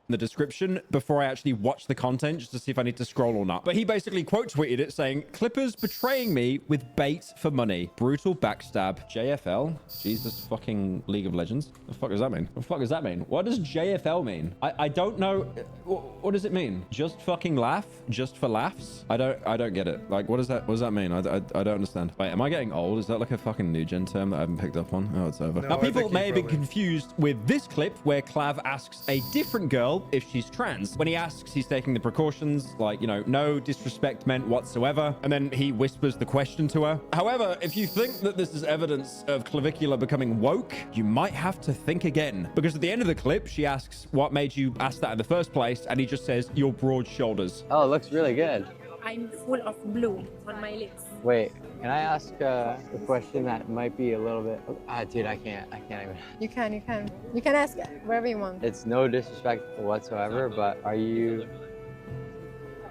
in the description before I actually watch the content just to see if I need to scroll or not. But he basically quote tweeted it saying, "Clippers betraying me with bait for money. Brutal backstab. JFL. Jesus fucking League of Legends. The fuck does that mean? The fuck does that mean? What does JFL mean? I don't know. What does it mean? Just fucking laugh? Just for laughs? I don't get it. Like, what does that mean? I don't understand. Wait, am I getting old? Is that like a fucking new gen term that I haven't picked up on? Oh, it's over. No, Now, people may have been confused with this clip where Clav asks a different girl if she's trans. When he asks, he's taking the precautions, like, you know, no disrespect meant whatsoever. And then he whispers the question to her. However, if you think that this is evidence of Clavicular becoming woke, you might have to think again. Because at the end of the clip, she asks, what made you ask that in the first place? And he just says, your broad shoulders. Oh, it looks really good. I'm full of blue on my lips. Wait, can I ask a question that might be a little bit... dude, I can't even. You can ask wherever you want. It's no disrespect whatsoever, but are you...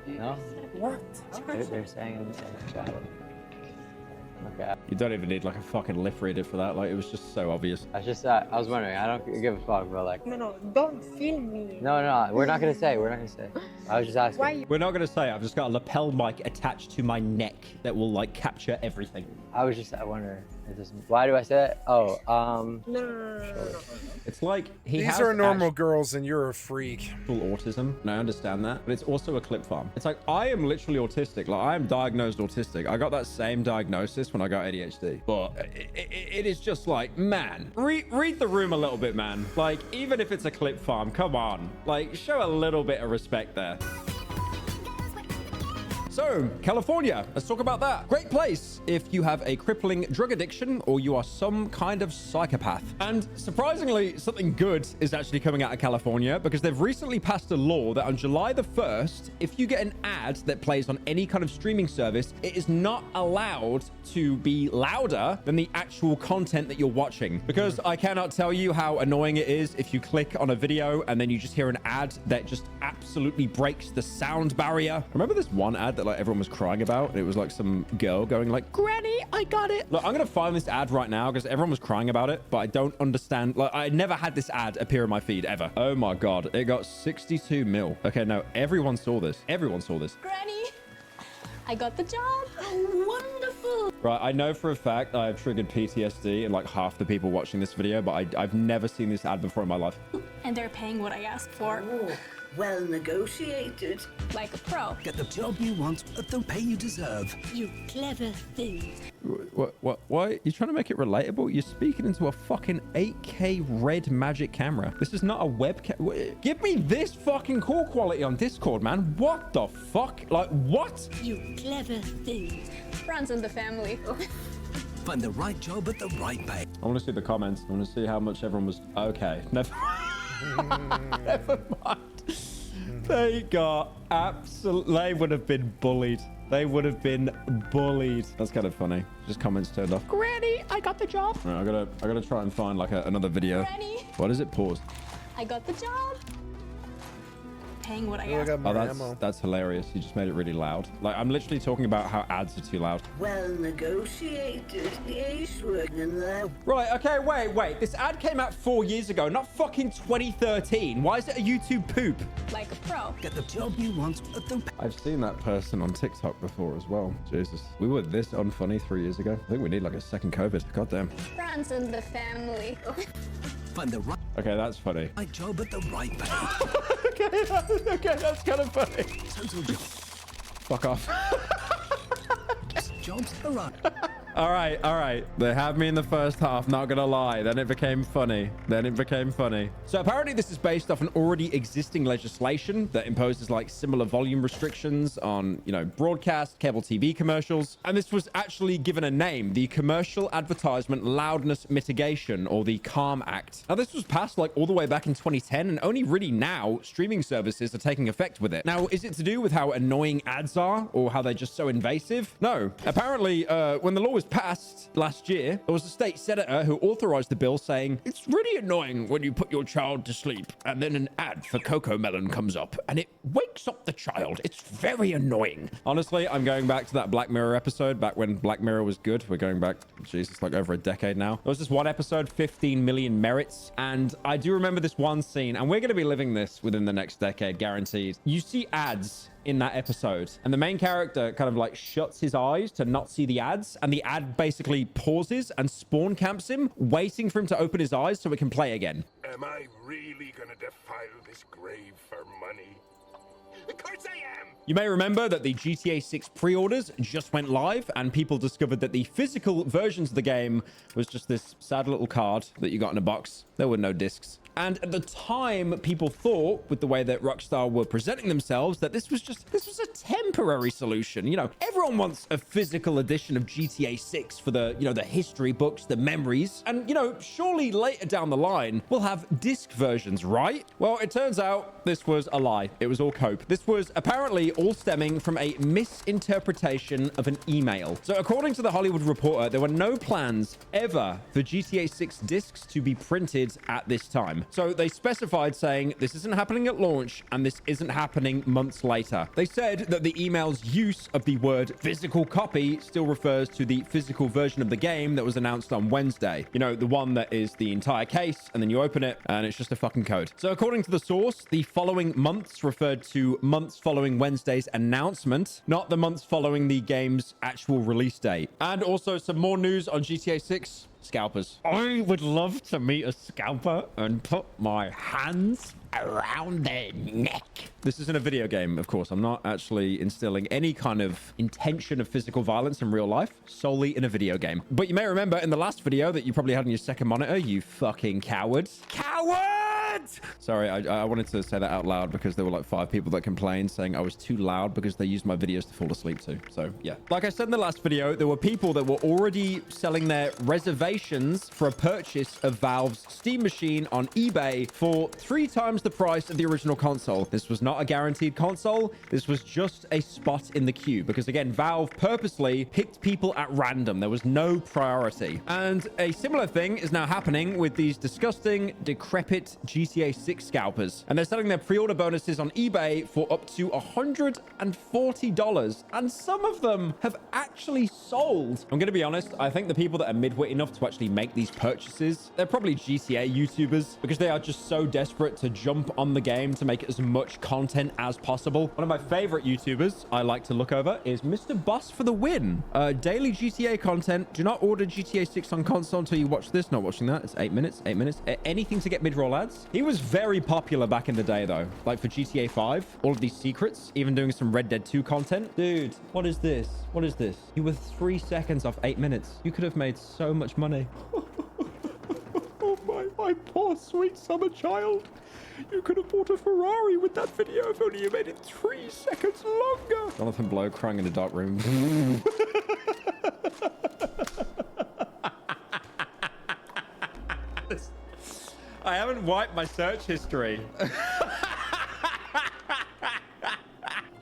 No? What? They're saying in the chat. Okay. You don't even need like a fucking lip reader for that. Like, it was just so obvious. I just I was wondering. I don't give a fuck, but like... No, don't film me. No, we're not gonna say. I was just asking. Why? We're not going to say. I've just got a lapel mic attached to my neck that will like capture everything. I wonder. Why do I say that? Oh, No. It's like These are normal girls and you're a freak. Autism, and I understand that, but it's also a clip farm. It's like, I am literally autistic. Like, I am diagnosed autistic. I got that same diagnosis when I got ADHD, but it is just like, man, read the room a little bit, man. Like, even if it's a clip farm, come on, like, show a little bit of respect there. So, California, let's talk about that. Great place if you have a crippling drug addiction or you are some kind of psychopath. And surprisingly, something good is actually coming out of California because they've recently passed a law that on July the 1st, if you get an ad that plays on any kind of streaming service, it is not allowed to be louder than the actual content that you're watching. Because I cannot tell you how annoying it is if you click on a video and then you just hear an ad that just absolutely breaks the sound barrier. Remember this one ad that like everyone was crying about? It was like some girl going like, "Granny, I got it." Look, I'm gonna find this ad right now because everyone was crying about it, but I don't understand. Like, I never had this ad appear in my feed ever. Oh my god, it got 62 mil. Okay, no, everyone saw this. Everyone saw this. Granny, I got the job. Oh, wonderful. Right, I know for a fact I've triggered PTSD in like half the people watching this video, but I've never seen this ad before in my life. And they're paying what I asked for. Oh, well negotiated. Like a pro. Get the job you want at the pay you deserve. You clever thing. What? Why? You're trying to make it relatable? You're speaking into a fucking 8K red magic camera. This is not a webcam. Give me this fucking call quality on Discord, man. What the fuck? Like, what? You clever thing. Runs in the family. Find the right job at the right pay. I want to see the comments. I want to see how much everyone was... Okay. Never mind. They got they would have been bullied. They would have been bullied. That's kind of funny. Just comments turned off. Granny, I got the job. All right, I gotta try and find like another video. Granny, What is it? Pause. I got the job. Paying what I asked. Oh, that's hilarious. You just made it really loud. Like, I'm literally talking about how ads are too loud. Well negotiated. Yes, working there. Right, okay, wait. This ad came out 4 years ago, not fucking 2013. Why is it a YouTube poop? Like a pro. Get the job you want at the pay. I've seen that person on TikTok before as well. Jesus. We were this unfunny 3 years ago. I think we need like a second COVID. Goddamn. Runs in the family. Find the Okay, that's funny. right job at the right pay. Okay, that's kind of funny. Total job. Fuck off. Jobs are right. All right. They had me in the first half, not gonna lie. Then it became funny. So apparently this is based off an already existing legislation that imposes like similar volume restrictions on, you know, broadcast, cable TV commercials. And this was actually given a name, the Commercial Advertisement Loudness Mitigation, or the CALM Act. Now this was passed like all the way back in 2010, and only really now streaming services are taking effect with it. Now, is it to do with how annoying ads are or how they're just so invasive? No. Apparently, when the law was passed last year, there was a state senator who authorized the bill saying, it's really annoying when you put your child to sleep and then an ad for Coco Melon comes up and it wakes up the child. It's very annoying. Honestly, I'm going back to that Black Mirror episode back when Black Mirror was good. We're going back, Jesus, like over a decade now. There was this one episode, 15 million merits. And I do remember this one scene, and we're going to be living this within the next decade, guaranteed. You see ads in that episode, and the main character kind of like shuts his eyes to not see the ads, and the ad basically pauses and spawn camps him, waiting for him to open his eyes so it can play again. Am I really gonna defile this grave for money? Of course I am! You may remember that the GTA 6 pre-orders just went live, and people discovered that the physical versions of the game was just this sad little card that you got in a box. There were no discs. And at the time, people thought, with the way that Rockstar were presenting themselves, that this was a temporary solution. You know, everyone wants a physical edition of GTA 6 for the, the history books, the memories. And, surely later down the line, we'll have disc versions, right? Well, it turns out this was a lie. It was all cope. This was apparently all stemming from a misinterpretation of an email. So according to the Hollywood Reporter, there were no plans ever for GTA 6 discs to be printed at this time. So they specified saying this isn't happening at launch and this isn't happening months later. They said that the email's use of the word physical copy still refers to the physical version of the game that was announced on Wednesday. The one that is the entire case, and then you open it and it's just a fucking code. So according to the source, the following months referred to months following Wednesday's announcement, not the months following the game's actual release date. And also some more news on GTA 6. Scalpers. I would love to meet a scalper and put my hands around their neck. This isn't a video game, of course. I'm not actually instilling any kind of intention of physical violence in real life, solely in a video game. But you may remember in the last video that you probably had on your second monitor, you fucking coward. Coward! Sorry, I wanted to say that out loud because there were like 5 people that complained saying I was too loud because they used my videos to fall asleep to. So yeah. Like I said in the last video, there were people that were already selling their reservations for a purchase of Valve's Steam machine on eBay for 3 times the price of the original console. This was not a guaranteed console. This was just a spot in the queue because again, Valve purposely picked people at random. There was no priority. And a similar thing is now happening with these disgusting, decrepit GTA 6 scalpers. And they're selling their pre-order bonuses on eBay for up to $140. And some of them have actually sold. I'm going to be honest. I think the people that are midwit enough to actually make these purchases, they're probably GTA YouTubers because they are just so desperate to jump on the game to make as much content as possible. One of my favorite YouTubers I like to look over is Mr. Boss for the win. Daily GTA content. Do not order GTA 6 on console until you watch this. Not watching that. It's 8 minutes. 8 minutes. Anything to get mid-roll ads. He was very popular back in the day, though. Like for GTA 5, all of these secrets, even doing some Red Dead 2 content. Dude, what is this? What is this? You were 3 seconds off 8 minutes. You could have made so much money. Oh, my poor sweet summer child. You could have bought a Ferrari with that video if only you made it 3 seconds longer. Jonathan Blow crying in a dark room. I haven't wiped my search history.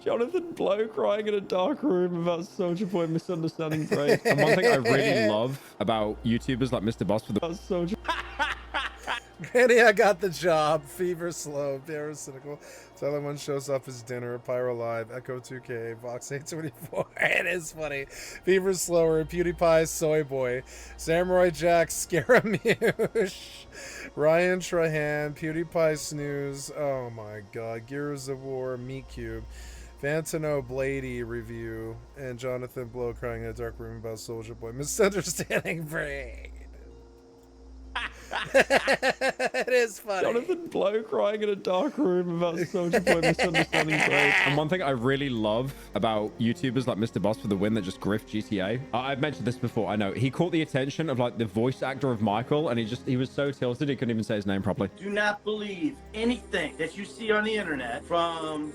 Jonathan Blow crying in a dark room about Soulja Boy misunderstanding praise. And one thing I really love about YouTubers like Mr. Boss for the Soulja. Granny, I got the job. Fever slow. Bear cynical. Silent One shows up as dinner. Pyro Live. Echo 2K. Vox 824. It is funny. Fever slower. PewDiePie. Soy Boy. Samurai Jack. Scaramouche. Ryan Trahan. PewDiePie Snooze. Oh my god. Gears of War. Meat Cube. Fantano Blady review. And Jonathan Blow crying in a dark room about Soulja Boy. Misunderstanding brain. It is funny. Jonathan Blow crying in a dark room about Soulja Boy misunderstanding praise. And one thing I really love about YouTubers like Mr. Boss for the win that just grift GTA. I've mentioned this before. I know he caught the attention of like the voice actor of Michael, and he was so tilted he couldn't even say his name properly. Do not believe anything that you see on the internet from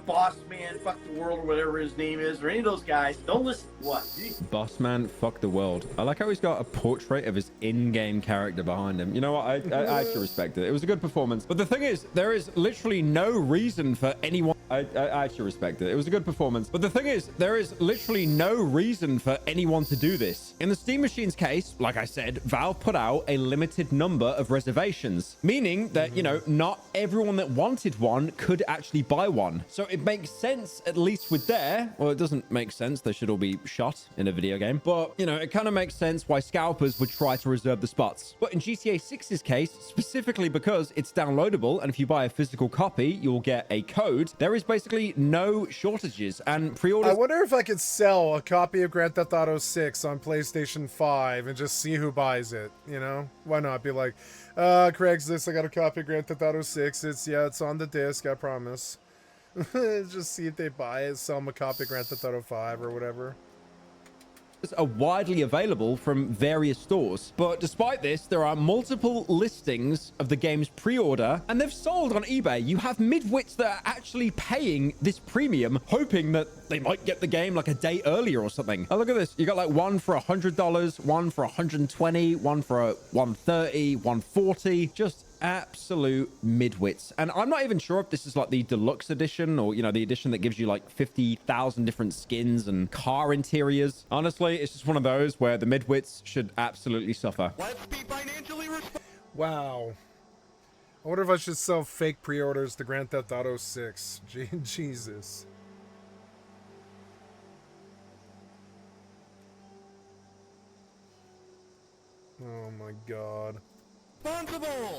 Boss Man, Fuck the World, or whatever his name is, or any of those guys. Don't listen to what. Boss Man, Fuck the World. I like how he's got a portrait of his in-game character behind him. You know what? I actually respect it. It was a good performance. But the thing is, there is literally no reason for anyone... I actually respect it. It was a good performance. But the thing is, there is literally no reason for anyone to do this. In the Steam Machine's case, like I said, Valve put out a limited number of reservations, meaning that, you know, not everyone that wanted one could actually buy one. So it makes sense, at least with there. Well, it doesn't make sense. They should all be shot in a video game. But, you know, it kind of makes sense why scalpers would try to reserve the spots. But in GTA 6's case, specifically because it's downloadable, and if you buy a physical copy, you'll get a code, there is basically no shortages, and pre-orders... I wonder if I could sell a copy of Grand Theft Auto 6 on PlayStation 5 and just see who buys it, you know? Why not? Be like, Craigslist, I got a copy of Grand Theft Auto 6. It's on the disc, I promise. Just see if they buy it, sell them a copy of Grand Theft Auto 5 or whatever. Are widely available from various stores. But despite this, there are multiple listings of the game's pre-order, and they've sold on eBay. You have midwits that are actually paying this premium, hoping that they might get the game like a day earlier or something. Oh, look at this. You got like one for $100, one for $120, one for $130, $140. Just absolute midwits. And I'm not even sure if this is like the deluxe edition, or, you know, the edition that gives you like 50,000 different skins and car interiors. Honestly, it's just one of those where the midwits should absolutely suffer. Let's be financially responsible. Wow. I wonder if I should sell fake pre-orders to Grand Theft Auto 6. Jesus. Oh my god.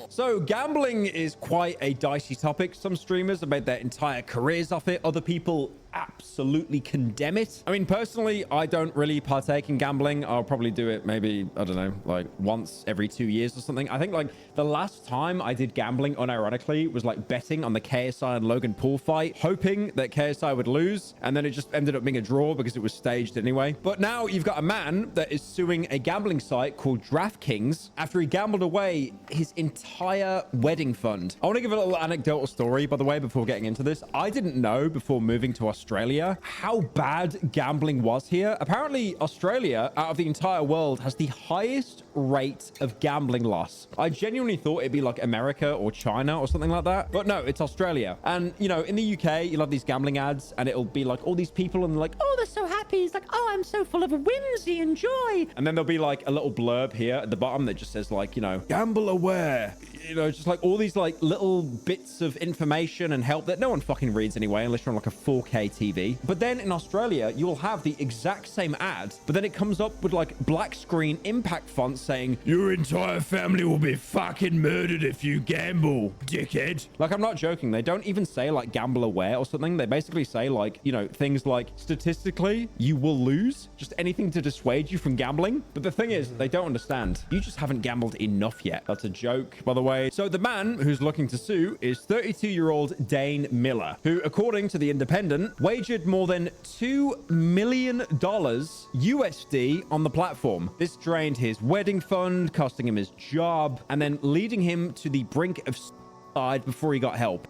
So gambling is quite a dicey topic. Some streamers have made their entire careers off it. Other people absolutely condemn it. I mean, personally, I don't really partake in gambling. I'll probably do it maybe, I don't know, like once every 2 years or something. I think like the last time I did gambling unironically was like betting on the KSI and Logan Paul fight, hoping that KSI would lose. And then it just ended up being a draw because it was staged anyway. But now you've got a man that is suing a gambling site called DraftKings after he gambled away his entire wedding fund. I want to give a little anecdotal story, by the way, before getting into this. I didn't know before moving to Australia how bad gambling was here. Apparently, Australia, out of the entire world, has the highest rate of gambling loss. I genuinely thought it'd be like America or China or something like that. But no, it's Australia. And, you know, in the UK, you'll have these gambling ads and it'll be like all these people and like, oh, they're so happy. It's like, oh, I'm so full of whimsy and joy. And then there'll be like a little blurb here at the bottom that just says like, you know, gamble aware. You know, just like all these like little bits of information and help that no one fucking reads anyway, unless you're on like a 4K TV. But then in Australia, you'll have the exact same ad, but then it comes up with like black screen impact fonts saying, your entire family will be fucking murdered if you gamble, dickhead. Like, I'm not joking. They don't even say like gamble aware or something. They basically say like, you know, things like statistically you will lose, just anything to dissuade you from gambling. But the thing is, they don't understand. You just haven't gambled enough yet. That's a joke, by the way. So the man who's looking to sue is 32-year-old Dane Miller, who, according to The Independent, wagered more than $2 million USD on the platform. This drained his wedding fund, costing him his job, and then leading him to the brink of suicide before he got help.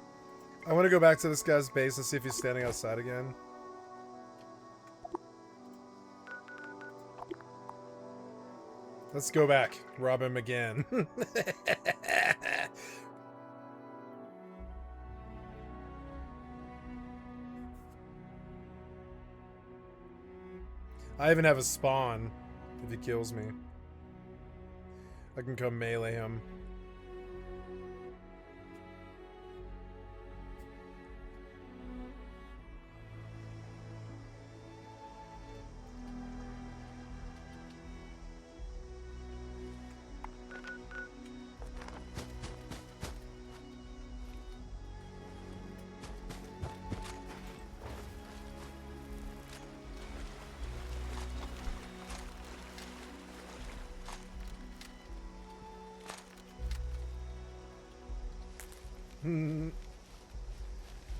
I want to go back to this guy's base and see if he's standing outside again. Let's go back. Rob him again. I even have a spawn if he kills me. I can come melee him.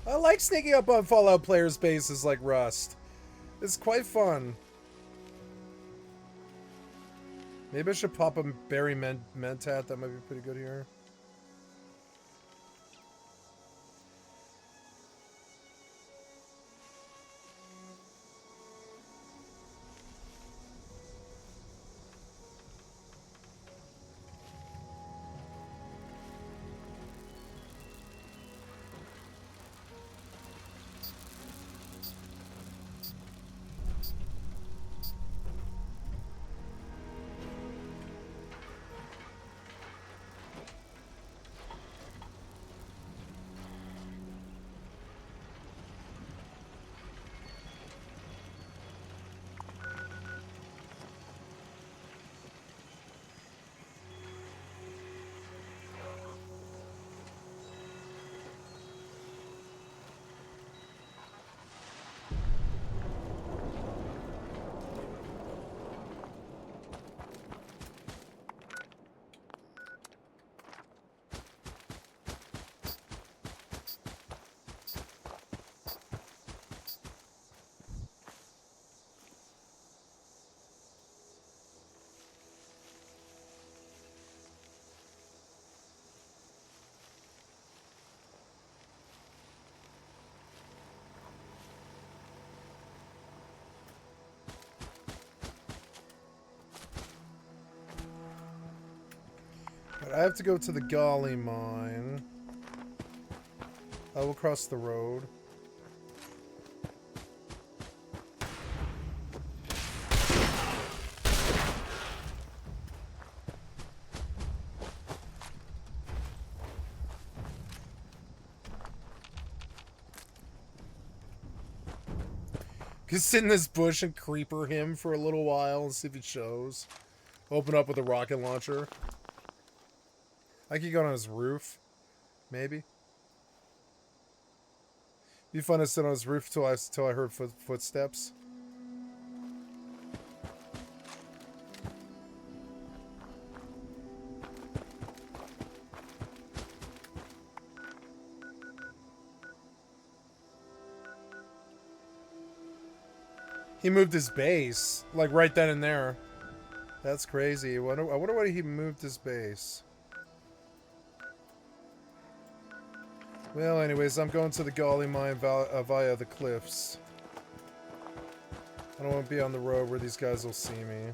I like sneaking up on Fallout players' bases like Rust. It's quite fun. Maybe I should pop a berry mentat. That might be pretty good here. I have to go to the Golly mine. I will cross the road. Just sit in this bush and creeper him for a little while and see if he shows. Open up with a rocket launcher. I could go on his roof. Maybe. Be fun to sit on his roof till I heard footsteps. He moved his base, like right then and there. That's crazy. I wonder why he moved his base. Well, anyways, I'm going to the Golly mine via the cliffs. I don't want to be on the road where these guys will see me.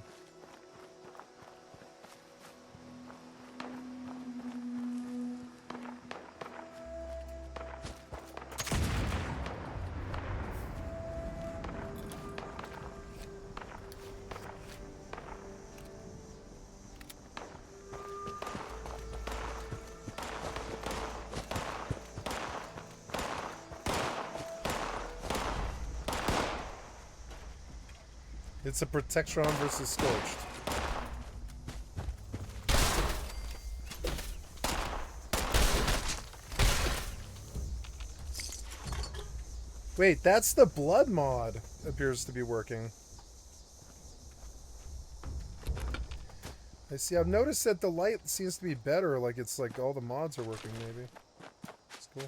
It's a Protectron versus Scorched. Wait, that's the blood mod appears to be working. I see. I've noticed that the light seems to be better. Like it's like all the mods are working maybe. It's cool.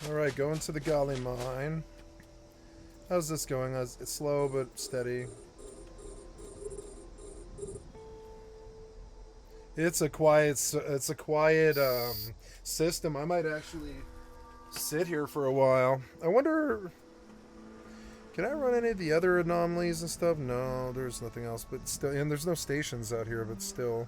Alright, going to the Golly mine. How's this going? It's slow but steady. It's a quiet system. I might actually sit here for a while. I wonder, can I run any of the other anomalies and stuff? No, there's nothing else, but still, and there's no stations out here, but still.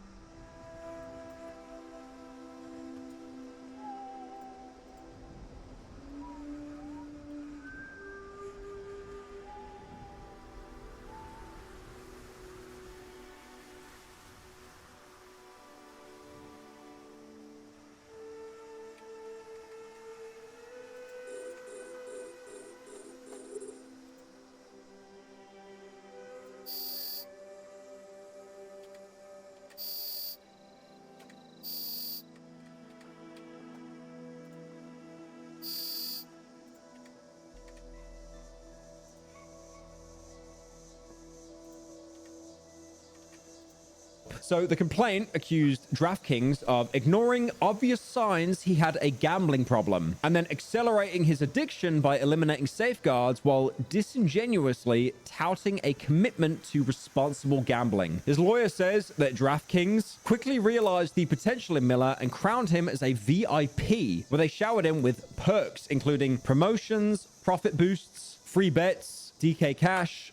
So the complaint accused DraftKings of ignoring obvious signs he had a gambling problem and then accelerating his addiction by eliminating safeguards while disingenuously touting a commitment to responsible gambling. His lawyer says that DraftKings quickly realized the potential in Miller and crowned him as a VIP, where they showered him with perks, including promotions, profit boosts, free bets, DK cash,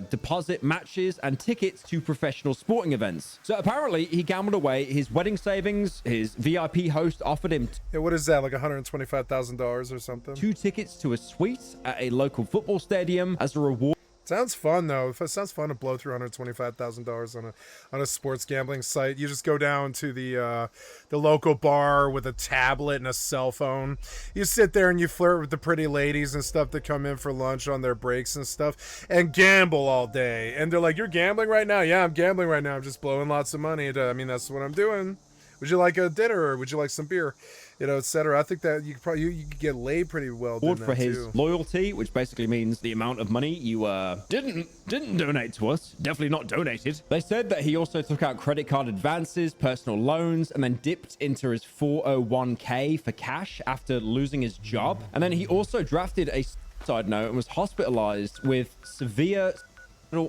deposit matches, and tickets to professional sporting events. So apparently he gambled away his wedding savings. His VIP host offered him what is that, like $125,000 or something? 2 tickets to a suite at a local football stadium as a reward. Sounds fun though. It sounds fun to blow through $125,000 on a sports gambling site. You just go down to the local bar with a tablet and a cell phone. You sit there and you flirt with the pretty ladies and stuff that come in for lunch on their breaks and stuff, and gamble all day. And they're like, "You're gambling right now?" "Yeah, I'm gambling right now. I'm just blowing lots of money. I mean, that's what I'm doing. Would you like a dinner or would you like some beer?" You know, etc. I think that you could get laid pretty well doing that for his too. loyalty, which basically means the amount of money you didn't donate to us. Definitely not donated. They said that he also took out credit card advances, personal loans, and then dipped into his 401k for cash after losing his job. And then he also drafted a side note and was hospitalized with severe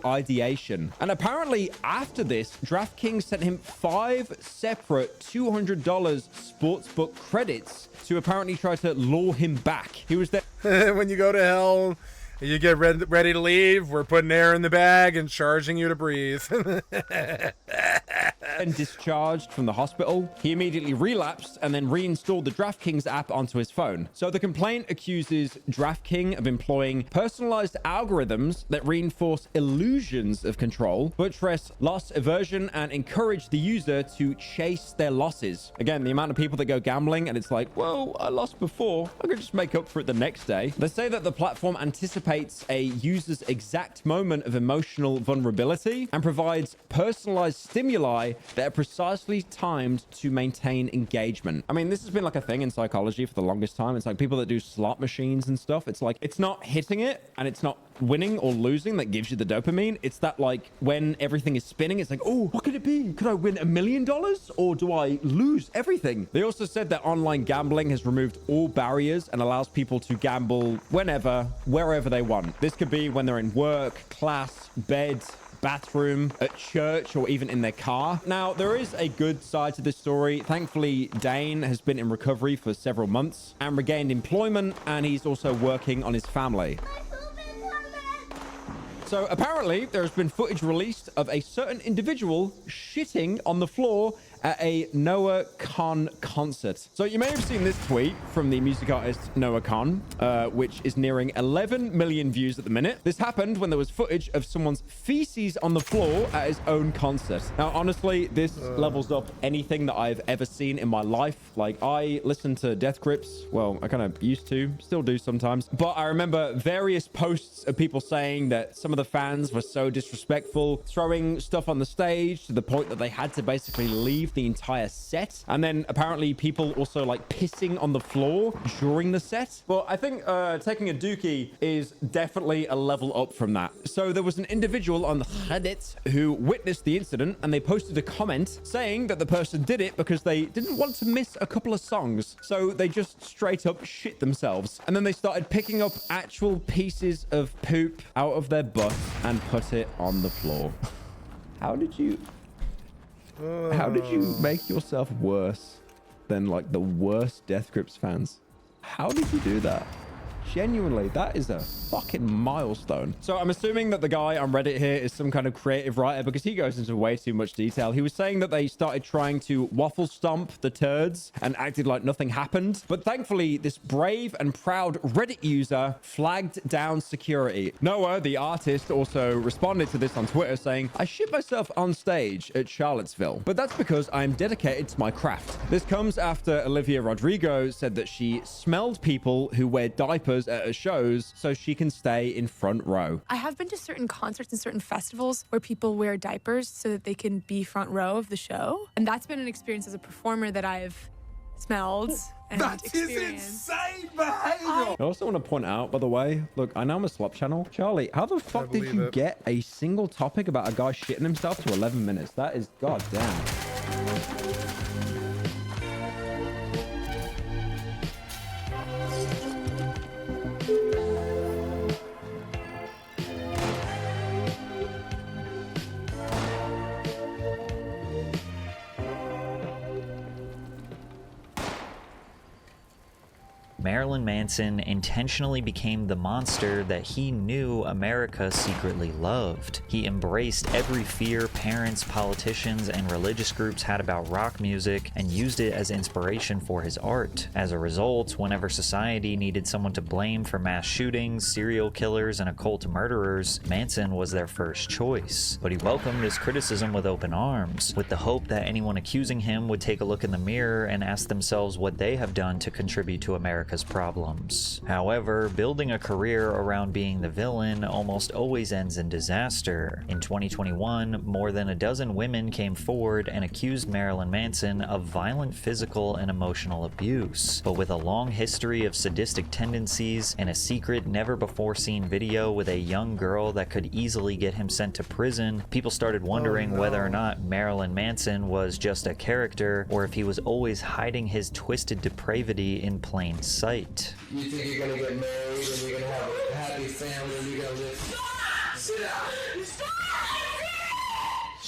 ideation. And apparently after this, DraftKings sent him 5 separate $200 sportsbook credits to apparently try to lure him back. He was there when you go to hell You get ready to leave. We're putting air in the bag and charging you to breathe. And discharged from the hospital, he immediately relapsed and then reinstalled the DraftKings app onto his phone. So the complaint accuses DraftKings of employing personalized algorithms that reinforce illusions of control, buttress loss aversion, and encourage the user to chase their losses. Again, the amount of people that go gambling and it's like, well, I lost before, I could just make up for it the next day. They say that the platform anticipates a user's exact moment of emotional vulnerability and provides personalized stimuli that are precisely timed to maintain engagement. I mean, this has been like a thing in psychology for the longest time. It's like people that do slot machines and stuff. It's like, it's not hitting it and it's not winning or losing that gives you the dopamine. It's that like when everything is spinning, it's like, oh, what could it be? Could I win $1 million or do I lose everything? They also said that online gambling has removed all barriers and allows people to gamble whenever, wherever they want. This could be when they're in work, class, bed, bathroom, at church, or even in their car. Now, there is a good side to this story. Thankfully, Dane has been in recovery for several months and regained employment, and he's also working on his family. So apparently, there has been footage released of a certain individual shitting on the floor at a Noah Kahan concert. So you may have seen this tweet from the music artist Noah Kahan, which is nearing 11 million views at the minute. This happened when there was footage of someone's feces on the floor at his own concert. Now, honestly, this levels up anything that I've ever seen in my life. Like, I listen to Death Grips. Well, I kind of used to, still do sometimes. But I remember various posts of people saying that some of the fans were so disrespectful, throwing stuff on the stage to the point that they had to basically leave the entire set. And then apparently people also like pissing on the floor during the set. Well, I think taking a dookie is definitely a level up from that. So there was an individual on the Reddit who witnessed the incident, and they posted a comment saying that the person did it because they didn't want to miss a couple of songs. So they just straight up shit themselves. And then they started picking up actual pieces of poop out of their butt and put it on the floor. How did you make yourself worse than like the worst Death Grips fans? How did you do that? Genuinely, that is a fucking milestone. So I'm assuming that the guy on Reddit here is some kind of creative writer because he goes into way too much detail. He was saying that they started trying to waffle stomp the turds and acted like nothing happened. But thankfully, this brave and proud Reddit user flagged down security. Noah, the artist, also responded to this on Twitter saying, I shit myself on stage at Charlottesville, but that's because I'm dedicated to my craft. This comes after Olivia Rodrigo said that she smelled people who wear diapers at her shows so she can stay in front row. I have been to certain concerts and certain festivals where people wear diapers so that they can be front row of the show. And that's been an experience as a performer that I've smelled and experienced. Insane behavior! I also want to point out, by the way, look, I know I'm a slop channel. Charlie, how the fuck did you get a single topic about a guy shitting himself to 11 minutes? That is goddamn. Marilyn Manson intentionally became the monster that he knew America secretly loved. He embraced every fear parents, politicians, and religious groups had about rock music and used it as inspiration for his art. As a result, whenever society needed someone to blame for mass shootings, serial killers, and occult murderers, Manson was their first choice. But he welcomed this criticism with open arms, with the hope that anyone accusing him would take a look in the mirror and ask themselves what they have done to contribute to America's problems. However, building a career around being the villain almost always ends in disaster. In 2021, more than a dozen women came forward and accused Marilyn Manson of violent physical and emotional abuse. But with a long history of sadistic tendencies and a secret never-before-seen video with a young girl that could easily get him sent to prison, people started wondering whether or not Marilyn Manson was just a character or if he was always hiding his twisted depravity in plain sight. You think you're gonna get married and you're gonna have a happy family and you're gonna live? Sit down!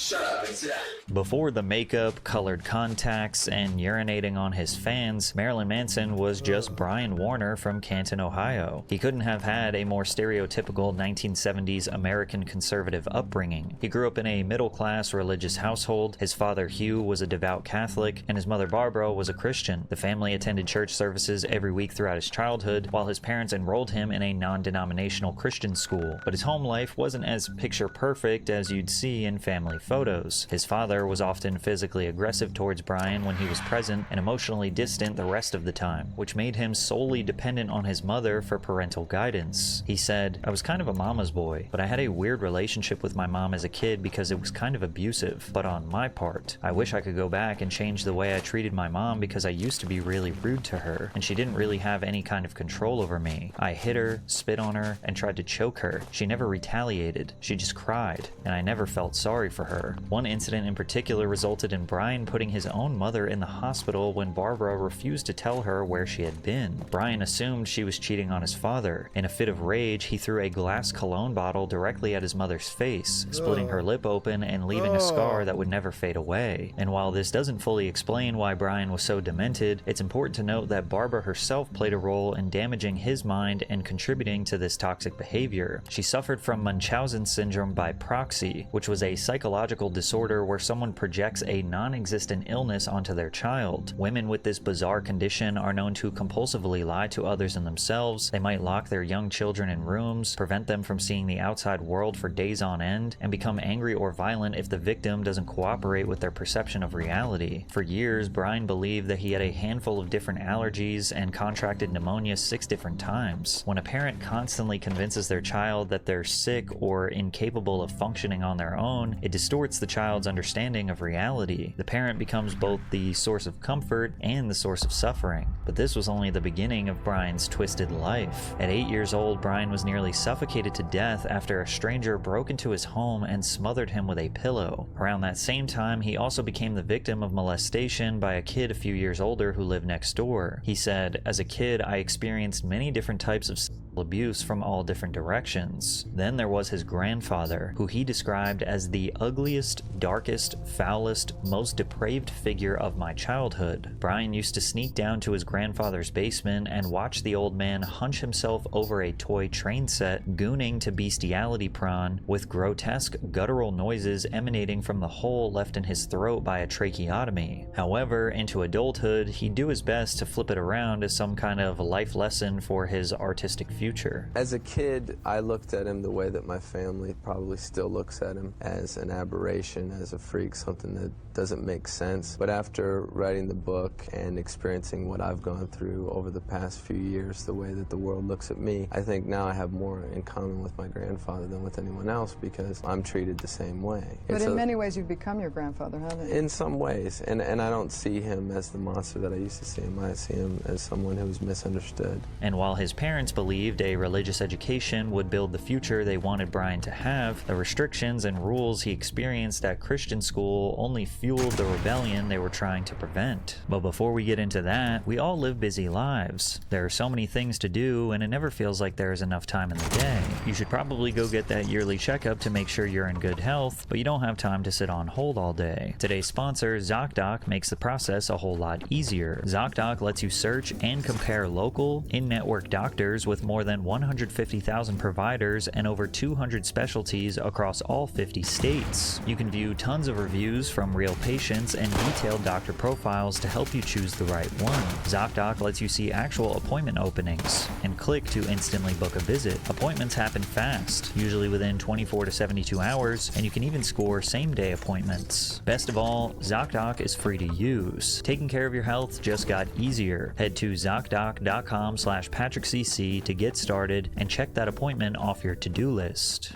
Shut up and sit down. Before the makeup, colored contacts, and urinating on his fans, Marilyn Manson was just Brian Warner from Canton, Ohio. He couldn't have had a more stereotypical 1970s American conservative upbringing. He grew up in a middle-class religious household. His father, Hugh, was a devout Catholic, and his mother, Barbara, was a Christian. The family attended church services every week throughout his childhood, while his parents enrolled him in a non-denominational Christian school. But his home life wasn't as picture-perfect as you'd see in family photos. His father was often physically aggressive towards Brian when he was present and emotionally distant the rest of the time, which made him solely dependent on his mother for parental guidance. He said, "I was kind of a mama's boy, but I had a weird relationship with my mom as a kid because it was kind of abusive. But on my part, I wish I could go back and change the way I treated my mom because I used to be really rude to her, and she didn't really have any kind of control over me. I hit her, spit on her, and tried to choke her. She never retaliated. She just cried, and I never felt sorry for her." One incident in particular resulted in Brian putting his own mother in the hospital when Barbara refused to tell her where she had been. Brian assumed she was cheating on his father. In a fit of rage, he threw a glass cologne bottle directly at his mother's face, splitting her lip open and leaving a scar that would never fade away. And while this doesn't fully explain why Brian was so demented, it's important to note that Barbara herself played a role in damaging his mind and contributing to this toxic behavior. She suffered from Munchausen syndrome by proxy, which was a psychological disorder where someone projects a non-existent illness onto their child. Women with this bizarre condition are known to compulsively lie to others and themselves. They might lock their young children in rooms, prevent them from seeing the outside world for days on end, and become angry or violent if the victim doesn't cooperate with their perception of reality. For years, Brian believed that he had a handful of different allergies and contracted pneumonia 6 different times. When a parent constantly convinces their child that they're sick or incapable of functioning on their own, it distorts the child's understanding of reality. The parent becomes both the source of comfort and the source of suffering. But this was only the beginning of Brian's twisted life. At 8 years old, Brian was nearly suffocated to death after a stranger broke into his home and smothered him with a pillow. Around that same time, he also became the victim of molestation by a kid a few years older who lived next door. He said, "As a kid, I experienced many different types of abuse from all different directions." Then there was his grandfather, who he described as the ugliest, darkest, foulest, most depraved figure of my childhood. Brian used to sneak down to his grandfather's basement and watch the old man hunch himself over a toy train set, gooning to bestiality prawn, with grotesque, guttural noises emanating from the hole left in his throat by a tracheotomy. However, into adulthood, he'd do his best to flip it around as some kind of life lesson for his artistic future. As a kid, I looked at him the way that my family probably still looks at him, as an aberration, as a freak, something that doesn't make sense. But after writing the book and experiencing what I've gone through over the past few years, the way that the world looks at me, I think now I have more in common with my grandfather than with anyone else because I'm treated the same way. But in many ways you've become your grandfather, haven't you? In some ways, and I don't see him as the monster that I used to see him. I see him as someone who's misunderstood. And while his parents believed a religious education would build the future they wanted Brian to have, the restrictions and rules he experienced at Christian school only fueled the rebellion they were trying to prevent. But before we get into that, we all live busy lives. There are so many things to do, and it never feels like there is enough time in the day. You should probably go get that yearly checkup to make sure you're in good health, but you don't have time to sit on hold all day. Today's sponsor, ZocDoc, makes the process a whole lot easier. ZocDoc lets you search and compare local, in-network doctors with more than 150,000 providers and over 200 specialties across all 50 states. You can view tons of reviews from real patients and detailed doctor profiles to help you choose the right one. ZocDoc lets you see actual appointment openings and click to instantly book a visit. Appointments happen fast, usually within 24 to 72 hours, and you can even score same-day appointments. Best of all, ZocDoc is free to use. Taking care of your health just got easier. Head to ZocDoc.com/PatrickCC to get started and check that appointment off your to-do list.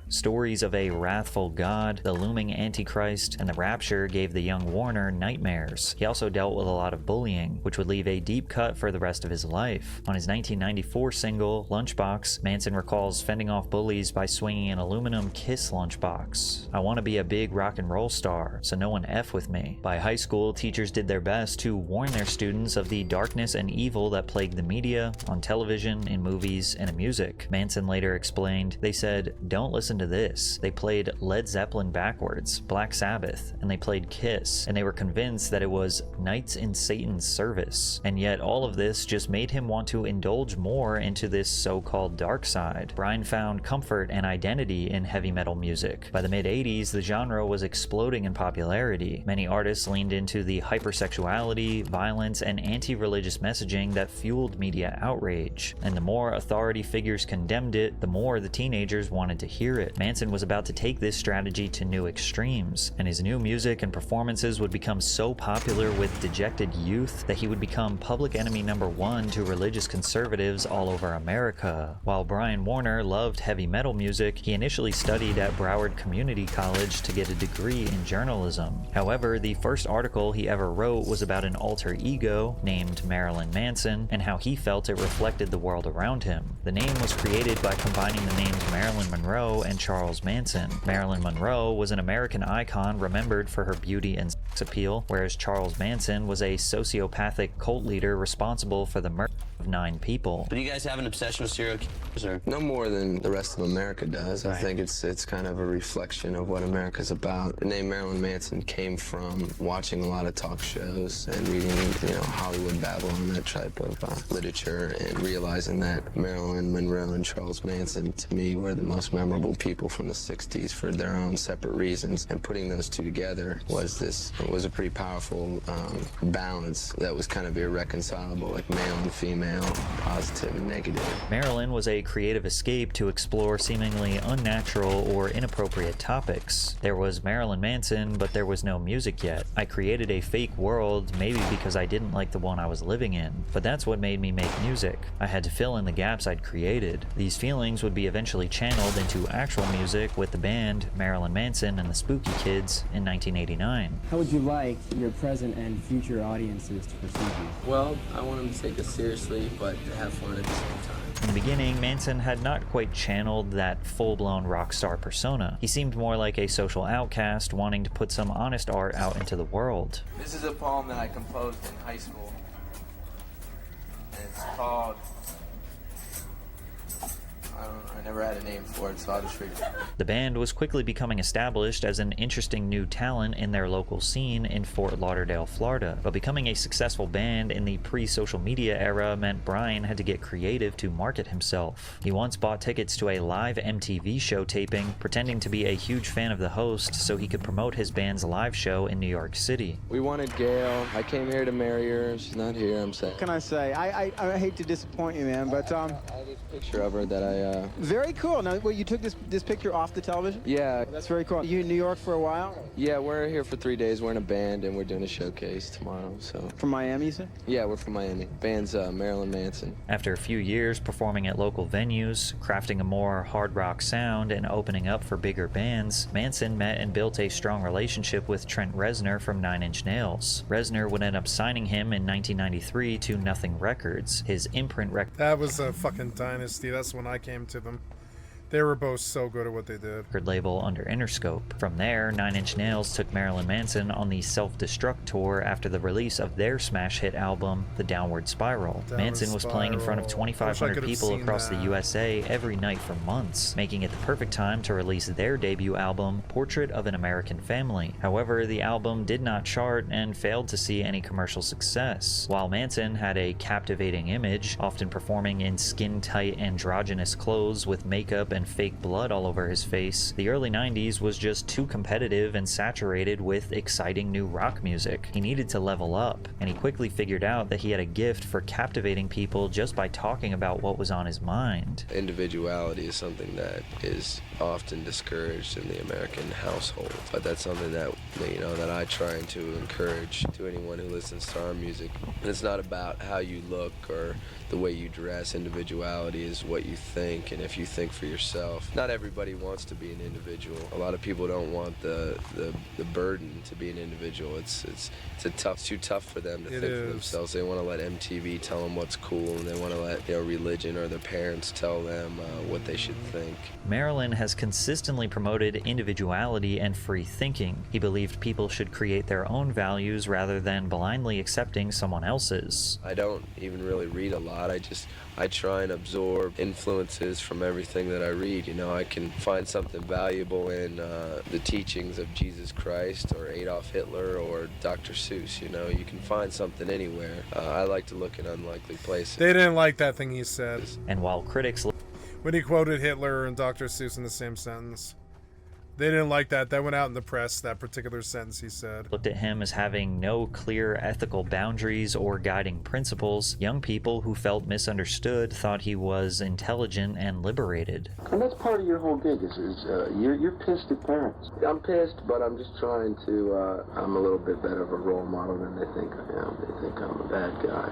Stories of a wrathful God, the looming Antichrist, and the rapture gave the young Warner nightmares. He also dealt with a lot of bullying, which would leave a deep cut for the rest of his life. On his 1994 single, Lunchbox, Manson recalls fending off bullies by swinging an aluminum Kiss lunchbox. "I want to be a big rock and roll star, so no one F with me." By high school, teachers did their best to warn their students of the darkness and evil that plagued the media, on television, in movies, and in music. Manson later explained, "They said, don't listen to this. They played Led Zeppelin backwards, Black Sabbath, and they played Kiss, and they were convinced that it was Knights in Satan's service. And yet all of this just made him want to indulge more into this so-called dark side. Brian found comfort and identity in heavy metal music. By the mid-80s, the genre was exploding in popularity. Many artists leaned into the hypersexuality, violence, and anti-religious messaging that fueled media outrage. And the more authority figures condemned it, the more the teenagers wanted to hear it. Manson was about to take this strategy to new extremes, and his new music and performances would become so popular with dejected youth that he would become public enemy #1 to religious conservatives all over America. While Brian Warner loved heavy metal music, he initially studied at Broward Community College to get a degree in journalism. However, the first article he ever wrote was about an alter ego named Marilyn Manson and how he felt it reflected the world around him. The name was created by combining the names Marilyn Monroe and Charles Manson. Marilyn Monroe was an American icon remembered for her beauty and sex appeal, whereas Charles Manson was a sociopathic cult leader responsible for the murder of 9 people. Do you guys have an obsession with serial killers? Or? No more than the rest of America does. Right. I think it's kind of a reflection of what America's about. The name Marilyn Manson came from watching a lot of talk shows and reading, Hollywood Babylon, that type of literature, and realizing that Marilyn Monroe and Charles Manson, to me, were the most memorable people from the 60s for their own separate reasons. And putting those two together was a pretty powerful balance that was kind of irreconcilable, like male and female, positive and negative. Marilyn was a creative escape to explore seemingly unnatural or inappropriate topics. There was Marilyn Manson, but there was no music yet. I created a fake world, maybe because I didn't like the one I was living in, but that's what made me make music. I had to fill in the gaps I'd created. These feelings would be eventually channeled into actual music with the band Marilyn Manson and the Spooky Kids in 1989. How would you like your present and future audiences to perceive you? Well, I want them to take us seriously, but to have fun at the same time. In the beginning, Manson had not quite channeled that full-blown rock star persona. He seemed more like a social outcast wanting to put some honest art out into the world. This is a poem that I composed in high school. And it's called... I never had a name for it, so I'll just read it. The band was quickly becoming established as an interesting new talent in their local scene in Fort Lauderdale, Florida. But becoming a successful band in the pre-social media era meant Brian had to get creative to market himself. He once bought tickets to a live MTV show taping, pretending to be a huge fan of the host so he could promote his band's live show in New York City. We wanted Gail. I came here to marry her. She's not here, I'm sad. What can I say? I hate to disappoint you, man, but I have this picture of her that I very cool. Now, you took this picture off the television? Yeah. That's very cool. You in New York for a while? Yeah, we're here for 3 days. We're in a band, and we're doing a showcase tomorrow, so... From Miami, you said? Yeah, we're from Miami. Band's Marilyn Manson. After a few years performing at local venues, crafting a more hard rock sound, and opening up for bigger bands, Manson met and built a strong relationship with Trent Reznor from 9 Inch Nails. Reznor would end up signing him in 1993 to Nothing Records, his imprint record. That was a fucking dynasty. That's when I came to them. They were both so good at what they did. Record label under Interscope. From there, 9 Inch Nails took Marilyn Manson on the Self-Destruct tour after the release of their smash hit album, The Downward Spiral. Manson was playing in front of 2,500 people across the USA every night for months, making it the perfect time to release their debut album, Portrait of an American Family. However, the album did not chart and failed to see any commercial success. While Manson had a captivating image, often performing in skin-tight androgynous clothes with makeup and fake blood all over his face, the early 90s was just too competitive and saturated with exciting new rock music. He needed to level up, and he quickly figured out that he had a gift for captivating people just by talking about what was on his mind. Individuality is something that is often discouraged in the American household, but that's something that that I try to encourage to anyone who listens to our music. And it's not about how you look or the way you dress. Individuality is what you think, and if you think for yourself. Not everybody wants to be an individual. A lot of people don't want the burden to be an individual. It's too tough for them to think for themselves. They want to let MTV tell them what's cool, and they want to let religion or their parents tell them what they should think. Marilyn has consistently promoted individuality and free thinking. He believed people should create their own values rather than blindly accepting someone else's. I don't even really read a lot. I try and absorb influences from everything that I read. You know, I can find something valuable in the teachings of Jesus Christ or Adolf Hitler or Dr. Seuss. You know, you can find something anywhere. I like to look in unlikely places. They didn't like that thing he said. And while critics... when he quoted Hitler and Dr. Seuss in the same sentence. They didn't like that. That went out in the press, that particular sentence he said. Looked at him as having no clear ethical boundaries or guiding principles. Young people who felt misunderstood thought he was intelligent and liberated. And that's part of your whole gig is you're pissed at parents. I'm pissed, but I'm just trying to, I'm a little bit better of a role model than they think I am. They think I'm a bad guy,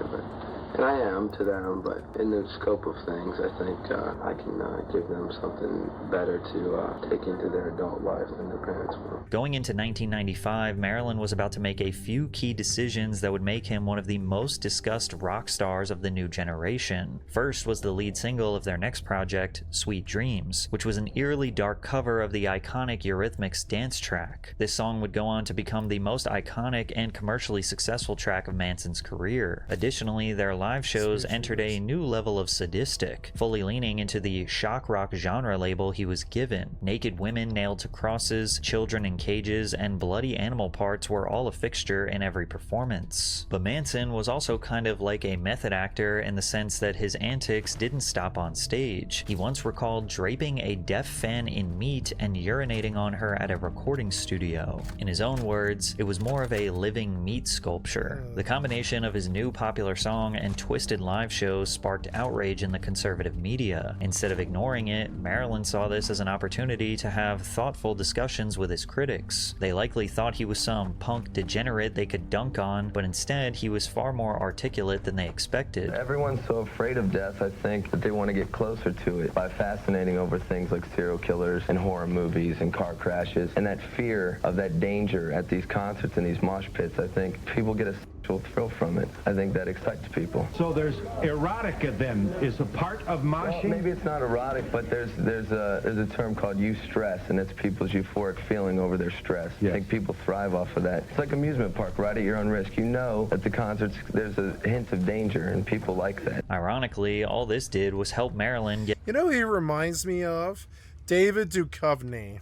and I am to them, but in the scope of things, I think I can give them something better to take into their adult life than their parents will. Going into 1995, Marilyn was about to make a few key decisions that would make him one of the most discussed rock stars of the new generation. First was the lead single of their next project, Sweet Dreams, which was an eerily dark cover of the iconic Eurythmics dance track. This song would go on to become the most iconic and commercially successful track of Manson's career. Additionally, their live shows entered a new level of sadistic, fully leaning into the shock rock genre label he was given. Naked women nailed to crosses, children in cages, and bloody animal parts were all a fixture in every performance. But Manson was also kind of like a method actor in the sense that his antics didn't stop on stage. He once recalled draping a deaf fan in meat and urinating on her at a recording studio. In his own words, it was more of a living meat sculpture. The combination of his new popular song and twisted live shows sparked outrage in the conservative media. Instead of ignoring it, Marilyn saw this as an opportunity to have thoughtful discussions with his critics. They likely thought he was some punk degenerate they could dunk on, but instead he was far more articulate than they expected. Everyone's so afraid of death, I think, that they want to get closer to it by fascinating over things like serial killers and horror movies and car crashes. And that fear of that danger at these concerts and these mosh pits, I think people get a sexual thrill from it. I think that excites people. So there's erotica then is a part of moshing? Well, maybe it's not erotic, but there's a term called eustress, and it's people's euphoric feeling over their stress. Yes. I think people thrive off of that. It's like amusement park, right at your own risk. You know at the concerts there's a hint of danger, and people like that. Ironically, all this did was help Marilyn get... You know who he reminds me of? David Duchovny.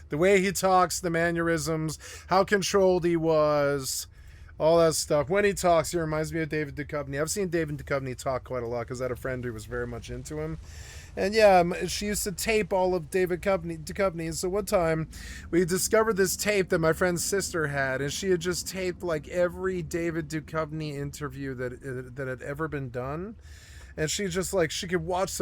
The way he talks, the mannerisms, how controlled he was, all that stuff. When he talks, he reminds me of David Duchovny. I've seen David Duchovny talk quite a lot because I had a friend who was very much into him. And yeah, she used to tape all of David Duchovny. And so one time we discovered this tape that my friend's sister had, and she had just taped like every David Duchovny interview that had ever been done. And she just like, she could watch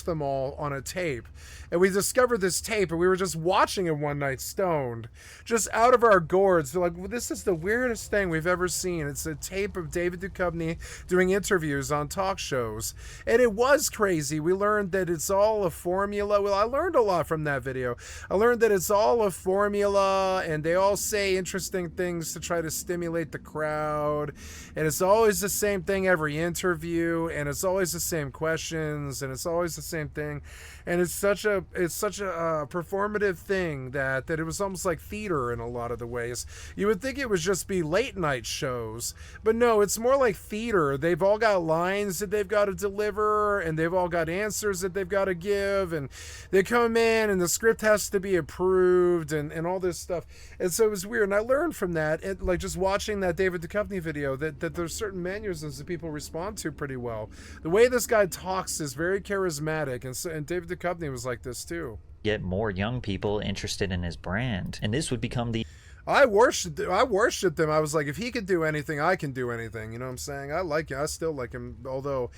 them all on a tape. And we discovered this tape and we were just watching it one night stoned, just out of our gourds. They're like, well, this is the weirdest thing we've ever seen. It's a tape of David Duchovny doing interviews on talk shows. And it was crazy. We learned that it's all a formula. Well, I learned a lot from that video. I learned that it's all a formula and they all say interesting things to try to stimulate the crowd. And it's always the same thing every interview. And it's always the same questions, and it's always the same thing, and it's such a performative thing that it was almost like theater in a lot of the ways. You would think it would just be late night shows, but no, it's more like theater. They've all got lines that they've got to deliver, and they've all got answers that they've got to give, and they come in and the script has to be approved and all this stuff. And so it was weird, and I learned from that, and like just watching that David Duchovny video, that there's certain mannerisms that people respond to pretty well. The way this guy talks is very charismatic, and David Duchovny was like this too. Get more young people interested in his brand, and this would become the... I worshipped them. I was like, if he could do anything, I can do anything. You know what I'm saying? I still like him, although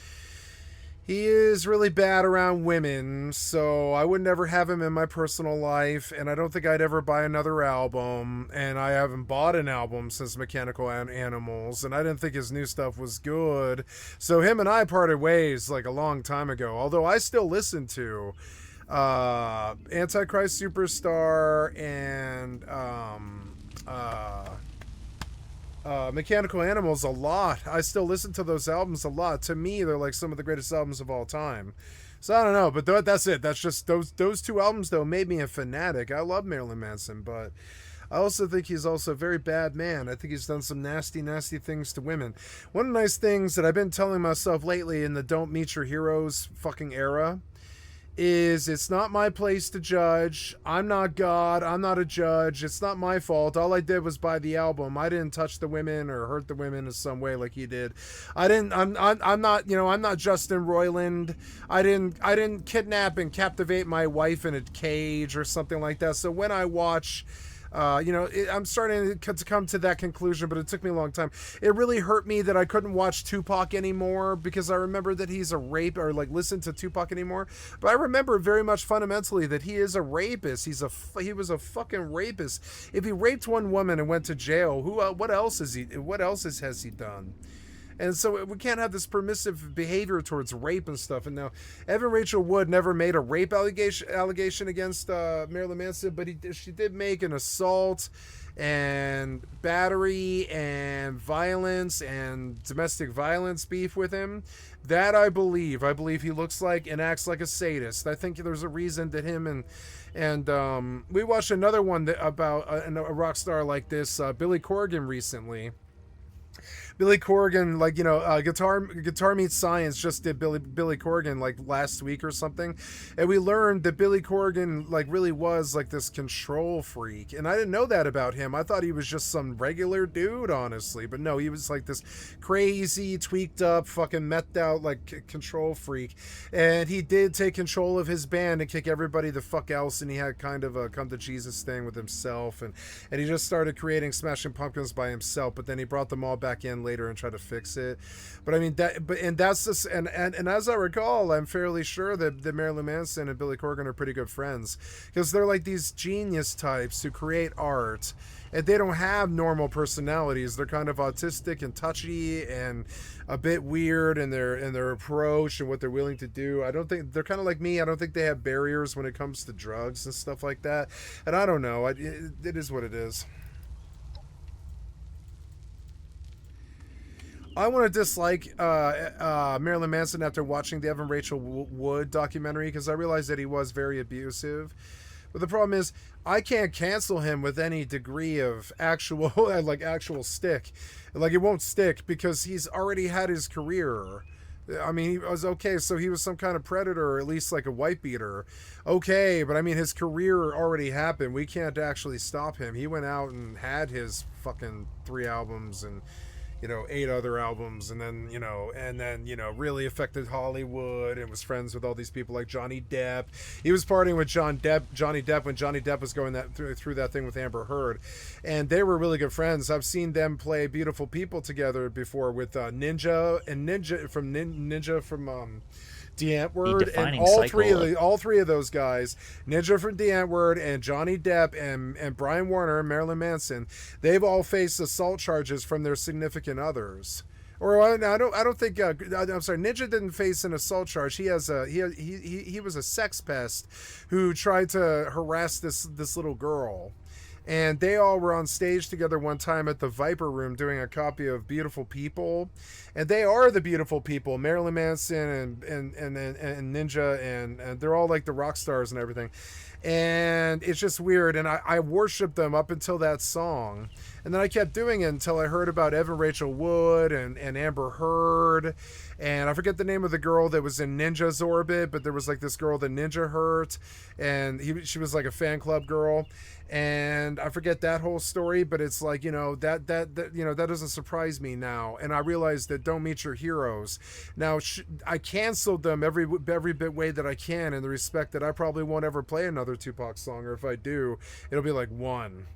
he is really bad around women, so I would never have him in my personal life, and I don't think I'd ever buy another album, and I haven't bought an album since Mechanical Animals, and I didn't think his new stuff was good, so him and I parted ways like a long time ago, although I still listen to Antichrist Superstar and Mechanical Animals a lot. I still listen to those albums a lot. To me, they're like some of the greatest albums of all time. So I don't know, but that's it. That's just those two albums though made me a fanatic. I love Marilyn Manson, but I also think he's also a very bad man. I think he's done some nasty, nasty things to women. One of the nice things that I've been telling myself lately in the don't meet your heroes fucking era is it's not my place to judge. I'm not God. I'm not a judge. It's not my fault. All I did was buy the album. I didn't touch the women or hurt the women in some way like he did. I'm not, you know, I'm not Justin Roiland. I didn't kidnap and captivate my wife in a cage or something like that. So when I watch, you know, I'm starting to come to that conclusion, but it took me a long time. It really hurt me that I couldn't watch Tupac anymore because I remember that he's a rape, or like listen to Tupac anymore. But I remember very much fundamentally that he is a rapist. He was a fucking rapist. If he raped one woman and went to jail, what else has he done? And so we can't have this permissive behavior towards rape and stuff. And now, Evan Rachel Wood never made a rape allegation against Marilyn Manson, but she did make an assault and battery and violence and domestic violence beef with him. That I believe he looks like and acts like a sadist. I think there's a reason that him and we watched another one about a rock star like this, Billy Corgan, recently. Billy Corgan, like, you know, Guitar Meets Science just did Billy Corgan like last week or something, and we learned that Billy Corgan like really was like this control freak, and I didn't know that about him. I thought he was just some regular dude, honestly, but no, he was like this crazy, tweaked up, fucking methed out like control freak, and he did take control of his band and kick everybody the fuck else, and he had kind of a come to Jesus thing with himself, and he just started creating Smashing Pumpkins by himself, but then he brought them all back in later and try to fix it. But I mean that's just and as I recall, I'm fairly sure that Marilyn Manson and Billy Corgan are pretty good friends, because they're like these genius types who create art, and they don't have normal personalities. They're kind of autistic and touchy and a bit weird in their approach and what they're willing to do. I don't think they're kind of like me. I don't think they have barriers when it comes to drugs and stuff like that. And I don't know. It is what it is. I want to dislike Marilyn Manson after watching the Evan Rachel Wood documentary, because I realized that he was very abusive. But the problem is, I can't cancel him with any degree of actual stick. Like, it won't stick because he's already had his career. I mean, he was okay, so he was some kind of predator, or at least like a wife beater. Okay, but I mean, his career already happened. We can't actually stop him. He went out and had his fucking 3 albums and, you know, 8 other albums, and then really affected Hollywood and was friends with all these people like Johnny Depp. He was partying with Johnny Depp when Johnny Depp was going through that thing with Amber Heard, and they were really good friends. I've seen them play Beautiful People together before with Ninja from D. Antwoord, and all three of those guys, Ninja from D. Antwoord and Johnny Depp and Brian Warner and Marilyn Manson, they've all faced assault charges from their significant others. Or I don't think I'm sorry, Ninja didn't face an assault charge. He was a sex pest who tried to harass this little girl. And they all were on stage together one time at the Viper Room doing a copy of Beautiful People. And they are the beautiful people, Marilyn Manson and Ninja, and they're all like the rock stars and everything. And it's just weird. And I worshiped them up until that song. And then I kept doing it until I heard about Evan Rachel Wood and Amber Heard. And I forget the name of the girl that was in Ninja's orbit, but there was like this girl that Ninja hurt, and she was like a fan club girl. And I forget that whole story, but it's like, you know, that doesn't surprise me now. And I realized that don't meet your heroes. Now, I canceled them every bit way that I can, in the respect that I probably won't ever play another Tupac song, or if I do, it'll be like one.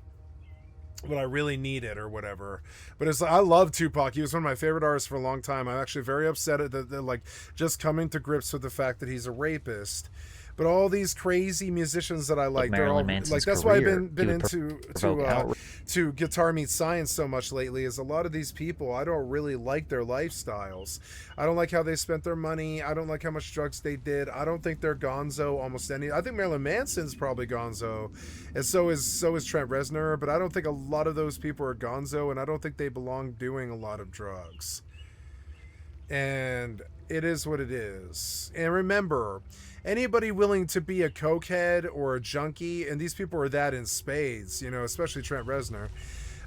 But I really need it or whatever. But it's like, I love Tupac. He was one of my favorite artists for a long time. I'm actually very upset at the like just coming to grips with the fact that he's a rapist. But all these crazy musicians that I like, they're all like, that's why I've been into Guitar Meets Science so much lately, is a lot of these people, I don't really like their lifestyles. I don't like how they spent their money. I don't like how much drugs they did. I don't think they're gonzo almost any. I think Marilyn Manson's probably gonzo, and so is Trent Reznor, but I don't think a lot of those people are gonzo, and I don't think they belong doing a lot of drugs. And it is what it is. And remember, anybody willing to be a cokehead or a junkie, and these people are that in spades, you know, especially Trent Reznor,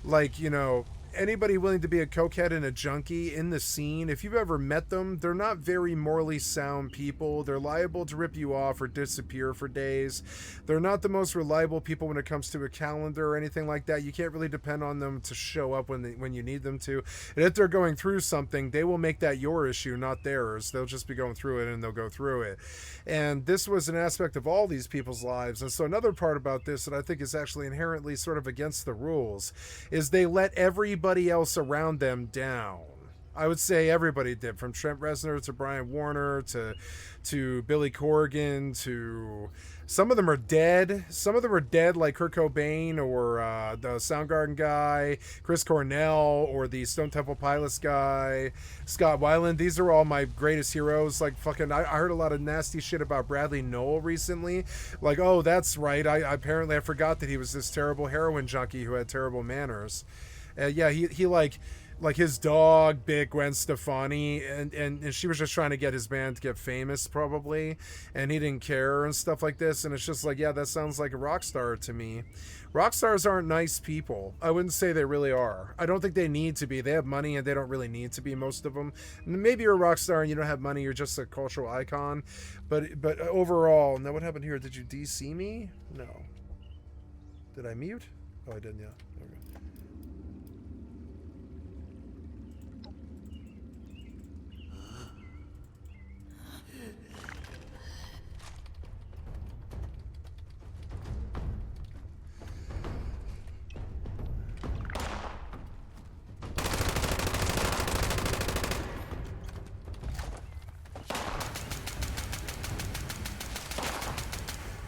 like, you know, anybody willing to be a cokehead and a junkie in the scene, if you've ever met them, they're not very morally sound people. They're liable to rip you off or disappear for days. They're not the most reliable people when it comes to a calendar or anything like that. You can't really depend on them to show up when you need them to. And if they're going through something, they will make that your issue, not theirs. They'll just be going through it, and they'll go through it. And this was an aspect of all these people's lives. And so another part about this that I think is actually inherently sort of against the rules is they let everybody else around them down. I would say everybody did, from Trent Reznor to Brian Warner to Billy Corgan to... Some of them are dead. Some of them are dead, like Kurt Cobain or the Soundgarden guy, Chris Cornell, or the Stone Temple Pilots guy, Scott Weiland. These are all my greatest heroes. Like fucking, I heard a lot of nasty shit about Bradley Nowell recently. Like, oh, that's right. I forgot that he was this terrible heroin junkie who had terrible manners. Yeah, he like his dog bit Gwen Stefani, and she was just trying to get his band to get famous probably, and he didn't care and stuff like this. And it's just like, yeah, that sounds like a rock star to me. Rock stars aren't nice people. I wouldn't say they really are. I don't think they need to be. They have money and they don't really need to be, most of them. Maybe you're a rock star and you don't have money, you're just a cultural icon. But overall, now what happened here? Did you DC me? No. Did I mute? Oh, I didn't, yeah. There we go.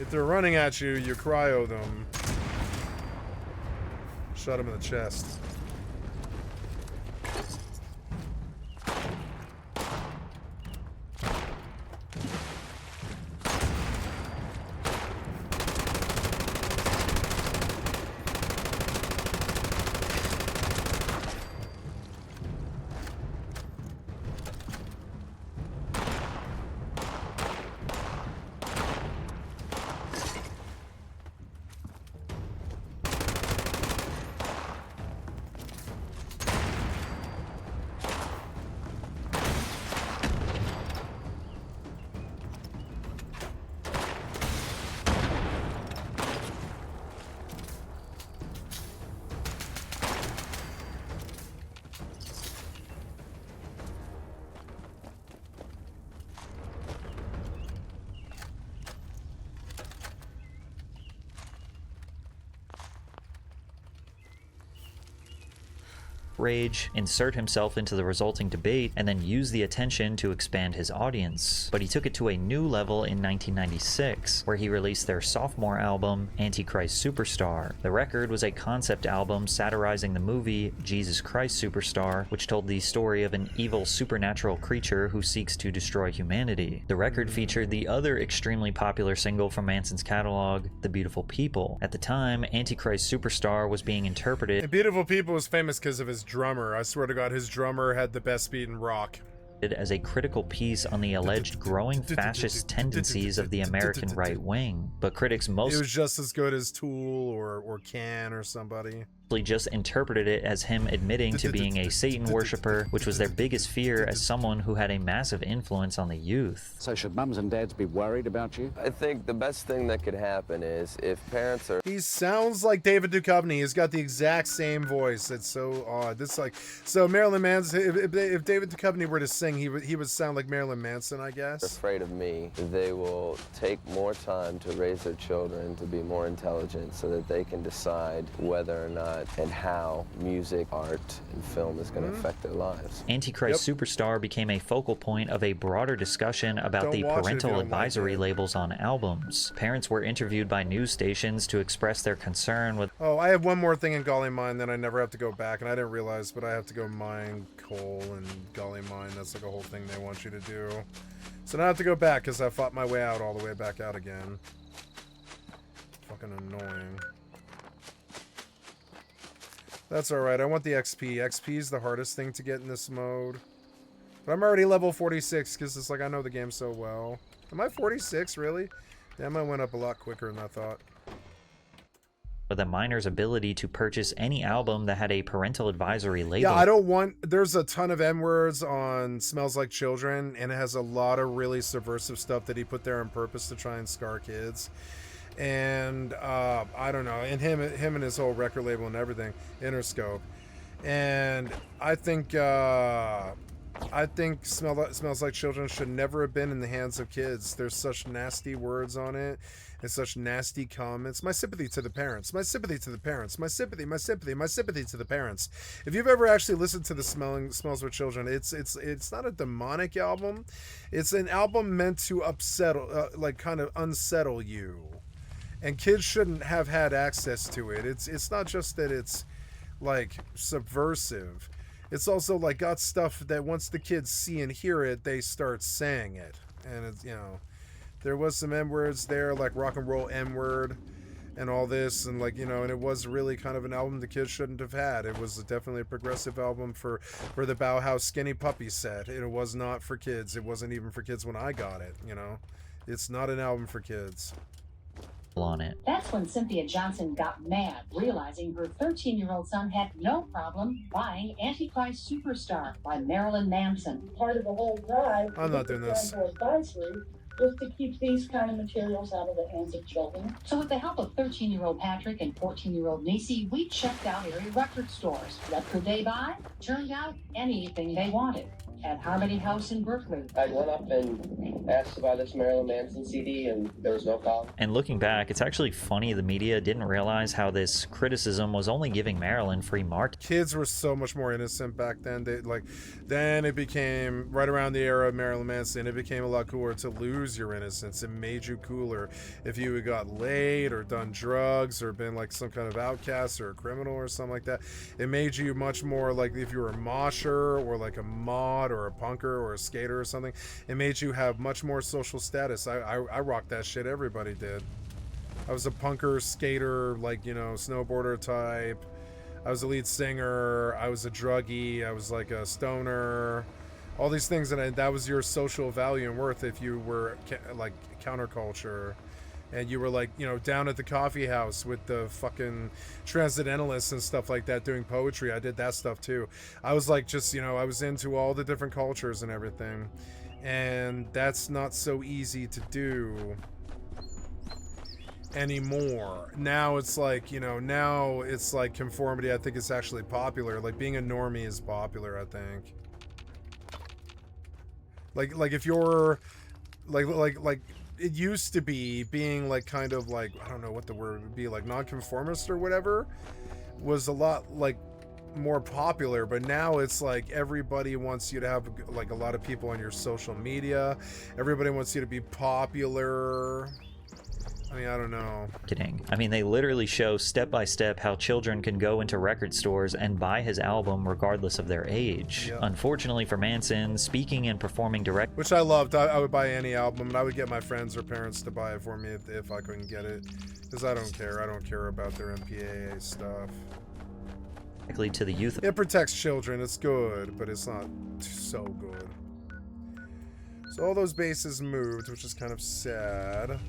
If they're running at you, you cryo them. Shot him in the chest. Rage, insert himself into the resulting debate, and then use the attention to expand his audience. But he took it to a new level in 1996, where he released their sophomore album, Antichrist Superstar. The record was a concept album satirizing the movie Jesus Christ Superstar, which told the story of an evil supernatural creature who seeks to destroy humanity. The record featured the other extremely popular single from Manson's catalog, The Beautiful People. At the time, Antichrist Superstar was being interpreted... And Beautiful People was famous because of his drummer. I swear to God, his drummer had the best beat in rock. As a critical piece on the alleged growing fascist tendencies of the American right wing, but critics mostly... It was just as good as Tool or Can or somebody. Just interpreted it as him admitting to being a Satan worshiper, which was their biggest fear as someone who had a massive influence on the youth. So should mums and dads be worried about you? I think the best thing that could happen is if parents are... He sounds like David Duchovny. He's got the exact same voice. It's so odd. This like so Marilyn Manson. If David Duchovny were to sing, he would sound like Marilyn Manson, I guess. Afraid of me, they will take more time to raise their children to be more intelligent, so that they can decide whether or not and how music, art, and film is going to affect their lives. Antichrist Superstar became a focal point of a broader discussion about the parental advisory labels on albums. Parents were interviewed by news stations to express their concern with... Oh, I have one more thing in Gully Mine that I never have to go back, and I didn't realize, but I have to go mine coal and Gully Mine. That's like a whole thing they want you to do. So now I have to go back because I fought my way out all the way back out again. Fucking annoying. That's alright, I want the XP. XP is the hardest thing to get in this mode. But I'm already level 46 because it's like I know the game so well. Am I 46, really? Damn, I went up a lot quicker than I thought. the minor's ability to purchase any album that had a parental advisory label. Yeah, I don't want... There's a ton of N-words on Smells Like Children, and it has a lot of really subversive stuff that he put there on purpose to try and scar kids. And I don't know, and him and his whole record label and everything, Interscope. And I think Smells Like Children should never have been in the hands of kids. There's such nasty words on it and such nasty comments. My sympathy to the parents. My sympathy to the parents. My sympathy to the parents. If you've ever actually listened to the Smells Like Children, it's not a demonic album. It's an album meant to kind of unsettle you. And kids shouldn't have had access to it. It's not just that it's like subversive. It's also like got stuff that once the kids see and hear it, they start saying it. And it's, you know, there was some N-words there, like rock and roll N-word and all this, and like, you know, and it was really kind of an album the kids shouldn't have had. It was definitely a progressive album for the Bauhaus Skinny Puppy set. It was not for kids. It wasn't even for kids when I got it, you know. It's not an album for kids. On it. That's when Cynthia Johnson got mad, realizing her 13-year-old son had no problem buying Antichrist Superstar by Marilyn Manson. Part of the whole drive, I'm not doing this, advisory was to keep these kind of materials out of the hands of children. So with the help of 13-year-old Patrick and 14-year-old Niecy, we checked out area record stores. What could they buy? Turned out anything they wanted. At Harmony House in Berkeley. I went up and asked to buy this Marilyn Manson CD, and there was no call. And looking back, it's actually funny the media didn't realize how this criticism was only giving Marilyn free marketing. Kids were so much more innocent back then. Then it became, right around the era of Marilyn Manson, it became a lot cooler to lose your innocence. It made you cooler if you had got laid or done drugs or been like some kind of outcast or a criminal or something like that. It made you much more like if you were a mosher or like a mod or a punker or a skater or something. It made you have much more social status. I rocked that shit. Everybody did. I was a punker, skater, like, you know, snowboarder type. I was a lead singer. I was a druggie. I was like a stoner. All these things, and that was your social value and worth if you were like counterculture. And you were like, you know, down at the coffee house with the fucking transcendentalists and stuff like that doing poetry. I did that stuff too. I was like, just, you know, I was into all the different cultures and everything. And that's not so easy to do anymore. Now it's like, you know, now it's like conformity. I think it's actually popular. Like being a normie is popular, I think. Like if you're like it used to be being like kind of like, I don't know what the word would be, like nonconformist or whatever, was a lot like more popular. But now it's like everybody wants you to have like a lot of people on your social media. Everybody wants you to be popular. I mean, I don't know. I mean, they literally show step by step how children can go into record stores and buy his album regardless of their age. Yeah. Unfortunately for Manson, speaking and performing direct, which I loved. I would buy any album, and I would get my friends or parents to buy it for me if I couldn't get it, because I don't care. I don't care about their MPAA stuff. Directly to the youth. It protects children. It's good, but it's not so good. So all those bases moved, which is kind of sad.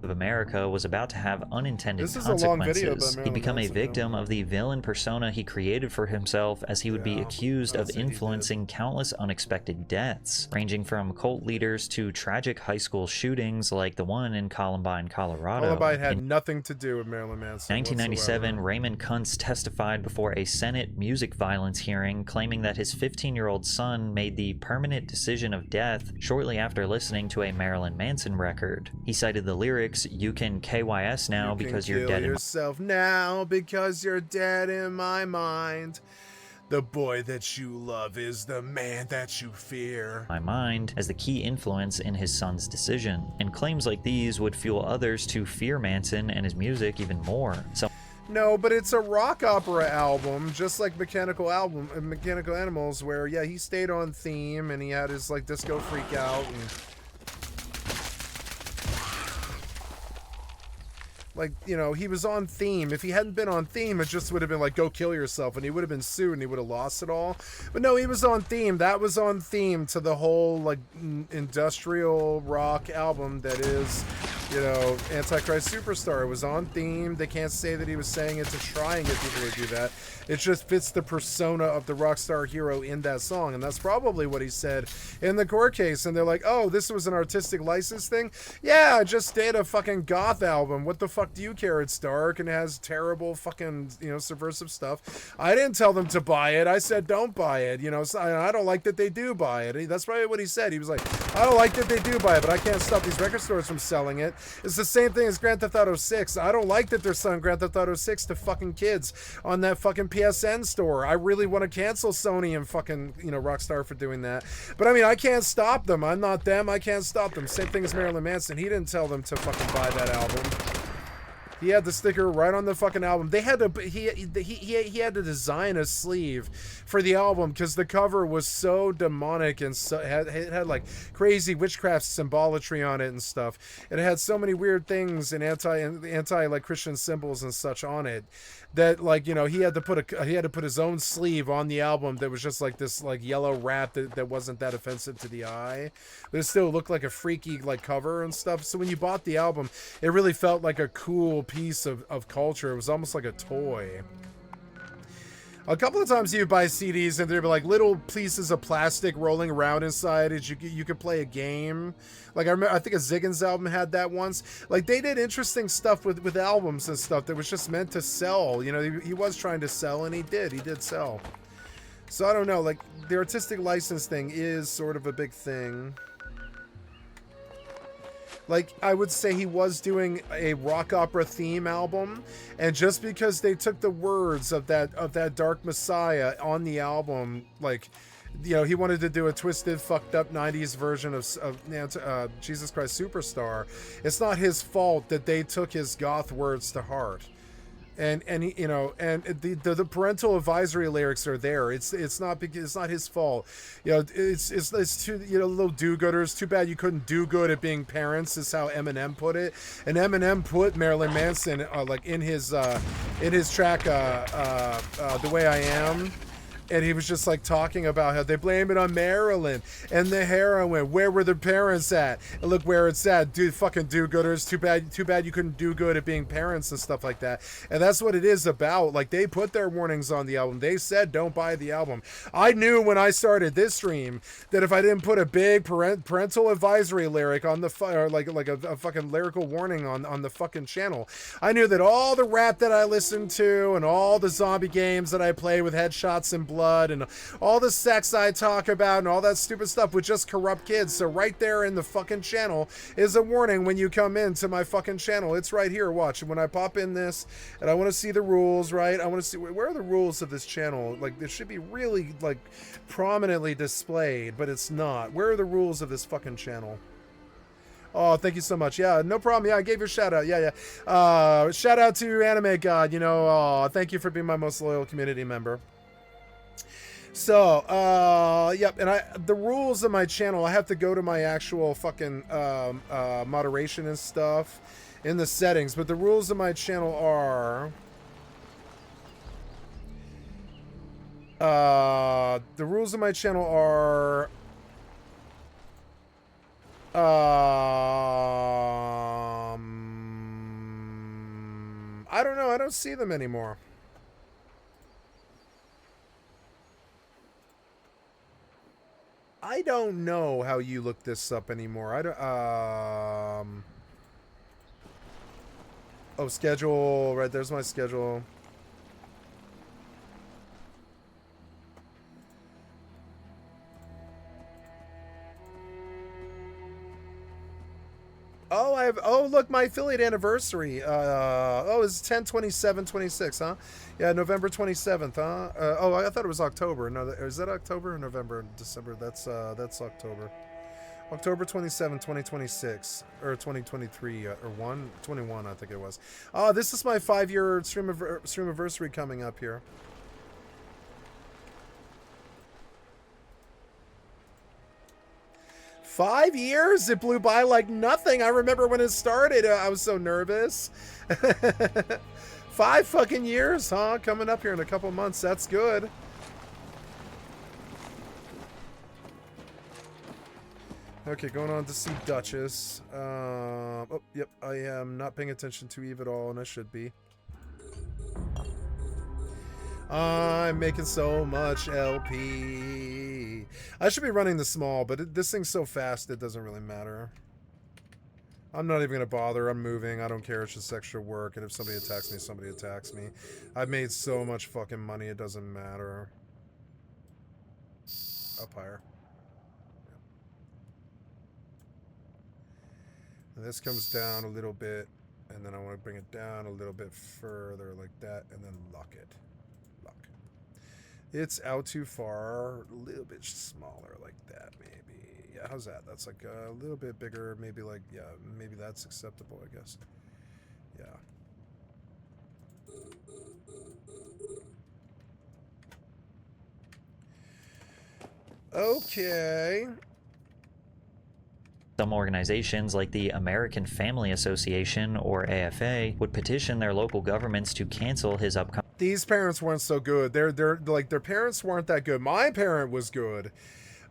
of America was about to have unintended consequences. A long video, He'd become a victim of the villain persona he created for himself, as he would be accused of influencing countless unexpected deaths, ranging from cult leaders to tragic high school shootings like the one in Columbine, Colorado. Columbine had nothing to do with Marilyn Manson. 1997, Raymond Kuntz testified before a Senate music violence hearing, claiming that his 15-year-old son made the permanent decision of death shortly after listening to a Marilyn Manson record. He cited the lyrics, "You can KYS now because you're dead in yourself now because you're dead in my mind. The boy that you love is the man that you fear." my mind, as the key influence in his son's decision. And claims like these would fuel others to fear Manson and his music even more. No, but it's a rock opera album, just like Mechanical Animals, where yeah, he stayed on theme and he had his like disco freak out and Like, you know, he was on theme. If he hadn't been on theme, it just would have been like, go kill yourself, and he would have been sued and he would have lost it all. But no, he was on theme. That was on theme to the whole like industrial rock album that is, you know, Antichrist Superstar. It was on theme. They can't say that he was saying it to try and get people to do that. It just fits the persona of the rock star hero in that song, and that's probably what he said in the court case. And they're like, oh, this was an artistic license thing? Yeah, I just did a fucking goth album. What the fuck do you care? It's dark and has terrible fucking, you know, subversive stuff. I didn't tell them to buy it. I said don't buy it. You know, so I don't like that they do buy it. That's probably what he said. He was like, I don't like that they do buy it, but I can't stop these record stores from selling it. It's the same thing as Grand Theft Auto 6. I don't like that they're selling Grand Theft Auto 6 to fucking kids on that fucking PSN store. I really want to cancel Sony and fucking, you know, Rockstar for doing that. But I mean, I can't stop them. I'm not them. I can't stop them. Same thing as Marilyn Manson. He didn't tell them to fucking buy that album. He had the sticker right on the fucking album. They had to, he had to design a sleeve for the album because the cover was so demonic and so it had like crazy witchcraft symbolatry on it and stuff. It had so many weird things and anti like Christian symbols and such on it that, like, you know, he had to put his own sleeve on the album that was just like this like yellow wrap that wasn't that offensive to the eye, but it still looked like a freaky like cover and stuff. So when you bought the album, it really felt like a cool piece of culture. It was almost like a toy. A couple of times you buy CDs and there'd be like little pieces of plastic rolling around inside it. You could play a game. Like I think a Ziggins album had that once. Like they did interesting stuff with albums and stuff that was just meant to sell. You know, he was trying to sell, and he did sell. So I don't know, like the artistic license thing is sort of a big thing. Like, I would say he was doing a rock opera theme album, and just because they took the words of that Dark Messiah on the album, like, you know, he wanted to do a twisted, fucked up 90s version of Jesus Christ Superstar. It's not his fault that they took his goth words to heart. And he, you know, and the parental advisory lyrics are there. It's not his fault. You know, it's too, you know, little do-gooders. Too bad you couldn't do good at being parents, is how Eminem put it. And Eminem put Marilyn Manson like in his track The Way I Am. And he was just like talking about how they blame it on Marilyn and the heroin. Where were the parents at? And look where it's at. Dude, fucking do-gooders. Too bad you couldn't do good at being parents and stuff like that. And that's what it is about. Like, they put their warnings on the album. They said don't buy the album. I knew when I started this stream that if I didn't put a big parental advisory lyric on the or like a fucking lyrical warning on the fucking channel, I knew that all the rap that I listened to and all the zombie games that I play with headshots and blood and all the sex I talk about and all that stupid stuff would just corrupt kids. So right there in the fucking channel is a warning when you come into my fucking channel. It's right here. Watch. When I pop in this and I want to see the rules, right? I want to see where are the rules of this channel. Like, they should be really like prominently displayed, but it's not. Where are the rules of this fucking channel? Oh, thank you so much. Yeah, no problem. Yeah, I gave you a shout out. Yeah. Shout out to Anime God. You know, thank you for being my most loyal community member. So, yep, and the rules of my channel, I have to go to my actual fucking moderation and stuff in the settings, but the rules of my channel are I don't know, I don't see them anymore. I don't know how you look this up anymore. I don't, oh, schedule, right, there's my schedule. Oh, oh, look, my affiliate anniversary. Oh, it's 10/27/26, huh? Yeah, November 27th, huh? Oh, I thought it was October. No, is that October or November? December? That's October. October 27, 2026, or 2023, or 21, I think it was. Oh, this is my 5-year stream anniversary coming up here. 5 years? It blew by like nothing. I remember when it started, I was so nervous. 5 fucking years, huh? Coming up here in a couple months. That's good. Okay, going on to see Duchess. Oh, yep, I am not paying attention to Eve at all, and I should be. I'm making so much LP. I should be running the small, but this thing's so fast it doesn't really matter. I'm not even going to bother. I'm moving. I don't care. It's just extra work, and if somebody attacks me, somebody attacks me. I've made so much fucking money, it doesn't matter. Up higher. And this comes down a little bit, and then I want to bring it down a little bit further like that, and then lock it. Lock. It's out too far, a little bit smaller like that, maybe. Yeah, how's that? That's like a little bit bigger, maybe like, yeah, maybe that's acceptable, I guess. Yeah. Okay. Some organizations like the American Family Association, or AFA, would petition their local governments to cancel his upcoming... These parents weren't so good. They're like, their parents weren't that good. My parent was good.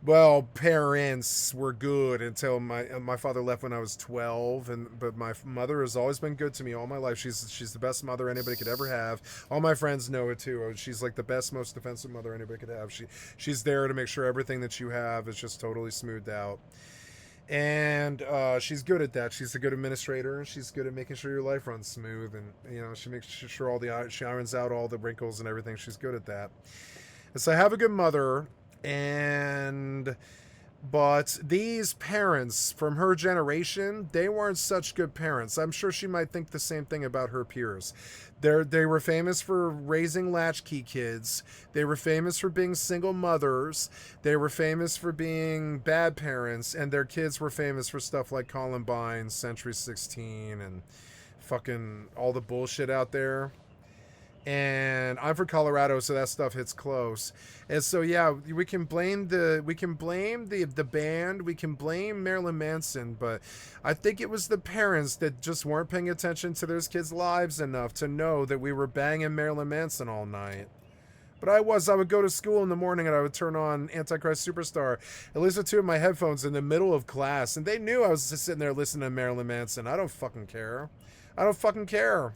Well, parents were good until my father left when I was 12, but my mother has always been good to me all my life. She's the best mother anybody could ever have. All my friends know it too. She's like the best, most defensive mother anybody could have. She's there to make sure everything that you have is just totally smoothed out. And she's good at that. She's a good administrator, and she's good at making sure your life runs smooth. And she makes sure she irons out all the wrinkles and everything. She's good at that. And so I have a good mother, but these parents from her generation, they weren't such good parents. I'm sure she might think the same thing about her peers. They were famous for raising latchkey kids. They were famous for being single mothers. They were famous for being bad parents, and their kids were famous for stuff like Columbine, Century 16, and fucking all the bullshit out there. And I'm from Colorado, so that stuff hits close. And so yeah, we can blame the band, we can blame Marilyn Manson, but I think it was the parents that just weren't paying attention to their kids' lives enough to know that we were banging Marilyn Manson all night. But I would go to school in the morning and I would turn on Antichrist Superstar and listen to it in my headphones in the middle of class, and they knew I was just sitting there listening to Marilyn Manson. I don't fucking care. I don't fucking care.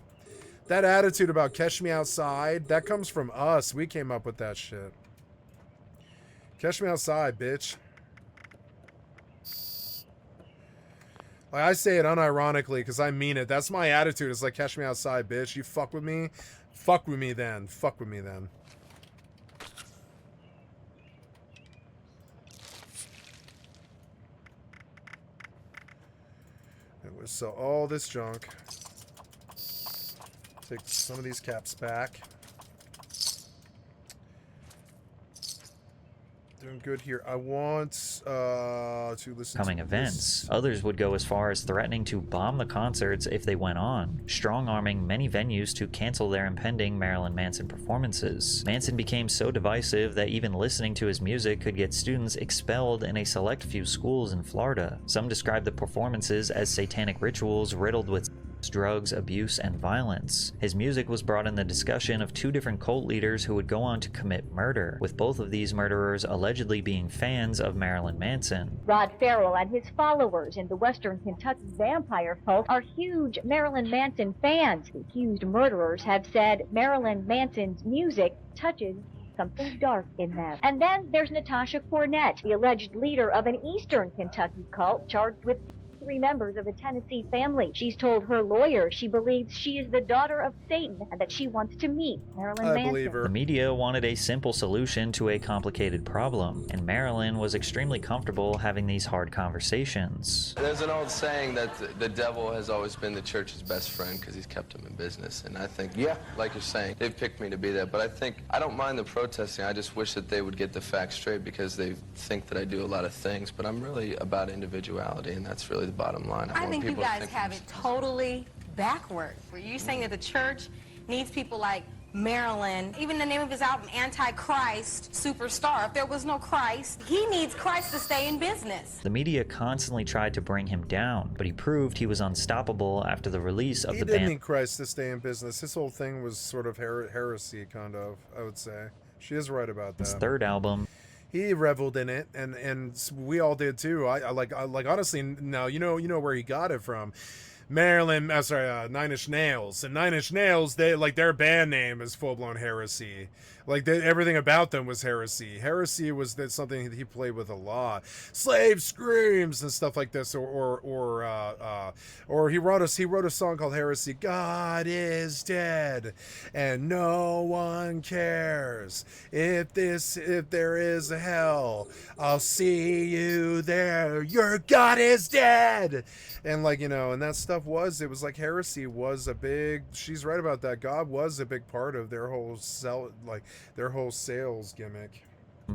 That attitude about Catch Me Outside, that comes from us. We came up with that shit. Catch Me Outside, bitch. Like, I say it unironically because I mean it. That's my attitude. It's like, catch me outside, bitch. You fuck with me? Fuck with me then. Fuck with me then. And we'll sell all this junk. Take some of these caps back. Doing good here. I want to listen coming to events. Others would go as far as threatening to bomb the concerts if they went on, strong-arming many venues to cancel their impending Marilyn Manson performances. Manson became so divisive that even listening to his music could get students expelled in a select few schools in Florida. Some describe the performances as satanic rituals riddled with drugs, abuse, and violence. His music was brought in the discussion of two different cult leaders who would go on to commit murder, with both of these murderers allegedly being fans of Marilyn Manson. Rod Farrell and his followers in the Western Kentucky vampire cult are huge Marilyn Manson fans. The accused murderers have said Marilyn Manson's music touches something dark in them. And then there's Natasha Cornett, the alleged leader of an Eastern Kentucky cult charged with 3 members of a Tennessee family. She's told her lawyer she believes she is the daughter of Satan and that she wants to meet Marilyn Manson. Believe her. The media wanted a simple solution to a complicated problem, and Marilyn was extremely comfortable having these hard conversations. There's an old saying that the devil has always been the church's best friend because he's kept them in business, and I think, yeah, like you're saying, they've picked me to be that, but I don't mind the protesting. I just wish that they would get the facts straight because they think that I do a lot of things, but I'm really about individuality, and that's really the bottom line. I think you guys have it totally backwards. Were you saying that the church needs people like Marilyn. Even the name of his album, Antichrist Superstar. If there was no Christ, he needs Christ to stay in business. The media constantly tried to bring him down, but he proved he was unstoppable after the release of the He didn't band. need Christ to stay in business. His whole thing was sort of heresy, kind of, I would say. She is right about that. His third album. He reveled in it, and we all did too. I like honestly, now you know where he got it from. Nine Inch Nails. And Nine Inch Nails, they like their band name is full blown heresy. Like everything about them was heresy. Heresy was something that he played with a lot. Slave screams and stuff like this, or he wrote a song called Heresy. God is dead, and no one cares. If there is a hell, I'll see you there. Your God is dead, and and that stuff was like heresy was a big. She's right about that. God was a big part of their whole sales gimmick.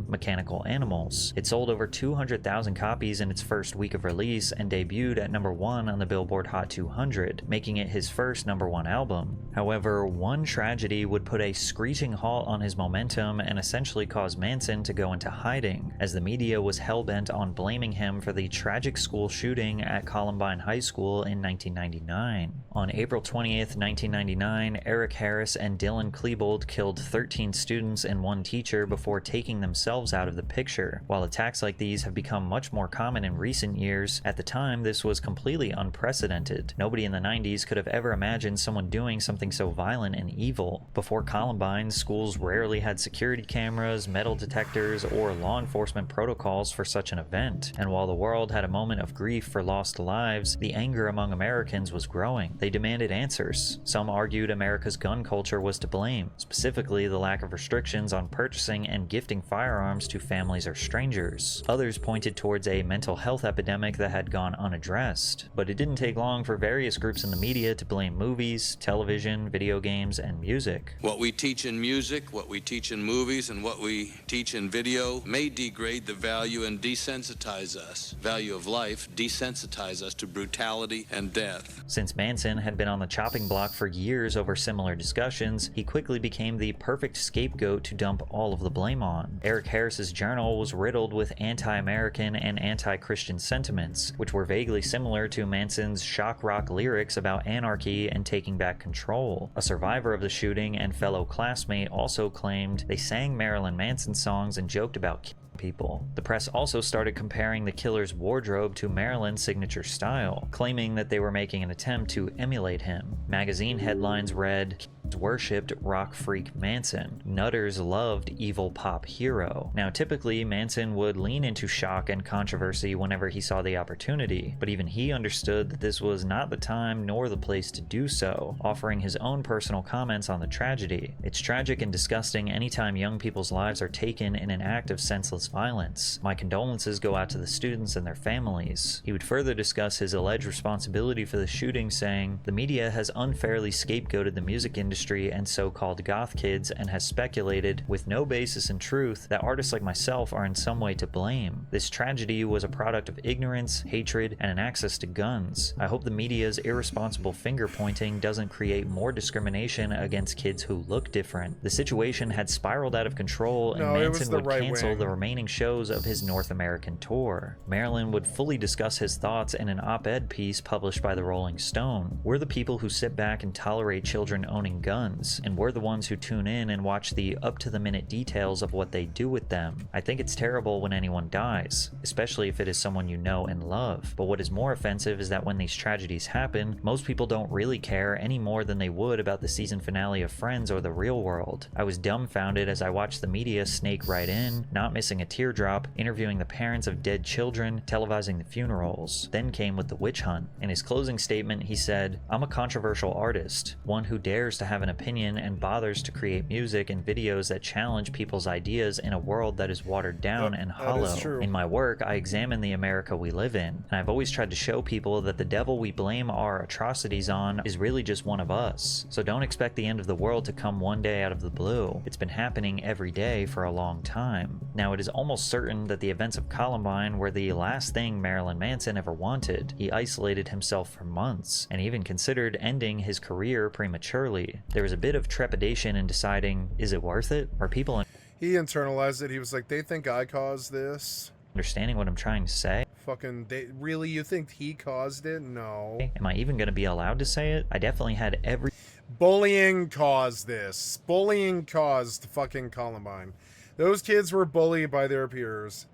Mechanical Animals. It sold over 200,000 copies in its first week of release and debuted at #1 on the Billboard Hot 200, making it his first #1 album. However, one tragedy would put a screeching halt on his momentum and essentially cause Manson to go into hiding, as the media was hell-bent on blaming him for the tragic school shooting at Columbine High School in 1999. On April 20th, 1999, Eric Harris and Dylan Klebold killed 13 students and one teacher before taking themselves out of the picture. While attacks like these have become much more common in recent years, at the time this was completely unprecedented. Nobody in the 90s could have ever imagined someone doing something so violent and evil. Before Columbine, schools rarely had security cameras, metal detectors, or law enforcement protocols for such an event. And while the world had a moment of grief for lost lives, the anger among Americans was growing. They demanded answers. Some argued America's gun culture was to blame, specifically the lack of restrictions on purchasing and gifting firearms to families or strangers. Others pointed towards a mental health epidemic that had gone unaddressed. But it didn't take long for various groups in the media to blame movies, television, video games, and music. What we teach in music, what we teach in movies, and what we teach in video may degrade the value and desensitize us. Value of life, desensitize us to brutality and death. Since Manson had been on the chopping block for years over similar discussions, he quickly became the perfect scapegoat to dump all of the blame on. Eric Harris's journal was riddled with anti-American and anti-Christian sentiments, which were vaguely similar to Manson's shock rock lyrics about anarchy and taking back control. A survivor of the shooting and fellow classmate also claimed they sang Marilyn Manson songs and joked about people. The press also started comparing the killer's wardrobe to Marilyn's signature style, claiming that they were making an attempt to emulate him. Magazine headlines read, "Worshipped rock freak Manson. Nutters loved evil pop hero." Now, typically, Manson would lean into shock and controversy whenever he saw the opportunity, but even he understood that this was not the time nor the place to do so, offering his own personal comments on the tragedy. It's tragic and disgusting anytime young people's lives are taken in an act of senseless violence. My condolences go out to the students and their families. He would further discuss his alleged responsibility for the shooting, saying, "The media has unfairly scapegoated the music industry and so-called goth kids and has speculated, with no basis in truth, that artists like myself are in some way to blame. This tragedy was a product of ignorance, hatred, and an access to guns. I hope the media's irresponsible finger-pointing doesn't create more discrimination against kids who look different." The situation had spiraled out of control, and Manson would cancel the remaining shows of his North American tour. Marilyn would fully discuss his thoughts in an op-ed piece published by the Rolling Stone. "We're the people who sit back and tolerate children owning guns, and we're the ones who tune in and watch the up-to-the-minute details of what they do with them. I think it's terrible when anyone dies, especially if it is someone you know and love. But what is more offensive is that when these tragedies happen, most people don't really care any more than they would about the season finale of Friends or The Real World. I was dumbfounded as I watched the media snake right in, not missing a teardrop, interviewing the parents of dead children, televising the funerals. Then came with the witch hunt." In his closing statement, he said, "I'm a controversial artist, one who dares to have an opinion and bothers to create music and videos that challenge people's ideas in a world that is watered down and hollow. In my work, I examine the America we live in, and I've always tried to show people that the devil we blame our atrocities on is really just one of us. So don't expect the end of the world to come one day out of the blue. It's been happening every day for a long time. Now, it is almost certain that the events of Columbine were the last thing Marilyn Manson ever wanted. He isolated himself for months, and even considered ending his career prematurely. There was a bit of trepidation in deciding, is it worth it? Are people He internalized it. He was like, they think I caused this. understanding what I'm trying to say? Fucking, really? You think he caused it? No. Am I even going to be allowed to say it? I definitely had every... Bullying caused this. Bullying caused fucking Columbine. Those kids were bullied by their peers.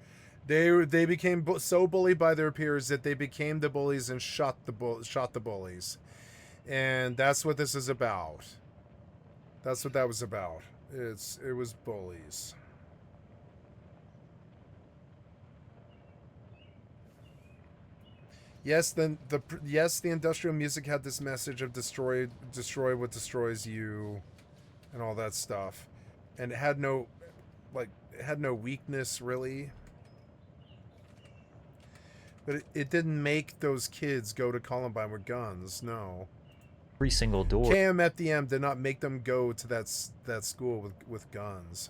They became so bullied by their peers that they became the bullies and shot the bullies. And that's what this is about. That's what that was about. It was bullies. Yes, the industrial music had this message of destroy what destroys you, and all that stuff, and it had no weakness really. But it didn't make those kids go to Columbine with guns. No. Every single door. KMFDM did not make them go to that school with guns.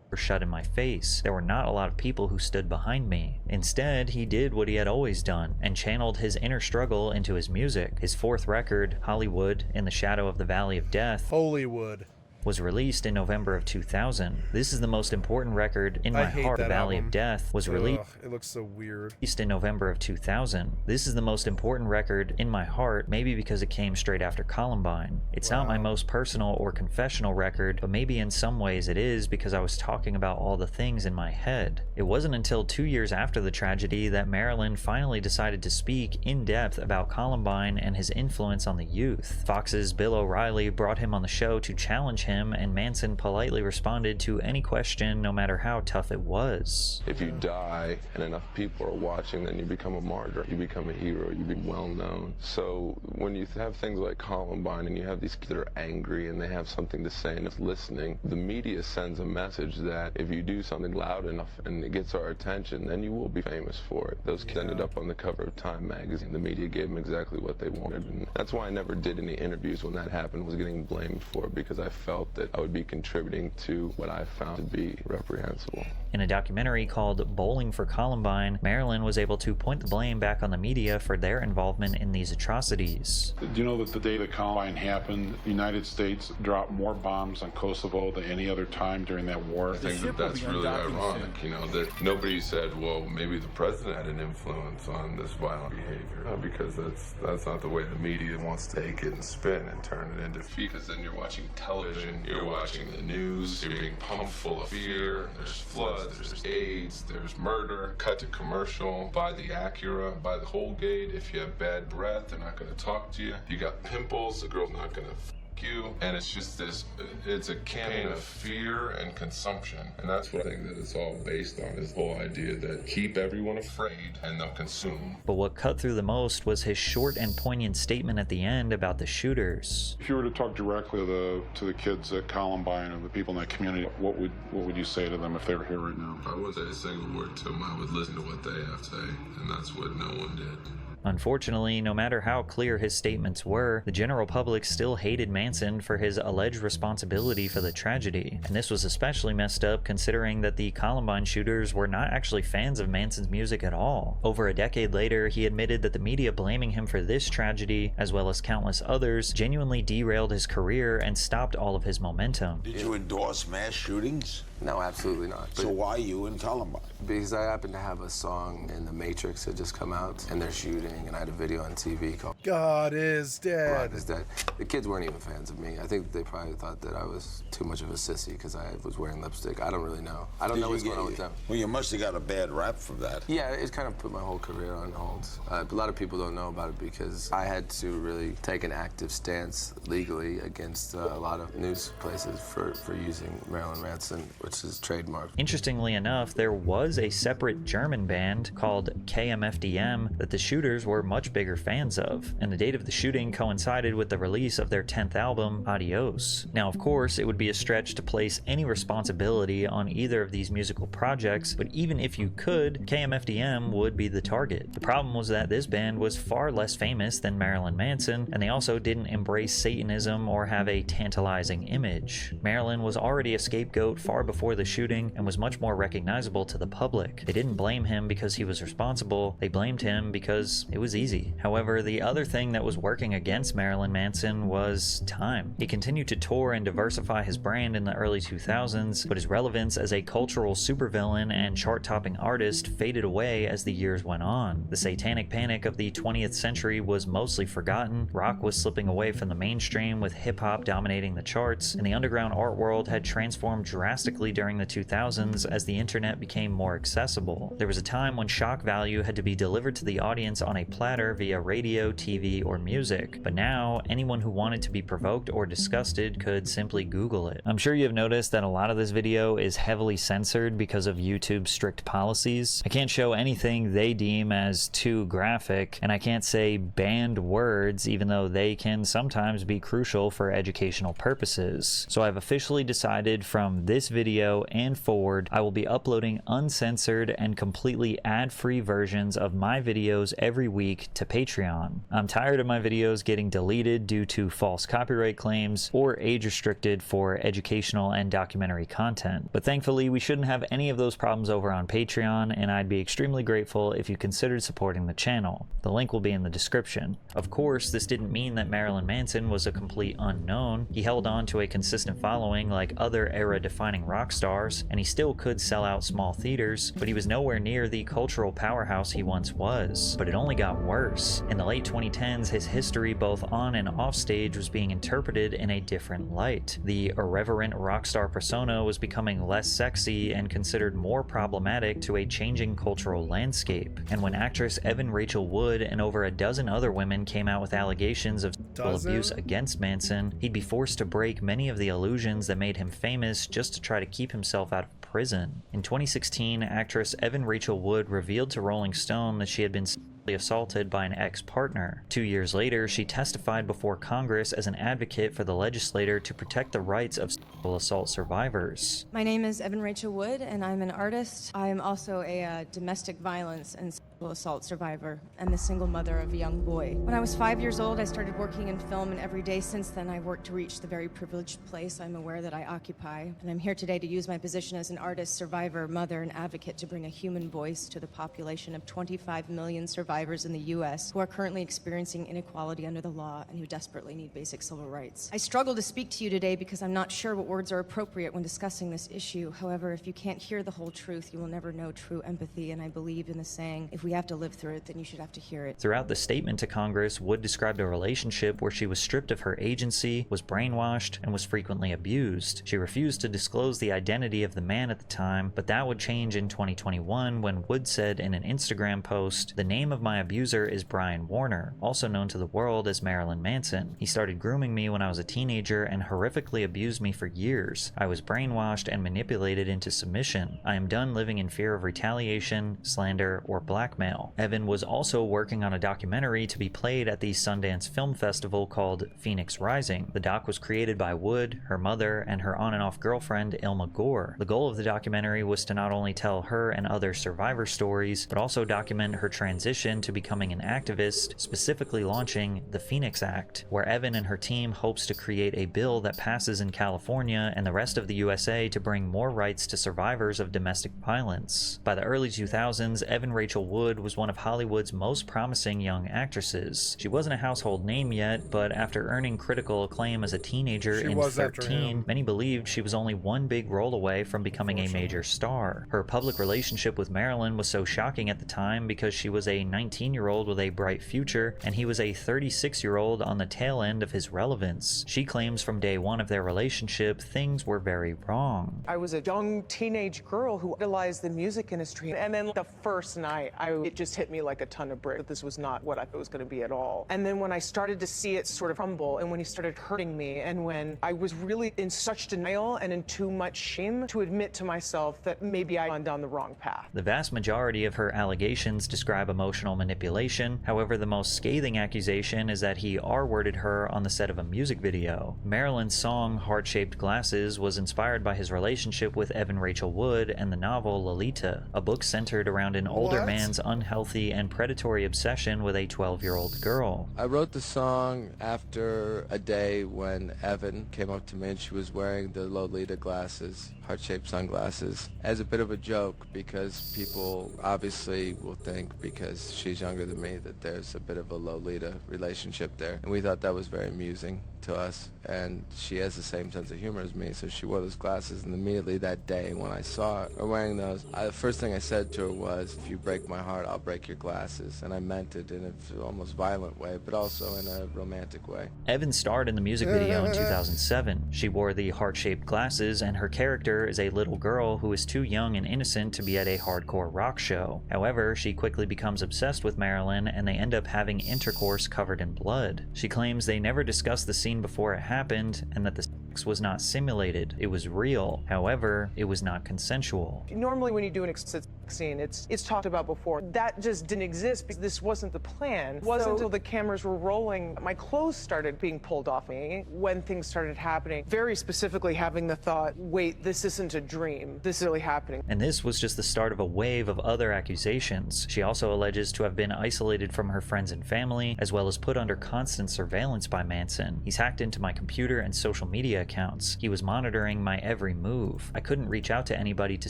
Were shut in my face. There were not a lot of people who stood behind me. Instead, he did what he had always done and channeled his inner struggle into his music. His fourth record, Hollywood in the Shadow of the Valley of Death, Hollywood, was released in November of 2000. This is the most important record in my heart. The Valley of Death was released. It looks so weird. In November of 2000. This is the most important record in my heart, maybe because it came straight after Columbine. It's not my most personal or confessional record, but maybe in some ways it is because I was talking about all the things in my head. It wasn't until 2 years after the tragedy that Marilyn finally decided to speak in depth about Columbine and his influence on the youth. Fox's Bill O'Reilly brought him on the show to challenge him, and Manson politely responded to any question, no matter how tough it was. If you die and enough people are watching, then you become a martyr. You become a hero. You become well known. So when you have things like Columbine and you have these kids that are angry and they have something to say and it's listening, the media sends a message that if you do something loud enough and it gets our attention, then you will be famous for it. Those kids ended up on the cover of Time magazine. The media gave them exactly what they wanted. And that's why I never did any interviews when that happened, was getting blamed for it, because I felt that I would be contributing to what I found to be reprehensible. In a documentary called Bowling for Columbine, Marilyn was able to point the blame back on the media for their involvement in these atrocities. Do you know that the day that Columbine happened, the United States dropped more bombs on Kosovo than any other time during that war? I think that that's really ironic, you know, that nobody said, well, maybe the president had an influence on this violent behavior, because that's not the way the media wants to take it and spin and turn it into fear. Because then you're watching television, you're watching the news, you're being pumped full of fear, there's floods, there's AIDS, there's murder, cut to commercial, buy the Acura, buy the Holgate, if you have bad breath, they're not going to talk to you, you got pimples, the girl's not going to you, and it's just this, it's a campaign of fear and consumption, and that's what I think that it's all based on, is the whole idea that keep everyone afraid and they'll consume. But what cut through the most was his short and poignant statement at the end about the shooters. If you were to talk directly to the kids at Columbine or the people in that community, what would you say to them if they were here right now? I wouldn't say a single word to them. I would listen to what they have to say, and that's what no one did. Unfortunately, no matter how clear his statements were, the general public still hated Manson for his alleged responsibility for the tragedy. And this was especially messed up considering that the Columbine shooters were not actually fans of Manson's music at all. Over a decade later, he admitted that the media blaming him for this tragedy, as well as countless others, genuinely derailed his career and stopped all of his momentum. Did you endorse mass shootings? No, absolutely not. So why are you in Columbine? Because I happen to have a song in The Matrix that just come out, and they're shooting, and I had a video on TV called God is Dead. God is Dead. The kids weren't even fans of me. I think they probably thought that I was too much of a sissy because I was wearing lipstick. I don't really know. I don't know what's going on with them. Well, you must have got a bad rap from that. Yeah, it kind of put my whole career on hold. A lot of people don't know about it because I had to really take an active stance legally against a lot of news places for using Marilyn Manson, which is trademarked. Interestingly enough, there was a separate German band called KMFDM that the shooters were much bigger fans of, and the date of the shooting coincided with the release of their 10th album, Adios. Now, of course, it would be a stretch to place any responsibility on either of these musical projects, but even if you could, KMFDM would be the target. The problem was that this band was far less famous than Marilyn Manson, and they also didn't embrace Satanism or have a tantalizing image. Marilyn was already a scapegoat far before before the shooting and was much more recognizable to the public. They didn't blame him because he was responsible, they blamed him because it was easy. However, the other thing that was working against Marilyn Manson was time. He continued to tour and diversify his brand in the early 2000s, but his relevance as a cultural supervillain and chart-topping artist faded away as the years went on. The satanic panic of the 20th century was mostly forgotten, rock was slipping away from the mainstream with hip-hop dominating the charts, and the underground art world had transformed drastically during the 2000s as the internet became more accessible. There was a time when shock value had to be delivered to the audience on a platter via radio, TV, or music, but now anyone who wanted to be provoked or disgusted could simply Google it. I'm sure you've noticed that a lot of this video is heavily censored because of YouTube's strict policies. I can't show anything they deem as too graphic, and I can't say banned words even though they can sometimes be crucial for educational purposes. So I've officially decided from this video and forward, I will be uploading uncensored and completely ad-free versions of my videos every week to Patreon. I'm tired of my videos getting deleted due to false copyright claims or age restricted for educational and documentary content. But thankfully, we shouldn't have any of those problems over on Patreon, and I'd be extremely grateful if you considered supporting the channel. The link will be in the description. Of course, this didn't mean that Marilyn Manson was a complete unknown. He held on to a consistent following like other era-defining rock stars, and he still could sell out small theaters, but he was nowhere near the cultural powerhouse he once was. But it only got worse. In the late 2010s, his history both on and off stage was being interpreted in a different light. The irreverent rock star persona was becoming less sexy and considered more problematic to a changing cultural landscape. And when actress Evan Rachel Wood and over a dozen other women came out with allegations of sexual abuse against Manson, he'd be forced to break many of the illusions that made him famous just to try to keep himself out of prison. In 2016, actress Evan Rachel Wood revealed to Rolling Stone that she had been assaulted by an ex-partner. 2 years later, she testified before Congress as an advocate for the legislator to protect the rights of sexual assault survivors. My name is Evan Rachel Wood, and I'm an artist. I am also a domestic violence and sexual assault survivor and the single mother of a young boy. When I was 5 years old, I started working in film, and every day since then, I worked to reach the very privileged place I'm aware that I occupy. And I'm here today to use my position as an artist, survivor, mother, and advocate to bring a human voice to the population of 25 million survivors in the U.S. who are currently experiencing inequality under the law and who desperately need basic civil rights. I struggle to speak to you today because I'm not sure what words are appropriate when discussing this issue. However, if you can't hear the whole truth, you will never know true empathy, and I believe in the saying, if we have to live through it, then you should have to hear it. Throughout the statement to Congress, Wood described a relationship where she was stripped of her agency, was brainwashed, and was frequently abused. She refused to disclose the identity of the man at the time, but that would change in 2021 when Wood said in an Instagram post, "The name of my abuser is Brian Warner, also known to the world as Marilyn Manson. He started grooming me when I was a teenager and horrifically abused me for years. I was brainwashed and manipulated into submission. I am done living in fear of retaliation, slander, or blackmail." Evan was also working on a documentary to be played at the Sundance Film Festival called Phoenix Rising. The doc was created by Wood, her mother, and her on and off girlfriend Ilma Gore. The goal of the documentary was to not only tell her and other survivor stories, but also document her transition to becoming an activist, specifically launching the Phoenix Act, where Evan and her team hopes to create a bill that passes in California and the rest of the USA to bring more rights to survivors of domestic violence. By the early 2000s, Evan Rachel Wood was one of Hollywood's most promising young actresses. She wasn't a household name yet, but after earning critical acclaim as a teenager in 13, many believed she was only one big role away from becoming a major star. Her public relationship with Marilyn was so shocking at the time because she was a 19-year-old with a bright future, and he was a 36-year-old on the tail end of his relevance. She claims from day one of their relationship, things were very wrong. I was a young teenage girl who idolized the music industry, and then the first night, it just hit me like a ton of bricks that this was not what I thought it was going to be at all. And then when I started to see it sort of crumble, and when he started hurting me, and when I was really in such denial and in too much shame to admit to myself that maybe I'd gone down the wrong path. The vast majority of her allegations describe emotional manipulation. However, the most scathing accusation is that he R-worded her on the set of a music video. Marilyn's song Heart-Shaped Glasses was inspired by his relationship with Evan Rachel Wood and the novel Lolita, a book centered around an older man's unhealthy and predatory obsession with a 12-year-old girl. I wrote the song after a day when Evan came up to me and she was wearing the Lolita glasses, heart-shaped sunglasses, as a bit of a joke because people obviously will think because she's younger than me that there's a bit of a Lolita relationship there. And we thought that was very amusing to us, and she has the same sense of humor as me, so she wore those glasses, and immediately that day when I saw her wearing those, the first thing I said to her was, if you break my heart, I'll break your glasses. And I meant it in an almost violent way, but also in a romantic way. Evan starred in the music video in 2007. She wore the heart-shaped glasses, and her character is a little girl who is too young and innocent to be at a hardcore rock show. However, she quickly becomes obsessed with Marilyn, and they end up having intercourse covered in blood. She claims they never discussed the scene before it happened, and that the sex was not simulated. It was real. However, it was not consensual. Normally when you do an explicit scene, it's talked about before. That just didn't exist because this wasn't the plan. It wasn't until the cameras were rolling, my clothes started being pulled off me when things started happening. Very specifically having the thought, wait, this isn't a dream. This is really happening. And this was just the start of a wave of other accusations. She also alleges to have been isolated from her friends and family, as well as put under constant surveillance by Manson. He's hacked into my computer and social media accounts. He was monitoring my every move. I couldn't reach out to anybody to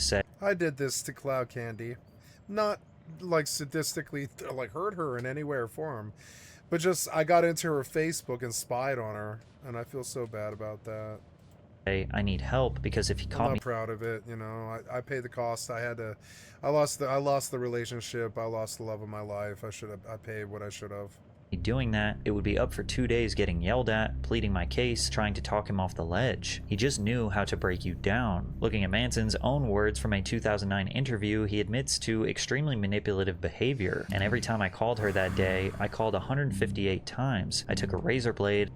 say, I did this to Cloud Candy. Not like sadistically like hurt her in any way or form, but just I got into her Facebook and spied on her, and I feel so bad about that. I need help, because if he caught me, I'm not proud of it, you know. I paid the cost. I lost the relationship. I lost the love of my life. I paid what I should have. doing that, it would be up for 2 days getting yelled at, pleading my case, trying to talk him off the ledge. He just knew how to break you down. Looking at Manson's own words from a 2009 interview, he admits to extremely manipulative behavior. And every time I called her that day, I called 158 times. I took a razor blade.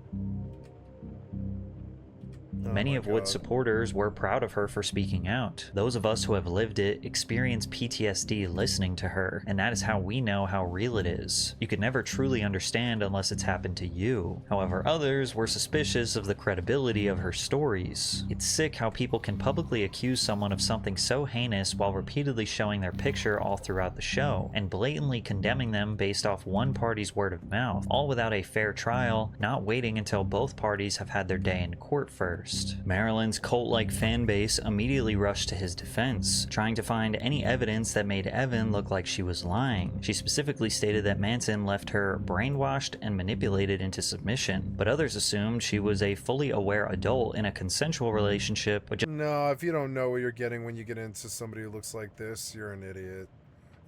Many of Wood's supporters were proud of her for speaking out. Those of us who have lived it experience PTSD listening to her, and that is how we know how real it is. You could never truly understand unless it's happened to you. However, others were suspicious of the credibility of her stories. It's sick how people can publicly accuse someone of something so heinous while repeatedly showing their picture all throughout the show, and blatantly condemning them based off one party's word of mouth, all without a fair trial, not waiting until both parties have had their day in court first. Marilyn's cult-like fan base immediately rushed to his defense, trying to find any evidence that made Evan look like she was lying. She specifically stated that Manson left her brainwashed and manipulated into submission, but others assumed she was a fully aware adult in a consensual relationship. No, if you don't know what you're getting when you get into somebody who looks like this, you're an idiot.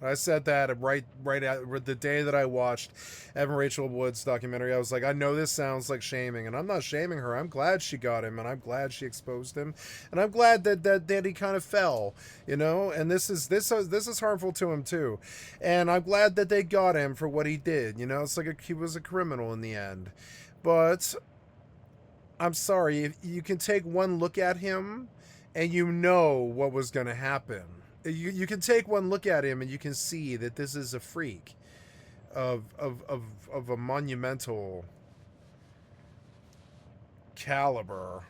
I said that right at the day that I watched Evan Rachel Wood's documentary. I was like, I know this sounds like shaming, and I'm not shaming her. I'm glad she got him, and I'm glad she exposed him, and I'm glad that he kind of fell, you know. And this is harmful to him too, and I'm glad that they got him for what he did. You know, it's like he was a criminal in the end, but I'm sorry, if you can take one look at him, and you know what was going to happen. You can take one look at him and you can see that this is a freak of a monumental caliber.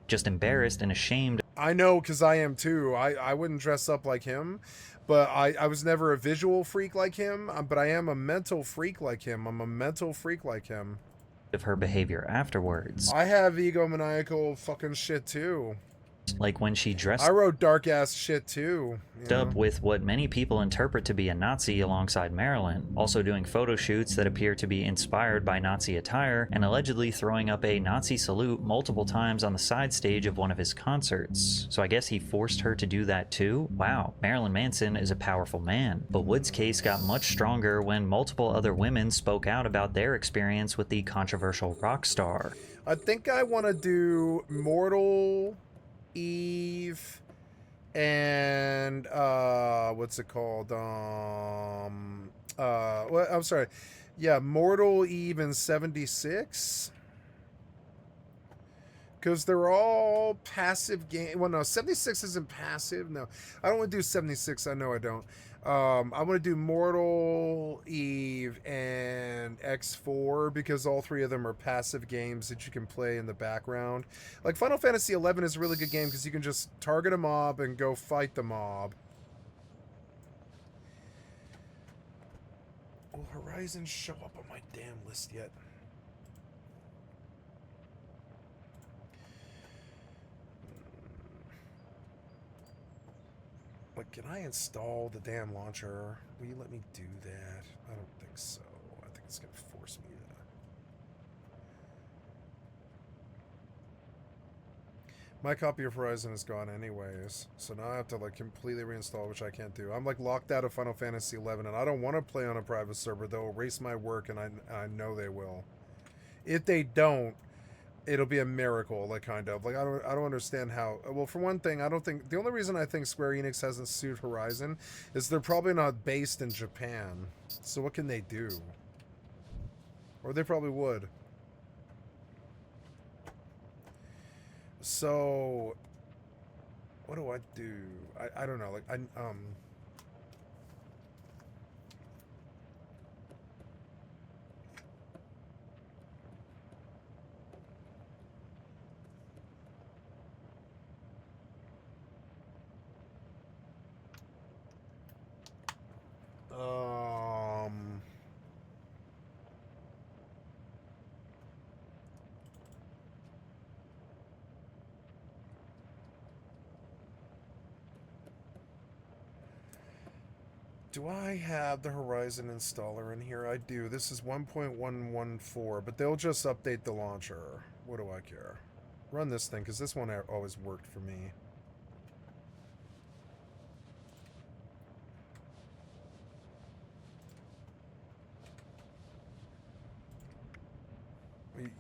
Just embarrassed and ashamed. I know, because I am too. I wouldn't dress up like him, but I was never a visual freak like him, but I am a mental freak like him. I'm a mental freak like him. Of her behavior afterwards. I have egomaniacal fucking shit too. Like when she dressed I wrote dark ass shit too. Up with what many people interpret to be a Nazi alongside Marilyn, also doing photo shoots that appear to be inspired by Nazi attire, and allegedly throwing up a Nazi salute multiple times on the side stage of one of his concerts. So I guess he forced her to do that too? Wow, Marilyn Manson is a powerful man. But Wood's case got much stronger when multiple other women spoke out about their experience with the controversial rock star. I think I want to do Mortal, Eve, and what's it called? I'm sorry. Yeah, Mortal, Eve, and 76. Because they're all passive game. Well, no, 76 isn't passive. No, I don't want to do 76. I know I don't. I want to do Mortal, Eve, and X4 because all three of them are passive games that you can play in the background. Like Final Fantasy 11 is a really good game because you can just target a mob and go fight the mob. Horizon show up on my damn list yet? Like, can I install the damn launcher? Will you let me do that? I don't think so. I think it's gonna force me to. My copy of Horizon is gone anyways, so now I have to like completely reinstall, which I can't do. I'm like locked out of Final Fantasy XI, and I don't want to play on a private server. They'll erase my work, and I know they will. If they don't, it'll be a miracle, like kind of. Like I don't understand how. Well, for one thing, I don't think the only reason I think Square Enix hasn't sued Horizon is they're probably not based in Japan. So what can they do? Or they probably would. So what do I do? I don't know. Like do I have the Horizon installer in here? I do. This is 1.114, but they'll just update the launcher. What do I care? Run this thing, because this one always worked for me.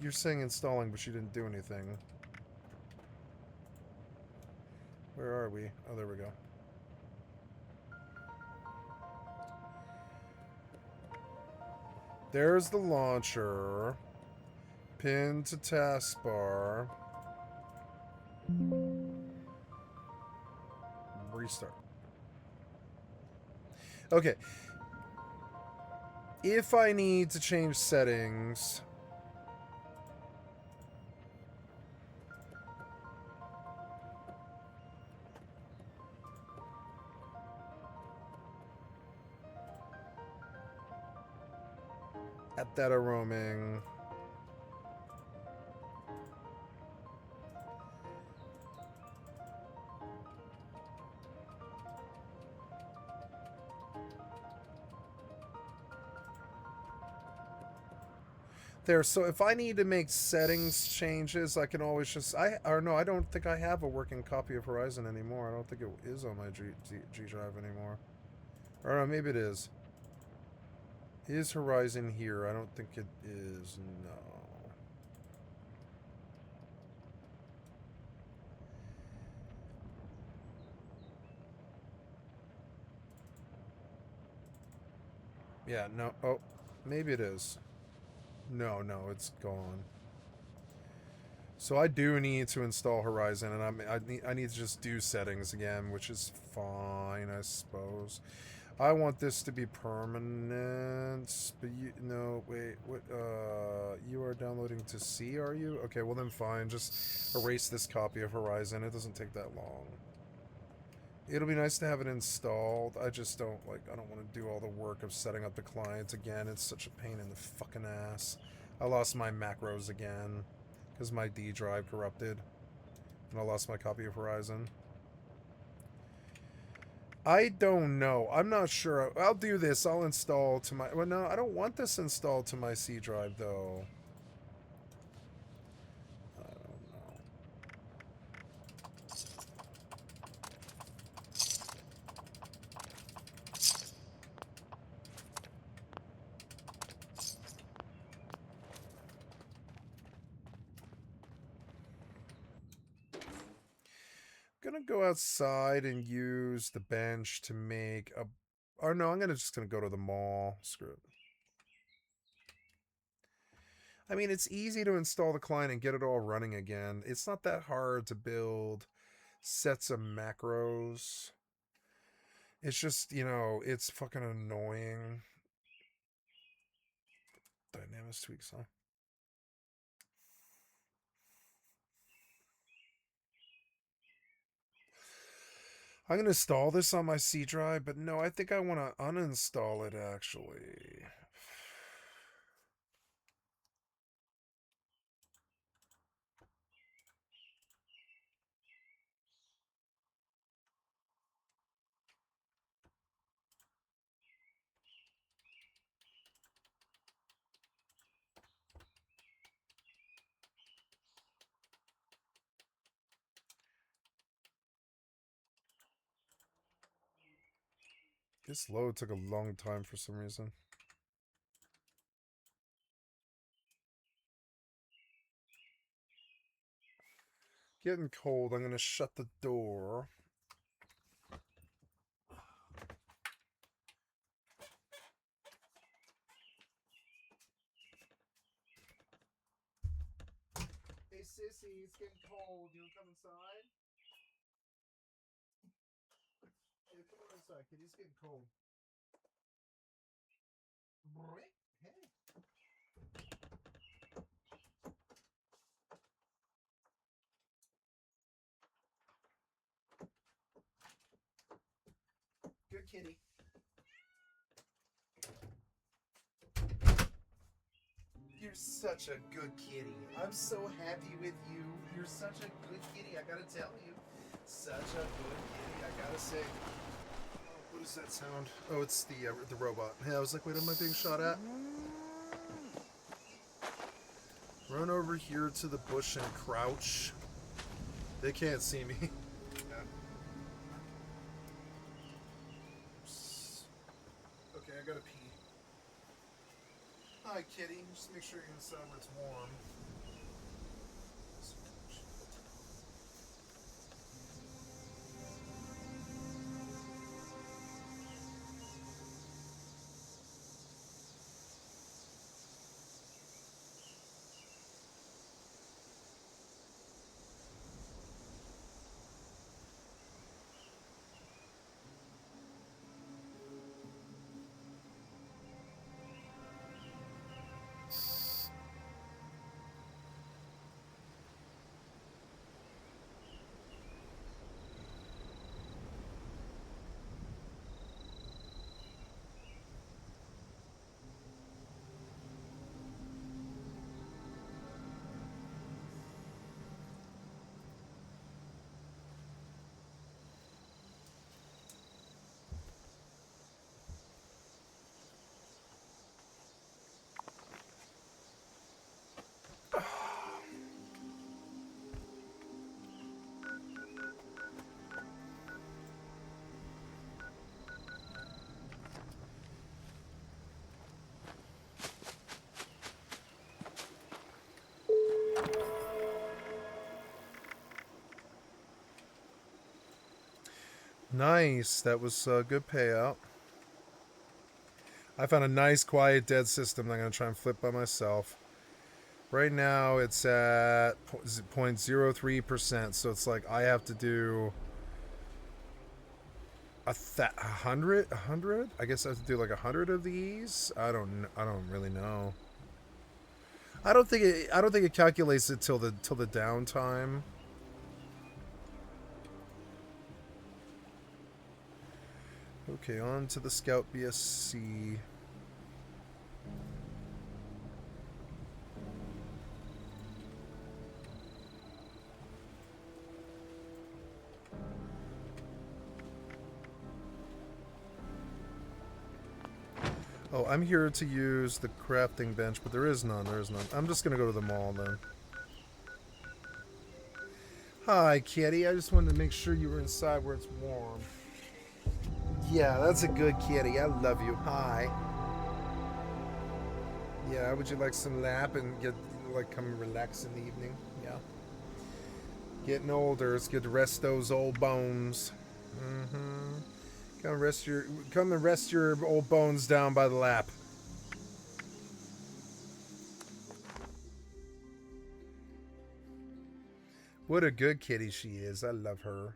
You're saying installing, but you didn't do anything. Where are we? Oh, there we go. There's the launcher. Pin to taskbar. Restart. Okay. If I need to change settings... At data roaming. There, so if I need to make settings changes, I can always just... I don't think I have a working copy of Horizon anymore. I don't think it is on my G drive anymore. Or no, maybe it is. Is Horizon here? I don't think it is. No. Yeah, no. Oh, maybe it is. No, it's gone. So I do need to install Horizon, and I need to just do settings again, which is fine, I suppose. I want this to be permanent, but wait, what, you are downloading to C, are you? Okay, well then fine, just erase this copy of Horizon, it doesn't take that long. It'll be nice to have it installed, I just don't, I don't want to do all the work of setting up the client again, it's such a pain in the fucking ass. I lost my macros again, because my D drive corrupted, and I lost my copy of Horizon. I don't know. I'm not sure. I'll do this. I'll install to my... Well, no, I don't want this installed to my C drive, though. I don't know. I'm gonna go outside and use the bench to make a... Or no, I'm just gonna go to the mall. Screw it. I mean, it's easy to install the client and get it all running again. It's not that hard to build sets of macros. It's just, it's fucking annoying. Dynamics tweaks, huh? I'm going to install this on my C drive, but no, I think I want to uninstall it, actually. This load took a long time for some reason. Getting cold. I'm going to shut the door. Hey, sissy, it's getting cold. You want to come inside? Yeah, come on inside, kid. It's getting cold. Hey. Good kitty. You're such a good kitty. I'm so happy with you. You're such a good kitty. I gotta tell you. Such a good kitty. I gotta say. Oh, what is that sound? Oh, it's the robot. Yeah, I was like, wait, am I being shot at? Run over here to the bush and crouch. They can't see me. Yeah. Okay, I gotta pee. Hi, kitty. Just make sure you're inside where it's warm. Nice. That was a good payout. I found a nice, quiet, dead system that I'm going to try and flip by myself. Right now, it's at 0.03%, so it's like I have to do a hundred. I guess I have to do like 100 of these. I don't really know. I don't think it calculates it till the downtime. Okay, on to the Scout BSC. Oh, I'm here to use the crafting bench, but there is none. I'm just going to go to the mall then. Hi, kitty. I just wanted to make sure you were inside where it's warm. Yeah, that's a good kitty. I love you. Hi. Yeah, would you like some lap and come and relax in the evening? Yeah. Getting older, it's good to rest those old bones. Mm-hmm. Come and rest your old bones down by the lap. What a good kitty she is. I love her.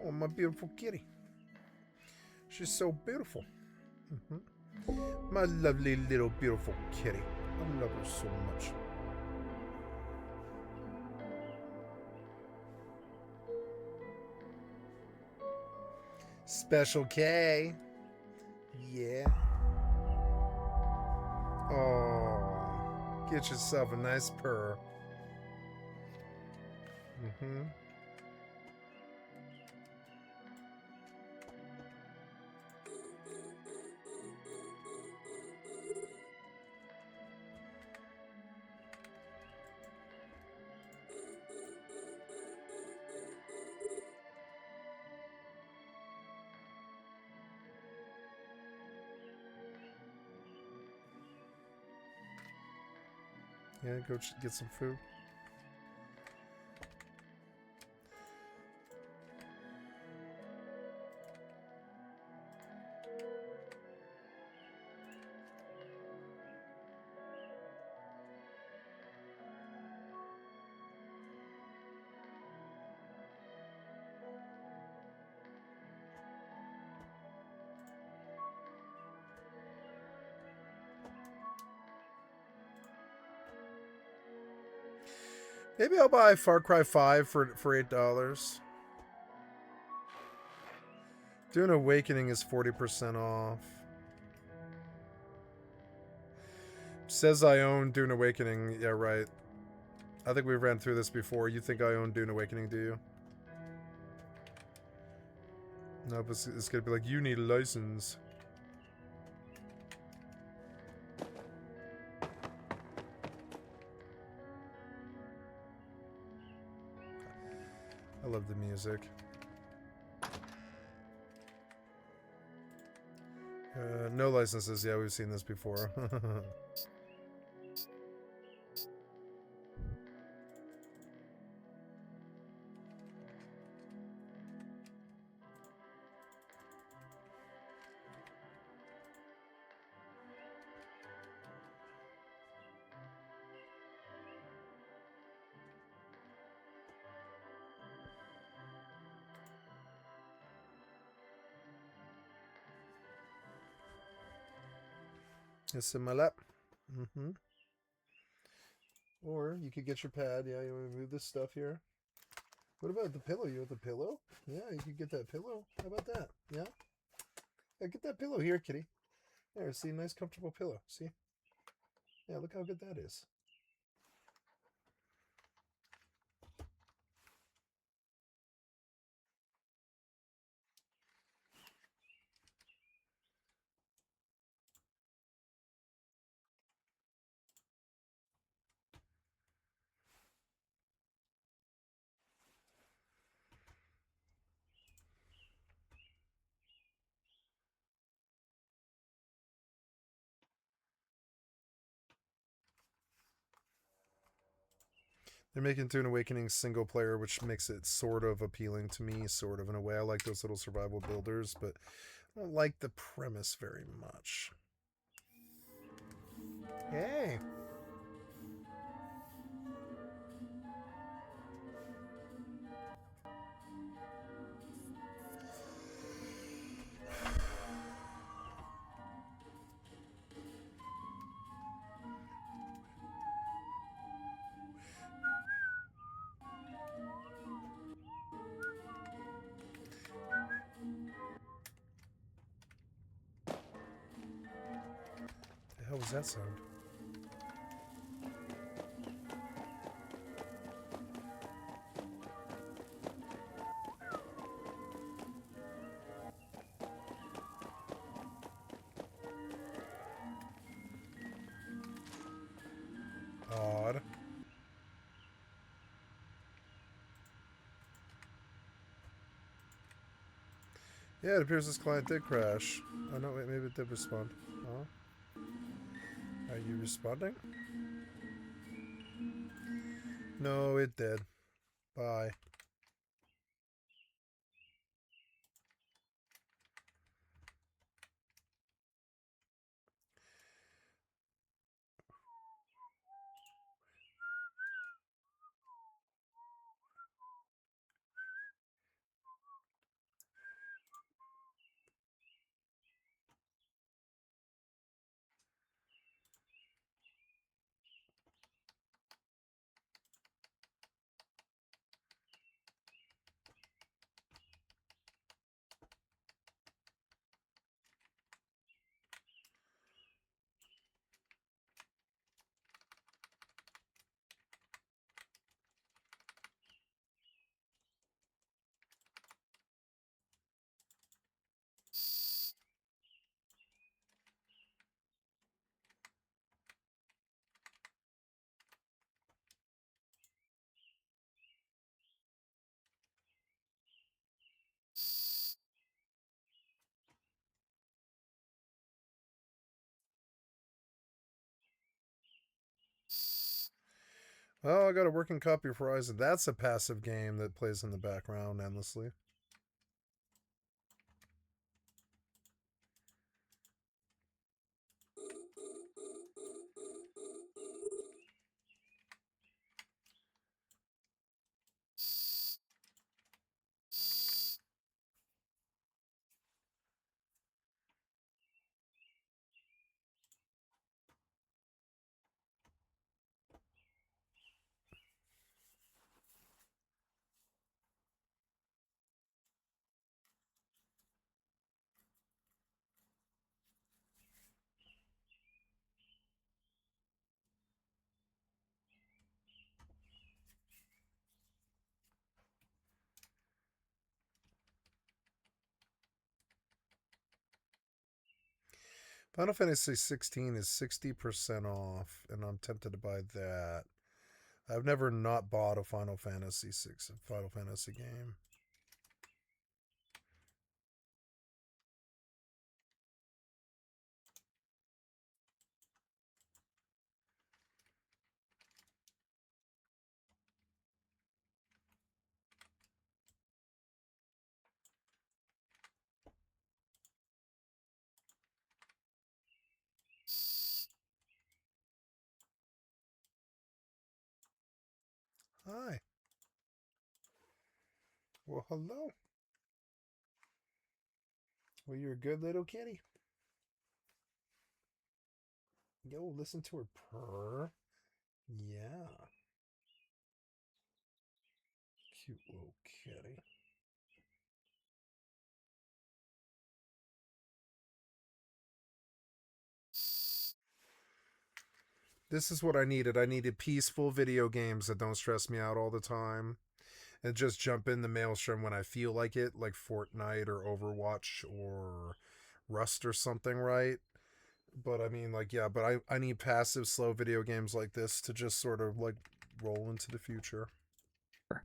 Oh, my beautiful kitty. She's so beautiful. My lovely little beautiful kitty. I love her so much. Special K. Yeah. Get yourself a nice purr. Mm-hmm. Yeah, go get some food. Maybe I'll buy Far Cry 5 for $8. Dune Awakening is 40% off. Says I own Dune Awakening. Yeah, right. I think we ran through this before. You think I own Dune Awakening, do you? No, but it's gonna be like, you need a license. I love the music. No licenses. Yeah, we've seen this before. It's in my lap. Mm-hmm. Or you could get your pad. Yeah, you want to move this stuff here. What about the pillow? You want the pillow? Yeah, you could get that pillow. How about that? Yeah? Yeah, get that pillow here, kitty. There, see, nice comfortable pillow. See? Yeah, look how good that is. They're making Dune Awakening single player, which makes it sort of appealing to me, sort of in a way. I like those little survival builders, but I don't like the premise very much. Hey. The hell was that sound? Odd. Yeah, it appears this client did crash. Oh no, wait, maybe it did respond. Oh. Are you responding? No, it did. Bye. Oh, I got a working copy of Horizon. That's a passive game that plays in the background endlessly. Final Fantasy 16 is 60% off, and I'm tempted to buy that. I've never not bought a Final Fantasy game. Hi. Well, hello. Well, you're a good little kitty. Yo, listen to her purr. Yeah. Cute little kitty. This is what I needed. I needed peaceful video games that don't stress me out all the time. And just jump in the maelstrom when I feel like it, like Fortnite or Overwatch or Rust or something, right? But I mean, like, yeah, but I need passive, slow video games like this to just sort of like roll into the future.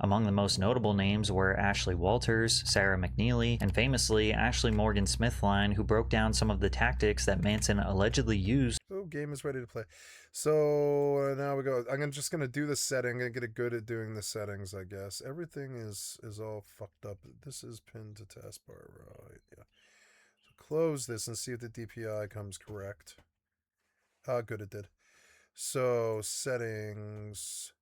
Among the most notable names were Ashley Walters, Sarah McNeely, and famously Ashley Morgan Smithline, who broke down some of the tactics that Manson allegedly used. So game is ready to play. So now we go. I'm just gonna do the setting. I'm gonna get good at doing the settings, I guess. Everything is all fucked up. This is pinned to taskbar, right? Yeah. So close this and see if the DPI comes correct. Ah, good, it did. So settings.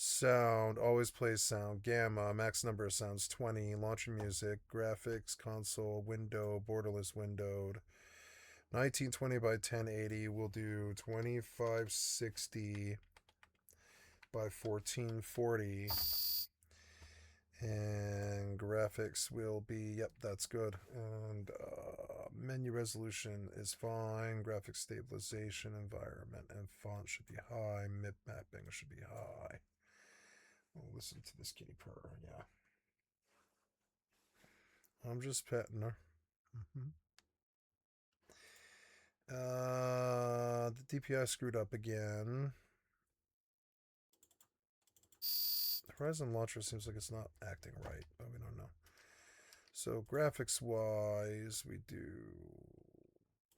Sound, always plays sound. Gamma, max number of sounds 20. Launcher music, graphics, console, window, borderless windowed. 1920 by 1080. We'll do 2560 by 1440. And graphics will be, yep, that's good. And menu resolution is fine. Graphics stabilization, environment, and font should be high. MIP mapping should be high. We'll listen to this kitty purr, yeah. I'm just petting her. The DPI screwed up again. The Horizon Launcher seems like it's not acting right, but we don't know. So graphics wise, we do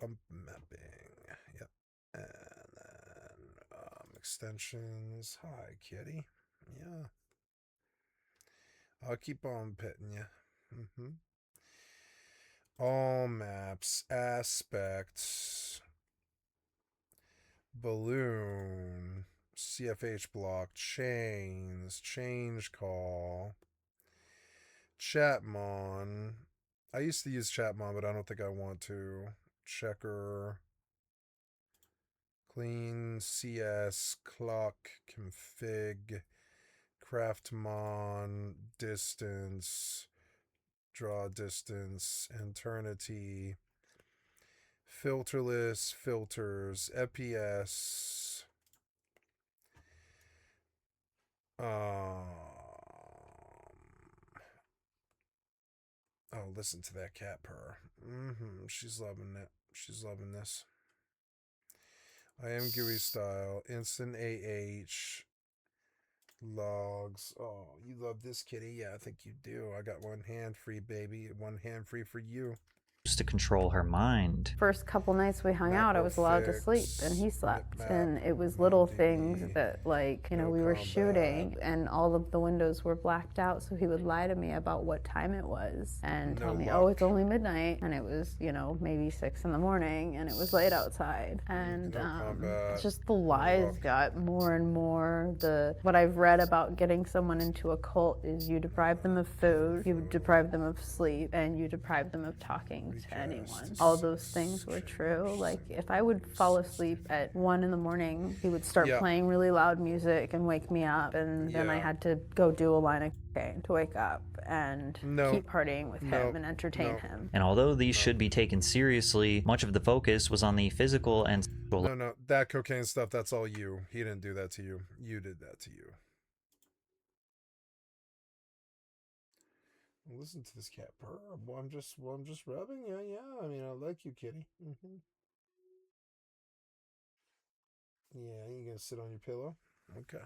bump mapping. Yep. And then extensions. Hi, kitty. Yeah. I'll keep on petting you. All maps, aspects, balloon, CFH block, chains, change call, Chatmon. I used to use Chatmon, but I don't think I want to. Checker, clean, CS, clock, config, craftmon, distance, draw distance, eternity, filterless, filters, FPS. Oh, listen to that cat purr. She's loving it. She's loving this. I am GUI style. Instant AH. Logs. Oh, you love this kitty? Yeah, I think you do. I got one hand free, baby. One hand free for you. to control her mind. First couple nights we hung out, I was allowed to sleep and he slept. And it was little things that, like, you know, we were shooting and all of the windows were blacked out, so he would lie to me about what time it was and tell me, oh, it's only midnight, and it was, you know, maybe 6 in the morning and it was late outside. And it's just the lies got more and more. What I've read about getting someone into a cult is you deprive them of food, you deprive them of sleep, and you deprive them of talking to anyone. All those things were true. Like, if I would fall asleep at 1 in the morning, he would start playing really loud music and wake me up, and then I had to go do a line of cocaine to wake up and keep partying with him and entertain him. And although these should be taken seriously, much of the focus was on the physical and sexual. No, that cocaine stuff, that's all you. He didn't do that to you. You did that to you. Listen to this cat purr. Well, I'm just rubbing. Yeah. I mean, I like you, kitty. Yeah, you gonna sit on your pillow? Okay.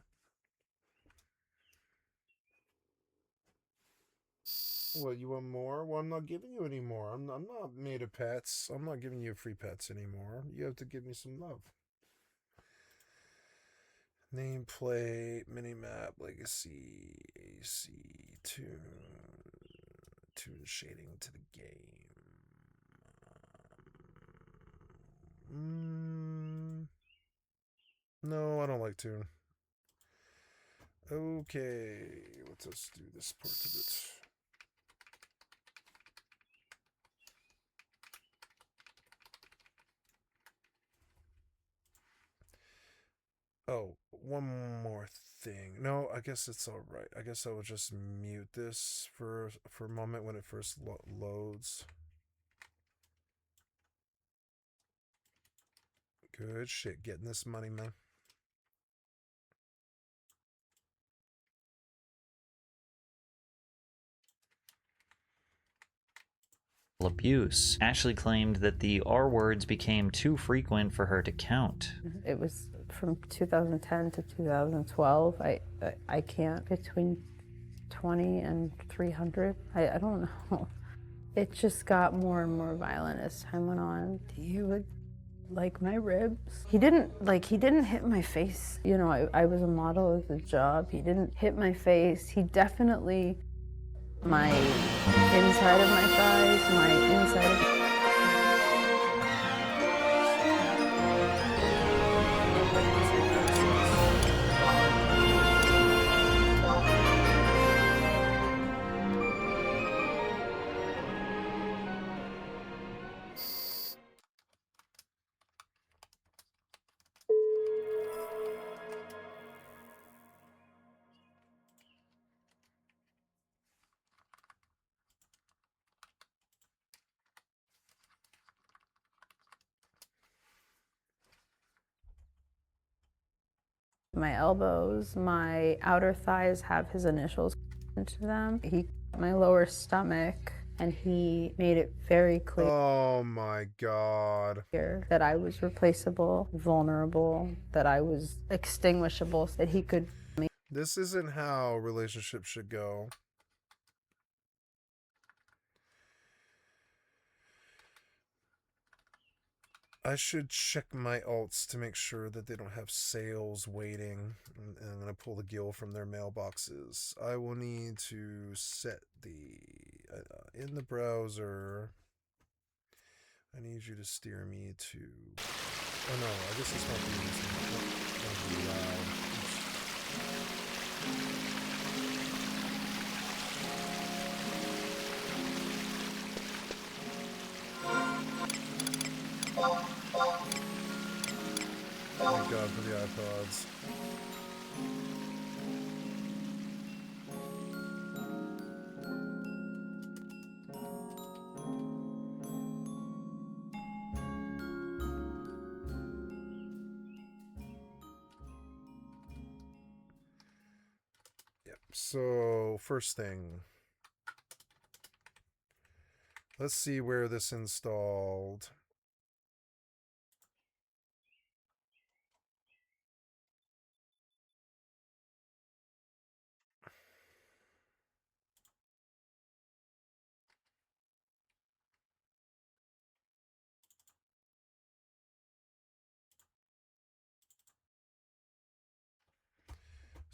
What, you want more? Well, I'm not giving you any more. I'm not made of pets. I'm not giving you free pets anymore. You have to give me some love. Nameplate, minimap, legacy, AC, tune shading to the game. No, I don't like tune. Okay, let's just do this part of it. Oh, one more thing. No, I guess it's all right. I guess I will just mute this for a moment when it first loads. Good shit, getting this money, man. Abuse. Ashley claimed that the R words became too frequent for her to count. It was from 2010 to 2012. I can't, between 20 and 300. I don't know. It just got more and more violent as time went on. He would like my ribs. He didn't hit my face. You know, I was a model as a job. He didn't hit my face. He definitely, my inside of my thighs, my inside of my elbows. My outer thighs have his initials into them. He my lower stomach, and he made it very clear. Oh my God. That I was replaceable, vulnerable, that I was extinguishable, that he could. This isn't how relationships should go. I should check my alts to make sure that they don't have sales waiting. And I'm going to pull the gill from their mailboxes. I will need to set the... in the browser, I need you to steer me to... Oh no, I guess it's not being loud. Thank God for the iPods. Yep, so first thing. Let's see where this installed.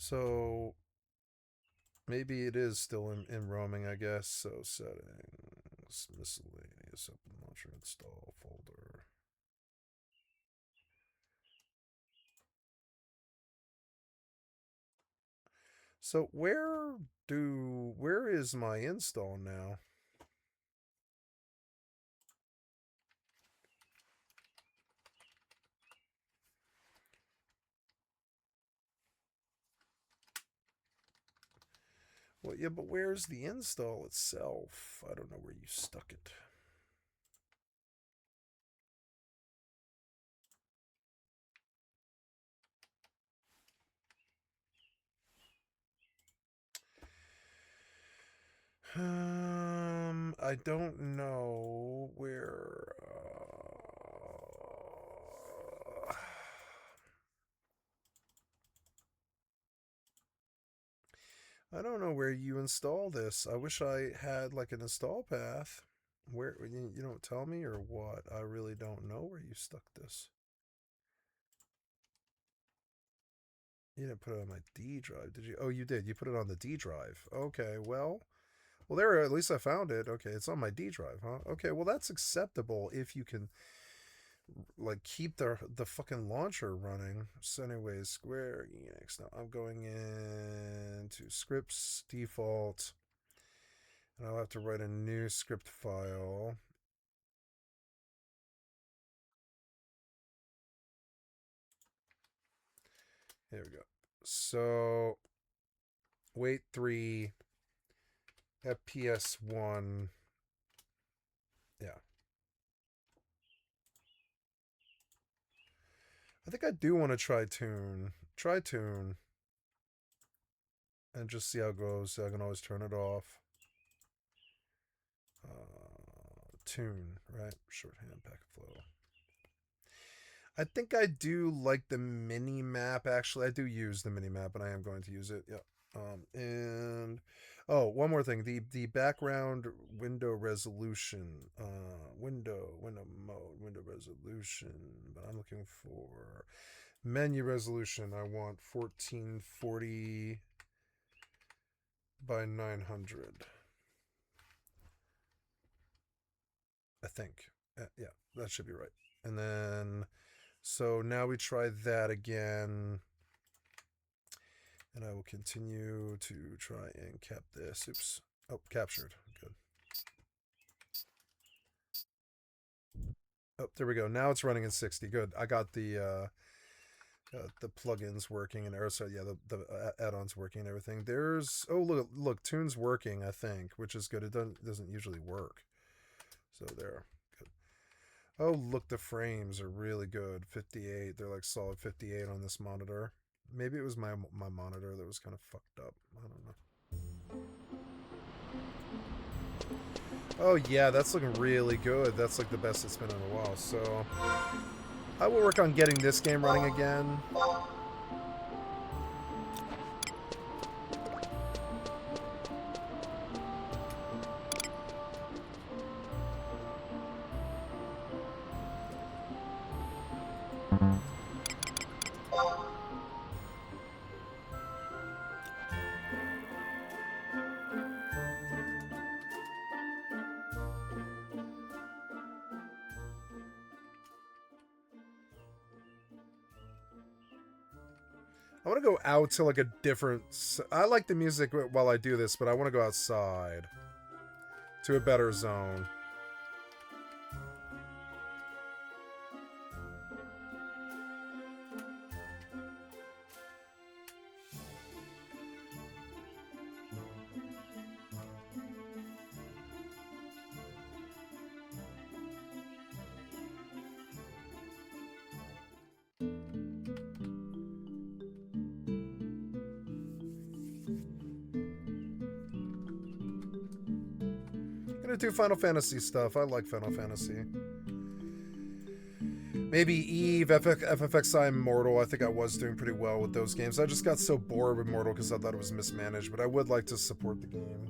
So maybe it is still in roaming, I guess. So settings, miscellaneous, open launcher, install folder. So where is my install now? Well, yeah, but where's the install itself? I don't know where you stuck it. I don't know where. I don't know where you install this. I wish I had like an install path. Where you don't tell me or what? I really don't know where you stuck this. You didn't put it on my D drive, did you? Oh, you did. You put it on the D drive. Okay, well, there. At least I found it. Okay, it's on my D drive, huh? Okay, well that's acceptable if you can like keep the fucking launcher running. So anyways, Square Enix. Now I'm going into scripts default, and I'll have to write a new script file. Here we go. So wait 3 FPS 1. Yeah. I think I do want to try tune. And just see how it goes. So I can always turn it off. Tune, right? Shorthand packet flow. I think I do like the mini map. Actually, I do use the mini map, and I am going to use it. Yep. And oh, one more thing: the background window resolution, window mode, window resolution. But I'm looking for menu resolution. I want 1440 by 900. I think. Yeah, that should be right. And then, so now we try that again. And I will continue to try and cap this. Oops. Oh, captured. Good. Oh, there we go. Now it's running in 60. Good. I got the plugins working and so yeah, the add-ons working and everything. There's look, tune's working, I think, which is good. It doesn't usually work. So there. Good. Oh, look, the frames are really good. 58. They're like solid 58 on this monitor. Maybe it was my monitor that was kind of fucked up. I don't know. Oh yeah, that's looking really good. That's like the best it's been in a while. So I will work on getting this game running again. I want to go out to like a different... I like the music while I do this, but I want to go outside to a better zone. Do Final Fantasy stuff. I like Final Fantasy. Maybe Eve, FFXI Immortal. I think I was doing pretty well with those games. I just got so bored with Immortal because I thought it was mismanaged, but I would like to support the game.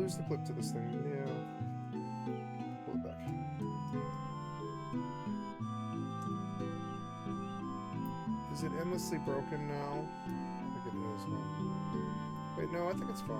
Where's the clip to this thing? Yeah. Pull it back. Is it endlessly broken now? I think it is. No. Wait, no, I think it's fine.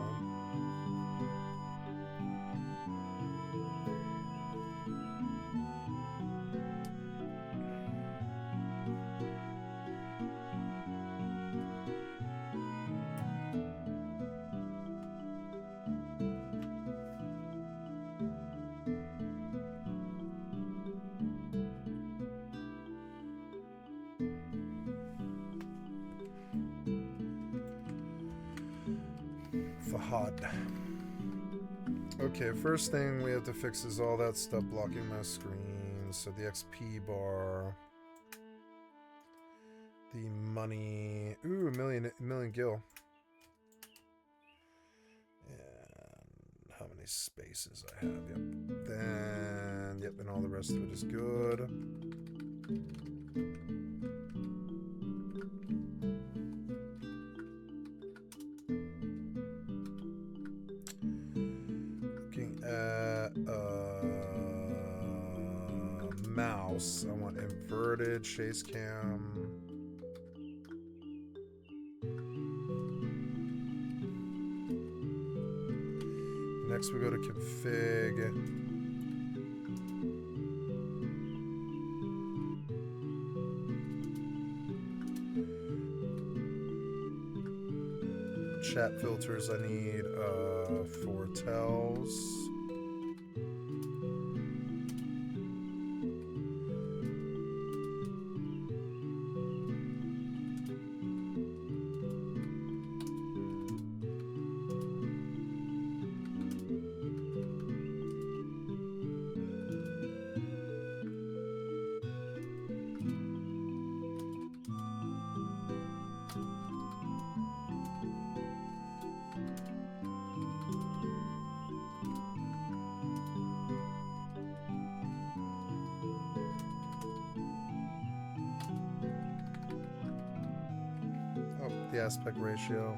Fahad. Okay, first thing we have to fix is all that stuff blocking my screen. So the XP bar, the money. Ooh, a million gil. And how many spaces I have? Yep. Then yep, and all the rest of it is good. Mouse. I want inverted chase cam. Next we go to config. Chat filters I need foretels. The aspect ratio.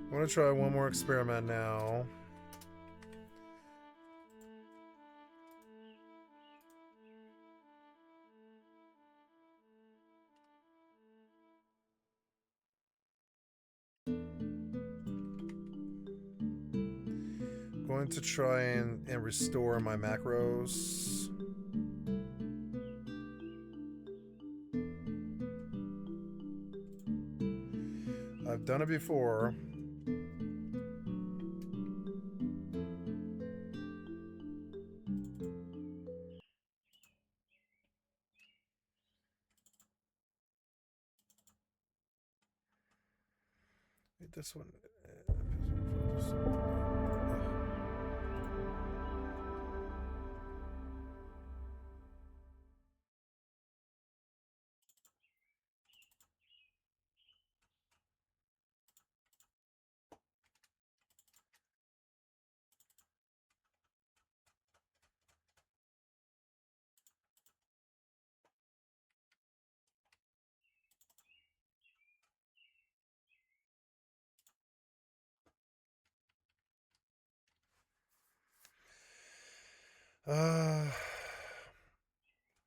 I'm gonna try one more experiment now. Going to try and restore my macros. I've done it before. This one.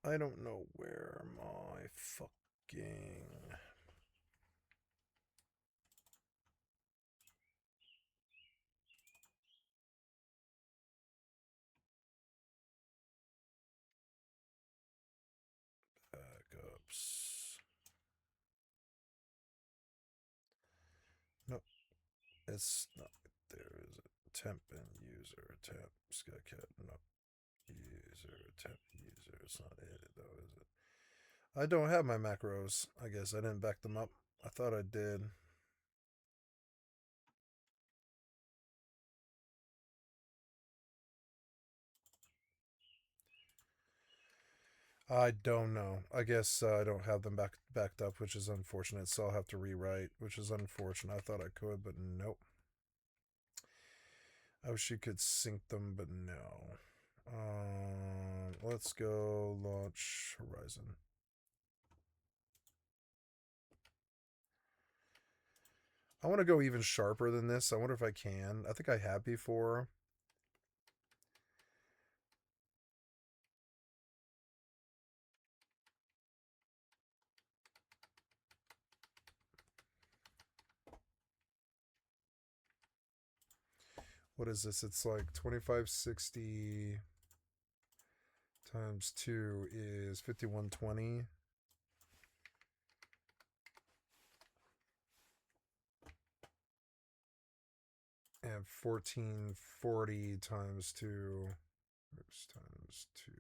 I don't know where my fucking backups. Nope, it's not. There is a temp and user, temp, Skycat, no. User, temp, user. It's not it, though, is it? I don't have my macros. I guess I didn't back them up. I thought I did. I don't know. I guess I don't have them backed up, which is unfortunate. So I'll have to rewrite, which is unfortunate. I thought I could, but nope. I wish you could sync them, but no. Let's go launch Horizon. I want to go even sharper than this. I wonder if I can. I think I have before. What is this? It's like 2560 times 2 is 5120. And 1440 times 2 times 2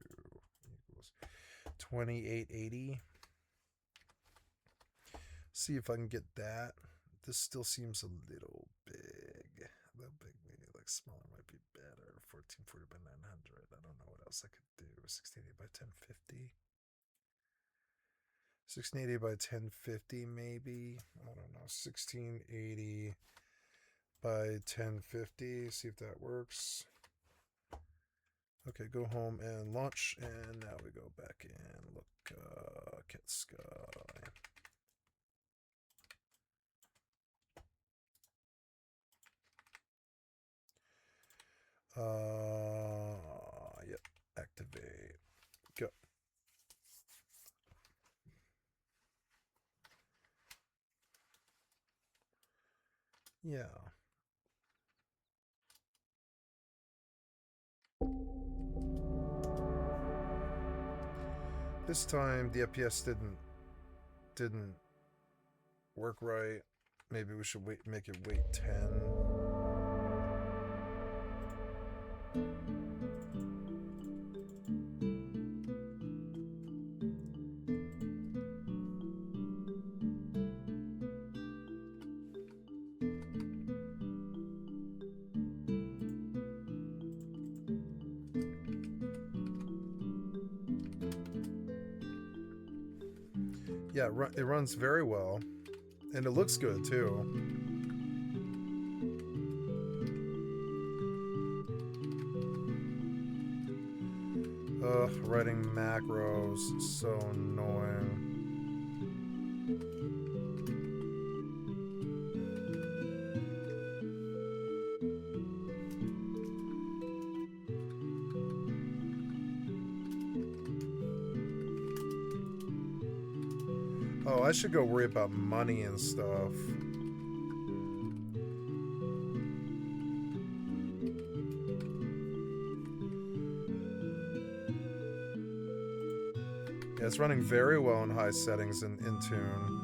equals 2880. See if I can get that. This still seems a little big. A little big, maybe like smaller might be better. 1440 by 900. I don't know what else I could do. 1680 by 1050. 1680 by 1050 maybe. I don't know. 1680 by 1050. See if that works. Okay, go home and launch. And now we go back and look. Cat Sky. Yep. Activate. Go. Yeah. This time the FPS didn't work right. Maybe we should make it wait 10. Yeah, it runs very well, and it looks good too. Ugh, writing macros is so annoying. Oh, I should go worry about money and stuff. Yeah, it's running very well in high settings in Intune.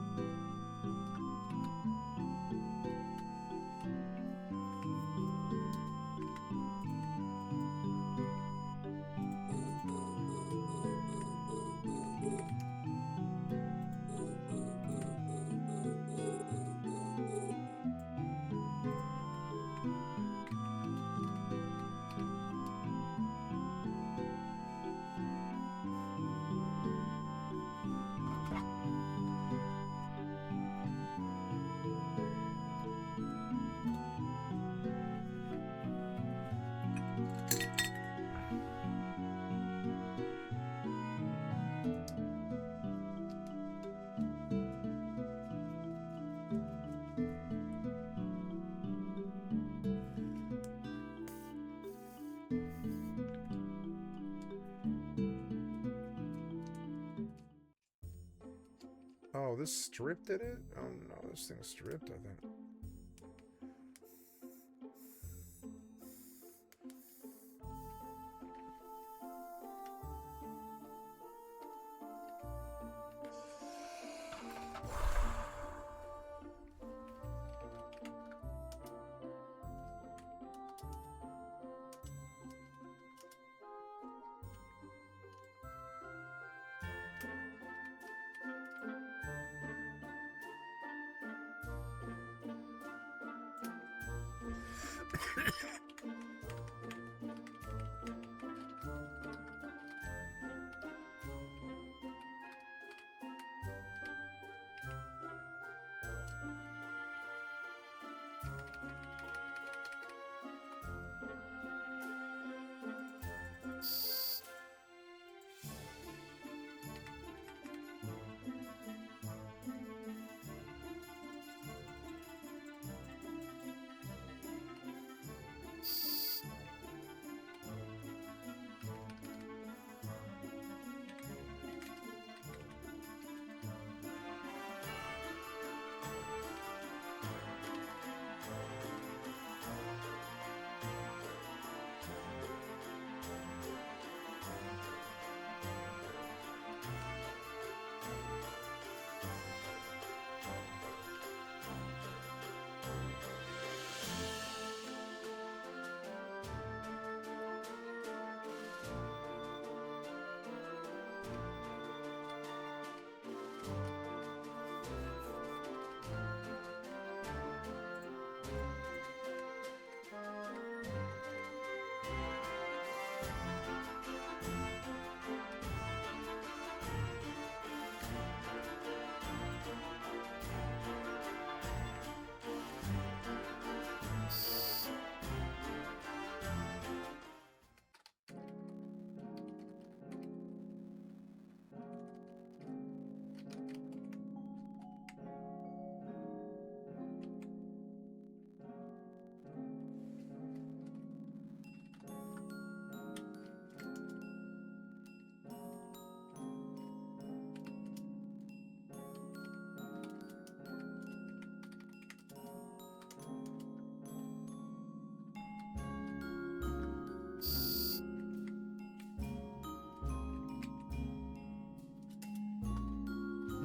Oh, this strip did it? Oh no, this thing's stripped, I think.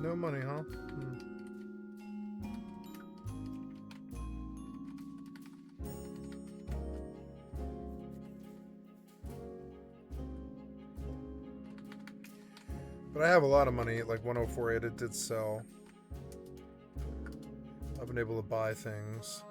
No money, huh? But I have a lot of money, like 104.8 it did sell. I've been able to buy things.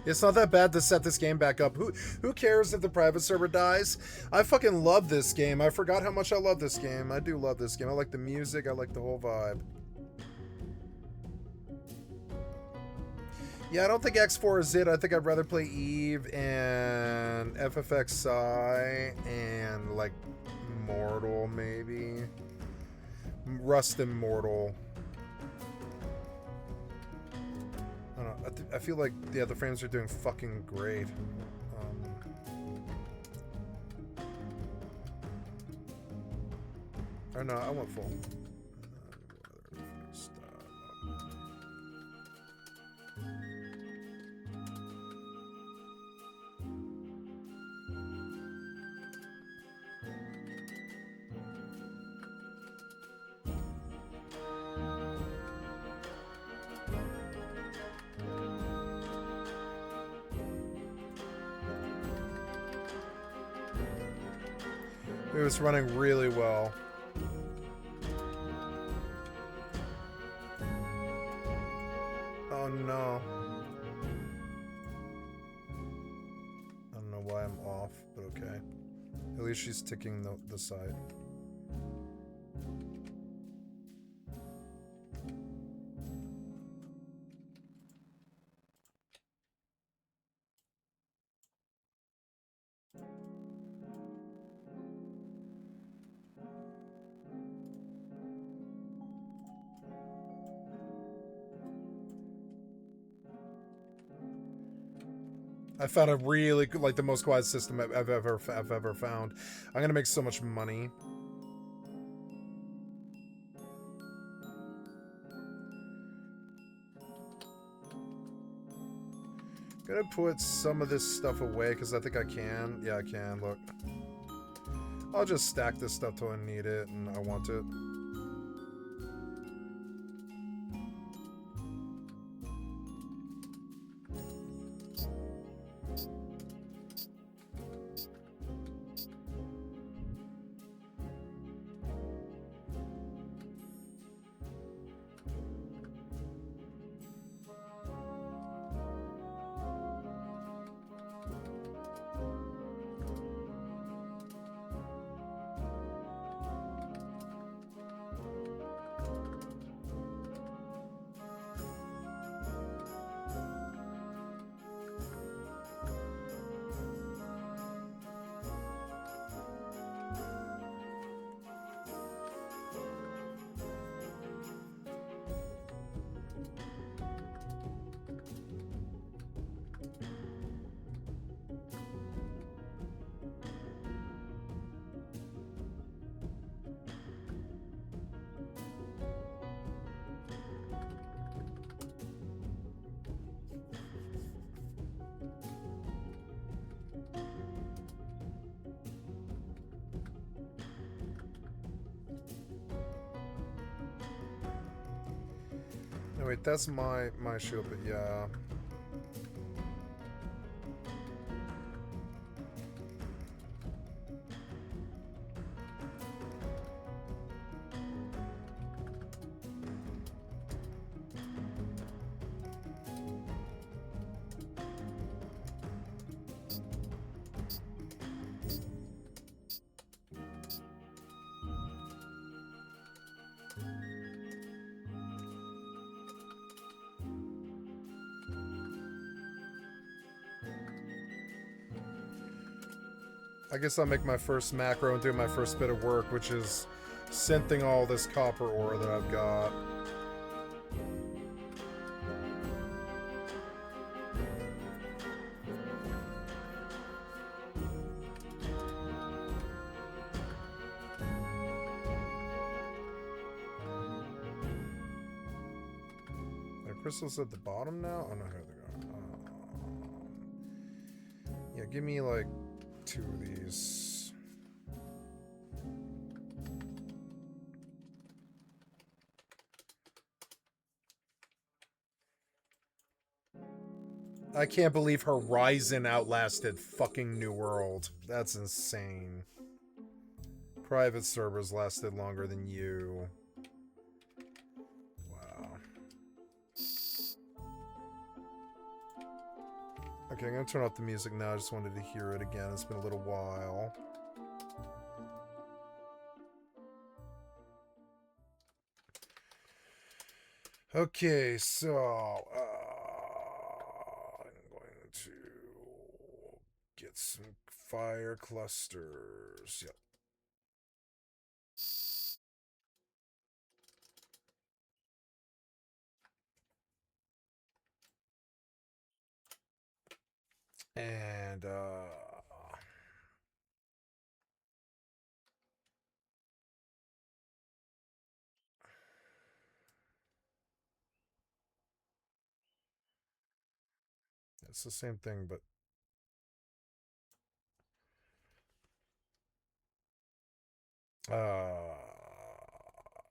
It's not that bad to set this game back up. Who cares if the private server dies? I fucking love this game. I forgot how much I love this game. I do love this game. I like the music. I like the whole vibe. Yeah, I don't think X4 is it. I think I'd rather play Eve and FFXI and like Mortal maybe. Rust and Mortal. I don't know. I feel like, yeah, the frames are doing fucking great. Or no, I want full. It was running really well. Oh no. I don't know why I'm off, but okay. At least she's ticking the side. I found a really good, like the most quiet system I've ever found. I'm gonna make so much money. Gonna put some of this stuff away because I think I can. Yeah, I can. Look, I'll just stack this stuff till I need it and I want it. No, wait, that's my shield, but yeah. I guess I'll make my first macro and do my first bit of work, which is synthing all this copper ore that I've got. Are crystals at the bottom now? Oh no, here they go. Yeah, give me like 2 of these. I can't believe Horizon outlasted fucking New World. That's insane. Private servers lasted longer than you. Wow. Okay, I'm gonna turn off the music now. I just wanted to hear it again. It's been a little while. Okay, so I'm going to get some fire clusters. Yep. And it's the same thing, but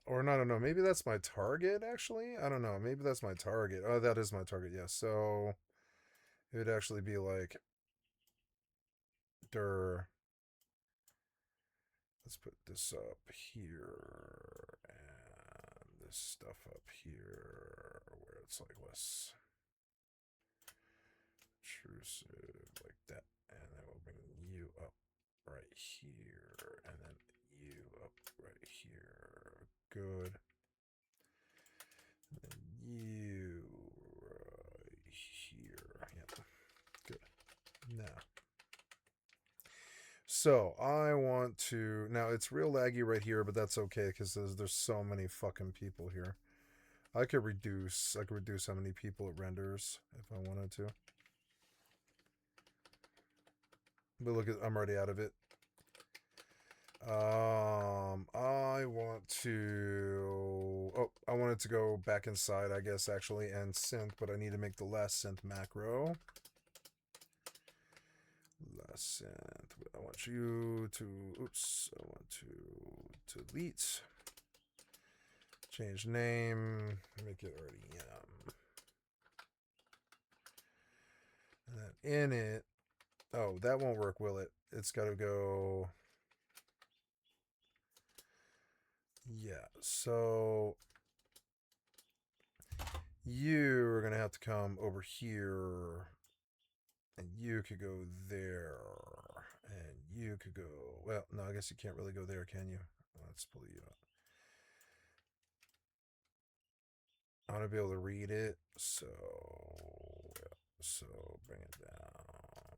or no, no, no. Maybe that's my target, actually. I don't know. Maybe that's my target. Oh, that is my target, yes. So it would actually be like let's put this up here and this stuff up here where it's like less intrusive, like that. And then we'll bring you up right here and then you up right here. Good. And then you right here. Yep. Good. Now. So I want to, now it's real laggy right here, but that's okay because there's so many fucking people here. I could reduce how many people it renders if I wanted to. But look at, I'm already out of it. I want to, I wanted to go back inside, I guess, actually, and synth, but I need to make the last synth macro. Last synth. I want you to, I want to delete. Change name, make it RDM. And then in it, oh, that won't work, will it? It's got to go, yeah, so you're going to have to come over here, and you could go there, and you could go, well, no, I guess you can't really go there, can you? Let's pull you up. I want to be able to read it, so bring it down,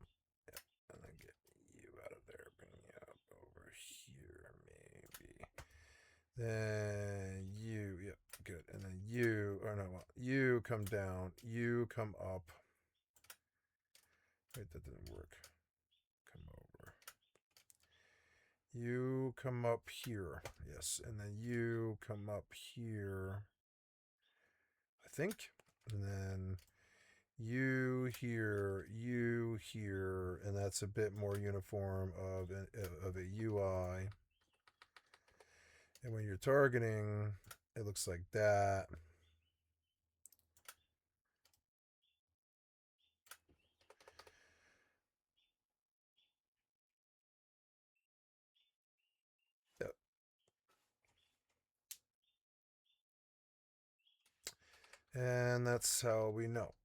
and then get you out of there, bring you up over here, maybe. Then you, yep, good, and then you, or no, you come down, you come up. Wait, that didn't work. Come over. You come up here, yes, and then you come up here, I think, and then you here, and that's a bit more uniform of a UI. And when you're targeting, it looks like that. Yep. And that's how we know.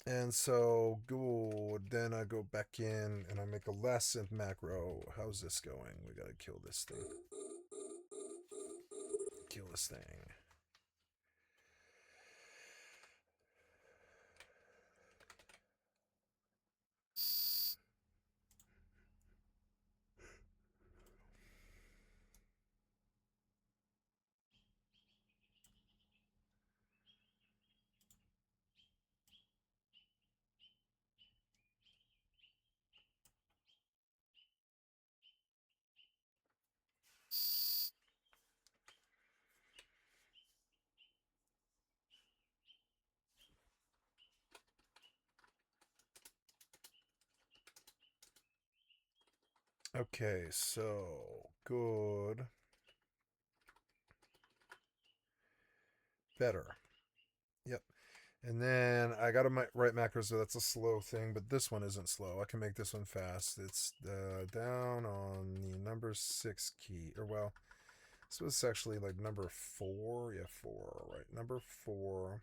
And so good, then I go back in and I make a last synth macro. How's this going? We gotta kill this thing. Kill this thing. Okay, so good. Better. Yep. And then I got to write macros, so that's a slow thing, but this one isn't slow. I can make this one fast. It's down on the number 6 key, or well, so it's actually like number 4. Yeah, 4, right. Number 4.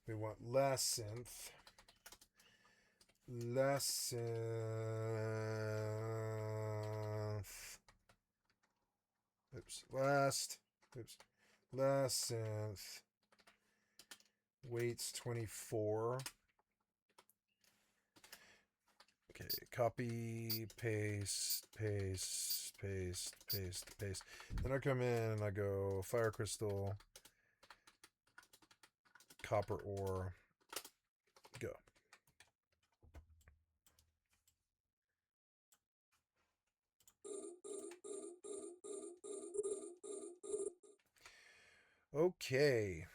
We want less synth. Less synth. Oops. Last synth. Weights 24. Okay, copy, paste. Then I come in and I go fire crystal, copper ore, go. Okay.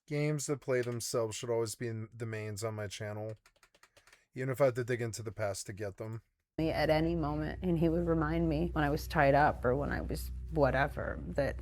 Games that play themselves should always be in the mains on my channel. Even if I have to dig into the past to get them. At any moment, and he would remind me when I was tied up or when I was whatever, that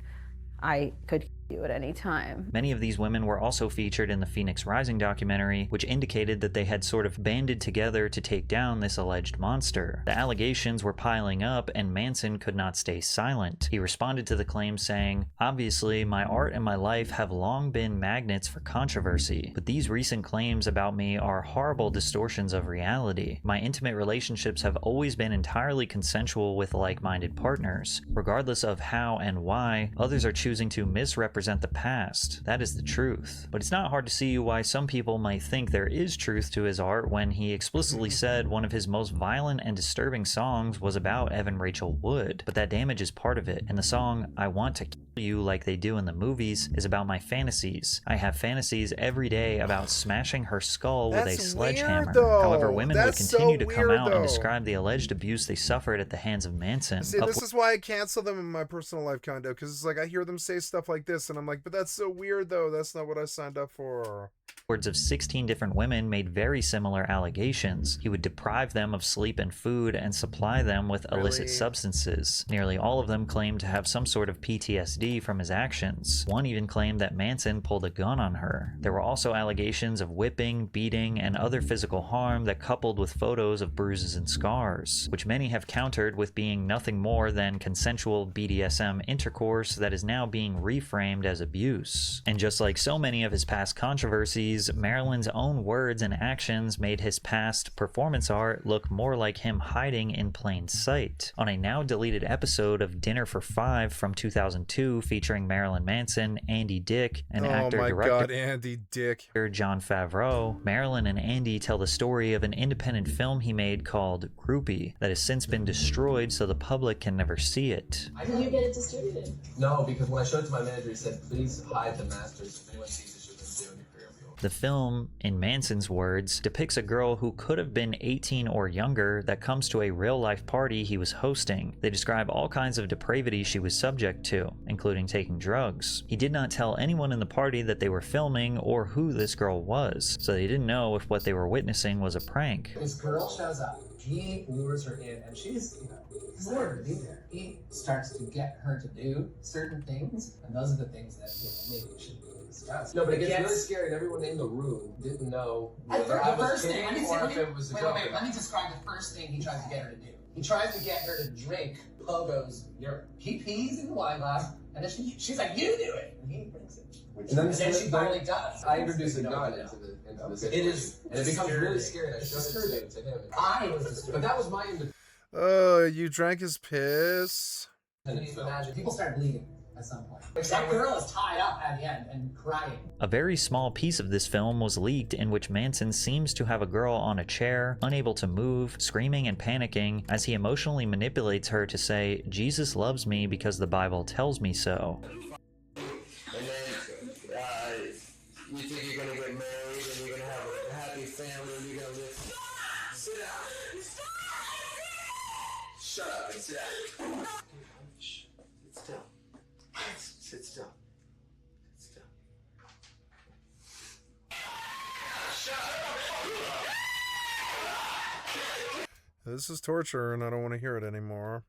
I could you at any time. Many of these women were also featured in the Phoenix Rising documentary, which indicated that they had sort of banded together to take down this alleged monster. The allegations were piling up, and Manson could not stay silent. He responded to the claim saying, "Obviously, my art and my life have long been magnets for controversy, but these recent claims about me are horrible distortions of reality. My intimate relationships have always been entirely consensual with like-minded partners. Regardless of how and why, others are choosing to misrepresent the past. That is the truth." But it's not hard to see why some people might think there is truth to his art when he explicitly said one of his most violent and disturbing songs was about Evan Rachel Wood. But that damage is part of it, and the song "I Want to Kill You Like They Do in the Movies" is about my fantasies. I have fantasies every day about smashing her skull with a sledgehammer. However, women would continue to come out and describe the alleged abuse they suffered at the hands of Manson. See, this is why I cancel them in my personal life condo, because it's like I hear them say stuff like this and I'm like, but that's so weird though. That's not what I signed up for. Upwards of 16 different women made very similar allegations. He would deprive them of sleep and food and supply them with illicit substances. Nearly all of them claimed to have some sort of PTSD from his actions. One even claimed that Manson pulled a gun on her. There were also allegations of whipping, beating, and other physical harm that coupled with photos of bruises and scars, which many have countered with being nothing more than consensual BDSM intercourse that is now being reframed as abuse. And just like so many of his past controversies, Marilyn's own words and actions made his past performance art look more like him hiding in plain sight. On a now deleted episode of Dinner for Five from 2002 featuring Marilyn Manson, Andy Dick, and actor-director Andy Dick, Jon Favreau, Marilyn and Andy tell the story of an independent film he made called Groupie that has since been destroyed so the public can never see it. Did you get it distributed? No, because when I showed it to my manager, he said, "Please hide the masters. If anyone sees it, shouldn't do any career fuel." The film, in Manson's words, depicts a girl who could have been 18 or younger that comes to a real-life party he was hosting. They describe all kinds of depravity she was subject to, including taking drugs. He did not tell anyone in the party that they were filming or who this girl was, so they didn't know if what they were witnessing was a prank. This girl shows up, he lures her in, and she's, he's let her be there. He starts to get her to do certain things, and those are the things that maybe should be discussed. No, but it gets really scary, and everyone in the room didn't know whether I was kidding or if it was a joke. Wait, let me describe the first thing he tries to get her to do. He tries to get her to drink Pogo's urine. He pees in the wine glass, and then she's like, "You do it!" And he drinks it. And then she finally does. I introduce a gun into the situation. It is, and it becomes really scary. I showed it to him. I was disturbed. But that was my Oh, you drank his piss? Can you imagine? People start bleeding at some point. That girl is tied up at the end and crying. A very small piece of this film was leaked in which Manson seems to have a girl on a chair, unable to move, screaming and panicking, as he emotionally manipulates her to say, "Jesus loves me because the Bible tells me so." And then, you think you're gonna get married and you're gonna have a happy family and you're gonna live. Sit down. Shut up and sit down. Sit still. Sit still. Sit still. This is torture and I don't want to hear it anymore.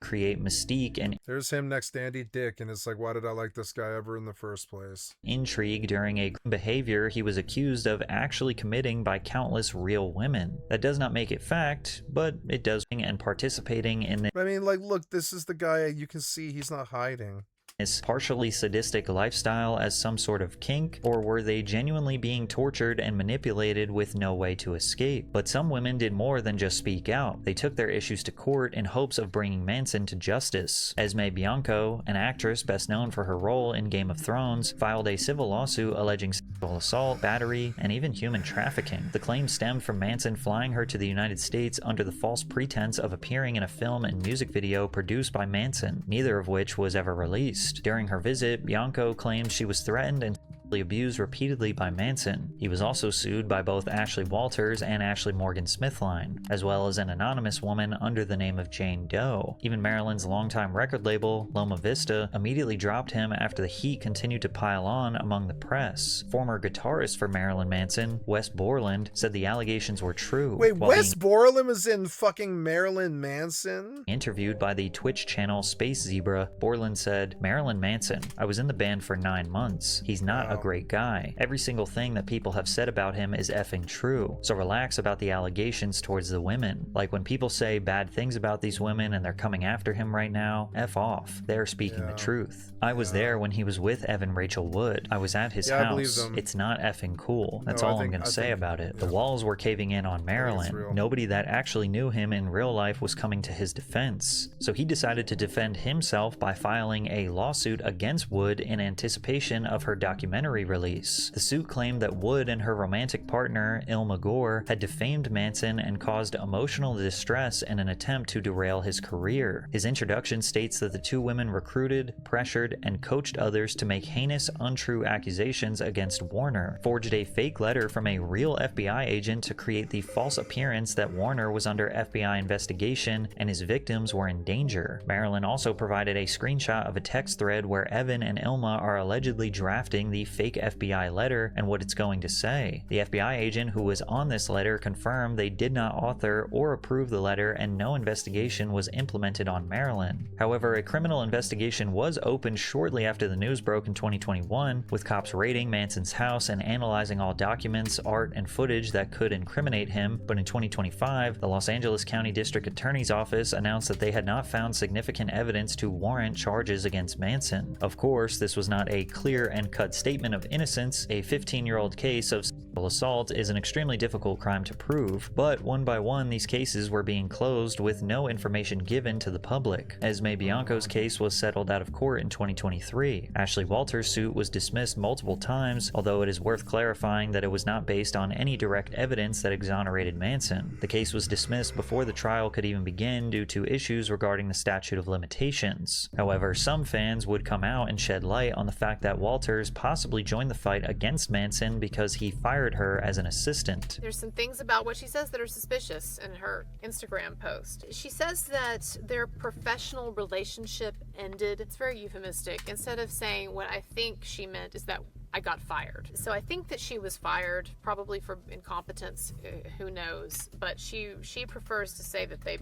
Create mystique and there's him next to Andy Dick, and it's like, why did I like this guy ever in the first place? Intrigue during a behavior he was accused of actually committing by countless real women. That does not make it fact, but it does, and participating in the I mean, like, look, this is the guy, you can see he's not hiding. This partially sadistic lifestyle as some sort of kink, or were they genuinely being tortured and manipulated with no way to escape? But some women did more than just speak out. They took their issues to court in hopes of bringing Manson to justice. Esme Bianco, an actress best known for her role in Game of Thrones, filed a civil lawsuit alleging sexual assault, battery, and even human trafficking. The claim stemmed from Manson flying her to the United States under the false pretense of appearing in a film and music video produced by Manson, neither of which was ever released. During her visit, Bianco claimed she was threatened and abused repeatedly by Manson. He was also sued by both Ashley Walters and Ashley Morgan Smithline, as well as an anonymous woman under the name of Jane Doe. Even Marilyn's longtime record label, Loma Vista, immediately dropped him after the heat continued to pile on among the press. Former guitarist for Marilyn Manson, Wes Borland, said the allegations were true. Wait, Wes Borland was in fucking Marilyn Manson? Interviewed by the Twitch channel Space Zebra, Borland said, "Marilyn Manson, I was in the band for 9 months. He's not a great guy. Every single thing that people have said about him is effing true. So relax about the allegations towards the women. Like when people say bad things about these women and they're coming after him right now, F off. They're speaking the truth. I was there when he was with Evan Rachel Wood. I was at his house. It's not effing cool. That's all I'm gonna say about it. The walls were caving in on Marilyn. Nobody that actually knew him in real life was coming to his defense. So he decided to defend himself by filing a lawsuit against Wood in anticipation of her documentary release. The suit claimed that Wood and her romantic partner, Ilma Gore, had defamed Manson and caused emotional distress in an attempt to derail his career. His introduction states that the two women recruited, pressured, and coached others to make heinous, untrue accusations against Warner, forged a fake letter from a real FBI agent to create the false appearance that Warner was under FBI investigation and his victims were in danger. Marilyn also provided a screenshot of a text thread where Evan and Ilma are allegedly drafting the fake FBI letter and what it's going to say. The FBI agent who was on this letter confirmed they did not author or approve the letter and no investigation was implemented on Marilyn. However, a criminal investigation was opened shortly after the news broke in 2021, with cops raiding Manson's house and analyzing all documents, art, and footage that could incriminate him. But in 2025, the Los Angeles County District Attorney's Office announced that they had not found significant evidence to warrant charges against Manson. Of course, this was not a clear and cut statement of innocence. A 15-year-old case of sexual assault is an extremely difficult crime to prove, but one by one these cases were being closed with no information given to the public. Esme Bianco's case was settled out of court in 2023. Ashley Walters' suit was dismissed multiple times, although it is worth clarifying that it was not based on any direct evidence that exonerated Manson. The case was dismissed before the trial could even begin due to issues regarding the statute of limitations. However, some fans would come out and shed light on the fact that Walters possibly joined the fight against Manson because he fired her as an assistant. There's some things about what she says that are suspicious in her Instagram post. She says that their professional relationship ended. It's very euphemistic. Instead of saying what I think she meant is that I got fired. So I think that she was fired, probably for incompetence, who knows, but she prefers to say that they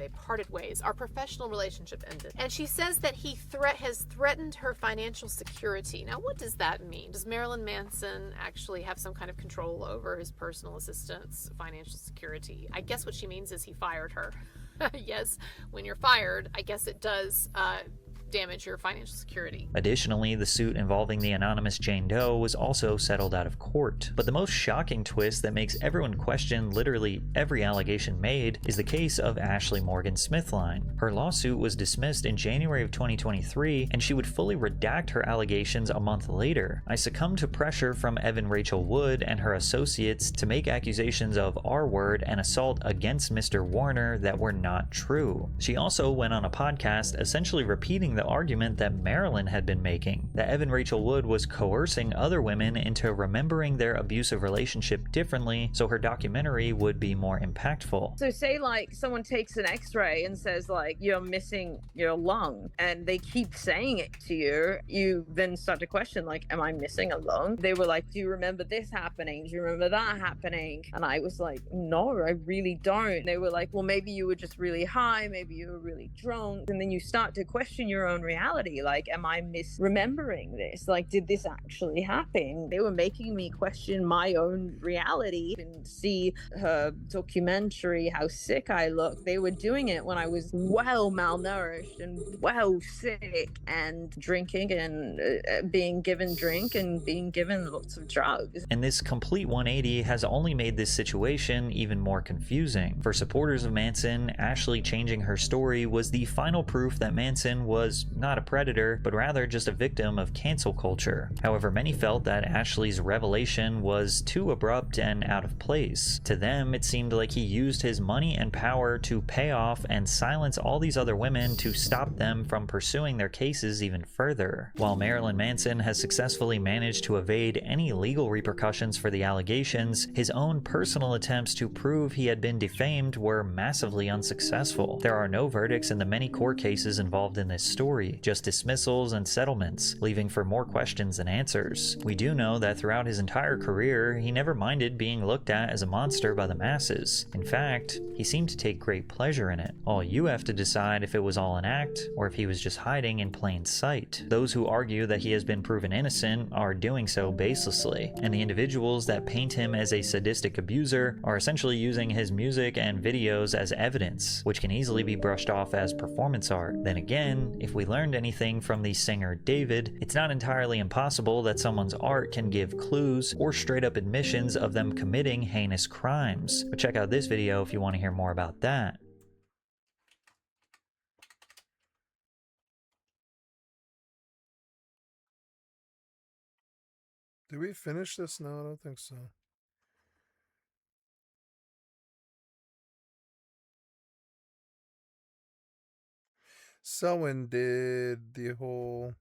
parted ways. Our professional relationship ended. And she says that he has threatened her financial security. Now, what does that mean? Does Marilyn Manson actually have some kind of control over his personal assistant's financial security? I guess what she means is he fired her. Yes, when you're fired, I guess it does damage your financial security. Additionally, the suit involving the anonymous Jane Doe was also settled out of court. But the most shocking twist that makes everyone question literally every allegation made is the case of Ashley Morgan Smithline. Her lawsuit was dismissed in January of 2023, and she would fully redact her allegations a month later. I succumbed to pressure from Evan Rachel Wood and her associates to make accusations of R-word and assault against Mr. Warner that were not true. She also went on a podcast essentially repeating the argument that Marilyn had been making, that Evan Rachel Wood was coercing other women into remembering their abusive relationship differently so her documentary would be more impactful. So say like someone takes an x-ray and says like you're missing your lung and they keep saying it to you, you then start to question like, am I missing a lung? They were like, do you remember this happening? Do you remember that happening? And I was like, no, I really don't. They were like, well, maybe you were just really high, maybe you were really drunk. And then you start to question your own reality. Like, am I misremembering this? Like, did this actually happen? They were making me question my own reality and see her documentary, how sick I look. They were doing it when I was well malnourished and well sick and drinking and being given drink and being given lots of drugs. And this complete 180 has only made this situation even more confusing. For supporters of Manson, Ashley changing her story was the final proof that Manson was was not a predator, but rather just a victim of cancel culture. However, many felt that Ashley's revelation was too abrupt and out of place. To them, it seemed like he used his money and power to pay off and silence all these other women to stop them from pursuing their cases even further. While Marilyn Manson has successfully managed to evade any legal repercussions for the allegations, his own personal attempts to prove he had been defamed were massively unsuccessful. There are no verdicts in the many court cases involved in this story, just dismissals and settlements, leaving for more questions than answers. We do know that throughout his entire career, he never minded being looked at as a monster by the masses. In fact, he seemed to take great pleasure in it. All you have to decide if it was all an act, or if he was just hiding in plain sight. Those who argue that he has been proven innocent are doing so baselessly, and the individuals that paint him as a sadistic abuser are essentially using his music and videos as evidence, which can easily be brushed off as performance art. Then again, if we learned anything from the singer David, it's not entirely impossible that someone's art can give clues or straight up admissions of them committing heinous crimes. But check out this video if you want to hear more about that. Did we finish this? No, I don't think so. Selwyn did the whole...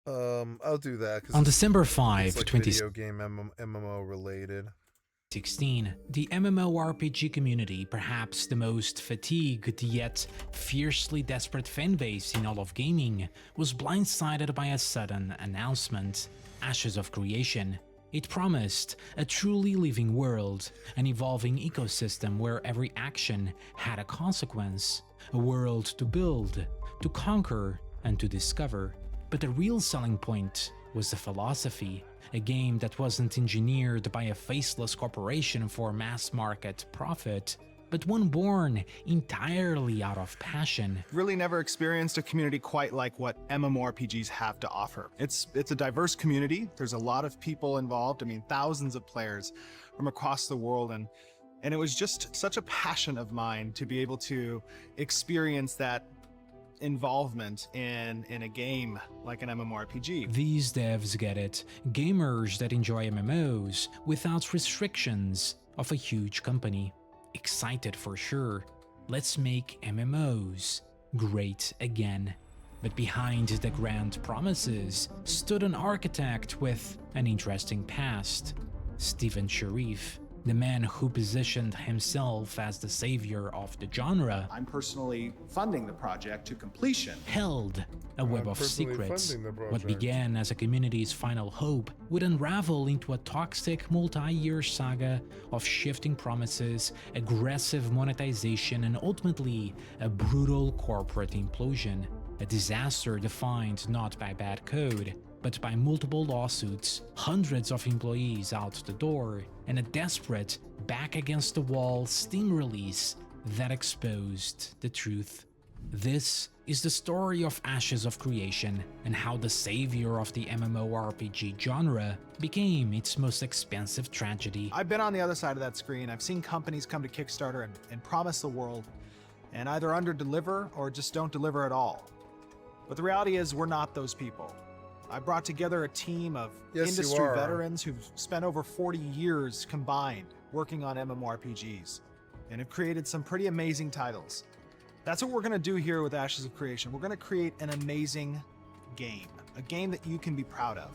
I'll do that. On December 5, it's like 2016, video game MMO related. the MMORPG community, perhaps the most fatigued yet fiercely desperate fanbase in all of gaming, was blindsided by a sudden announcement: Ashes of Creation. It promised a truly living world, an evolving ecosystem where every action had a consequence, a world to build, to conquer, and to discover. But the real selling point was the philosophy, a game that wasn't engineered by a faceless corporation for mass market profit, but one born entirely out of passion. Really never experienced a community quite like what MMORPGs have to offer. It's a diverse community. There's a lot of people involved. I mean, thousands of players from across the world, and it was just such a passion of mine to be able to experience that involvement in a game like an MMORPG. These devs get it. Gamers that enjoy MMOs without restrictions of a huge company. Excited for sure. Let's make MMOs great again. But behind the grand promises stood an architect with an interesting past. Stephen Sharif, the man who positioned himself as the savior of the genre. I'm personally funding the project to completion. Held a web of secrets. What began as a community's final hope would unravel into a toxic multi-year saga of shifting promises, aggressive monetization, and ultimately a brutal corporate implosion. A disaster defined not by bad code, but by multiple lawsuits, hundreds of employees out the door, and a desperate, back-against-the-wall Steam release that exposed the truth. This is the story of Ashes of Creation and how the savior of the MMORPG genre became its most expensive tragedy. I've been on the other side of that screen. I've seen companies come to Kickstarter and promise the world and either under-deliver or just don't deliver at all. But the reality is we're not those people. I brought together a team of industry veterans who've spent over 40 years combined working on MMORPGs and have created some pretty amazing titles. That's what we're going to do here with Ashes of Creation. We're going to create an amazing game, a game that you can be proud of.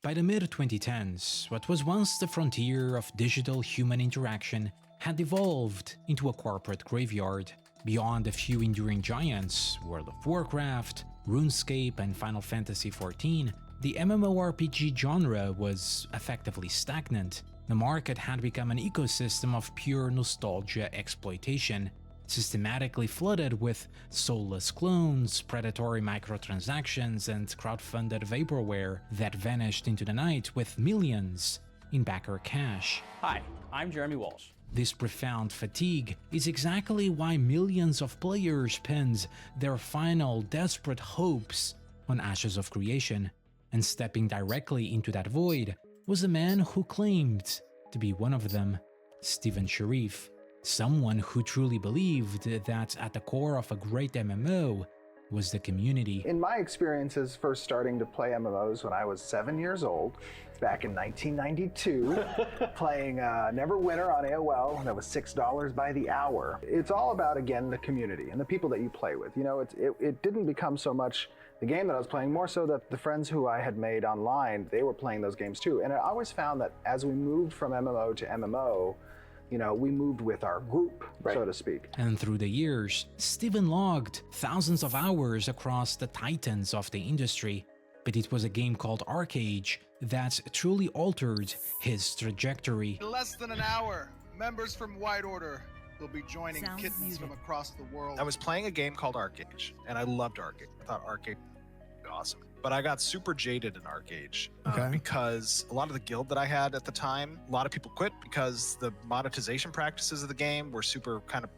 By the mid-2010s, what was once the frontier of digital-human interaction had evolved into a corporate graveyard. Beyond a few enduring giants, World of Warcraft, RuneScape, and Final Fantasy XIV, the MMORPG genre was effectively stagnant. The market had become an ecosystem of pure nostalgia exploitation, systematically flooded with soulless clones, predatory microtransactions, and crowdfunded vaporware that vanished into the night with millions in backer cash. Hi, I'm Jeremy Walsh, This profound fatigue is exactly why millions of players pinned their final desperate hopes on Ashes of Creation, and stepping directly into that void was a man who claimed to be one of them, Stephen Sharif, someone who truly believed that at the core of a great MMO was the community. In my experiences first starting to play MMOs when I was 7 years old, back in 1992, playing Neverwinter on AOL, that was $6 by the hour. It's all about, again, the community and the people that you play with. You know, it didn't become so much the game that I was playing, more so that the friends who I had made online, they were playing those games too. And I always found that as we moved from MMO to MMO, you know, we moved with our group, so to speak. And through the years, Steven logged thousands of hours across the titans of the industry. But it was a game called Arcade that truly altered his trajectory. In less than an hour, members from White Order will be joining kittens from across the world. I was playing a game called Arcade, and I loved Arcade. I thought Arcade was awesome. But I got super jaded in Arcade because a lot of the guild that I had at the time, a lot of people quit because the monetization practices of the game were super kind of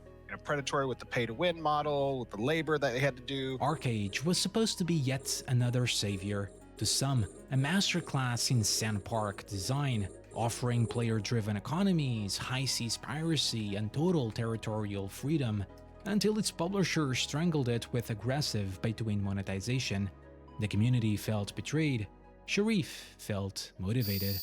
predatory with the pay-to-win model, with the labor that they had to do. Arcade was supposed to be yet another savior. To some, a masterclass in sandpark design, offering player-driven economies, high-seas piracy, and total territorial freedom, until its publisher strangled it with aggressive pay-to-win monetization. The community felt betrayed. Sharif felt motivated.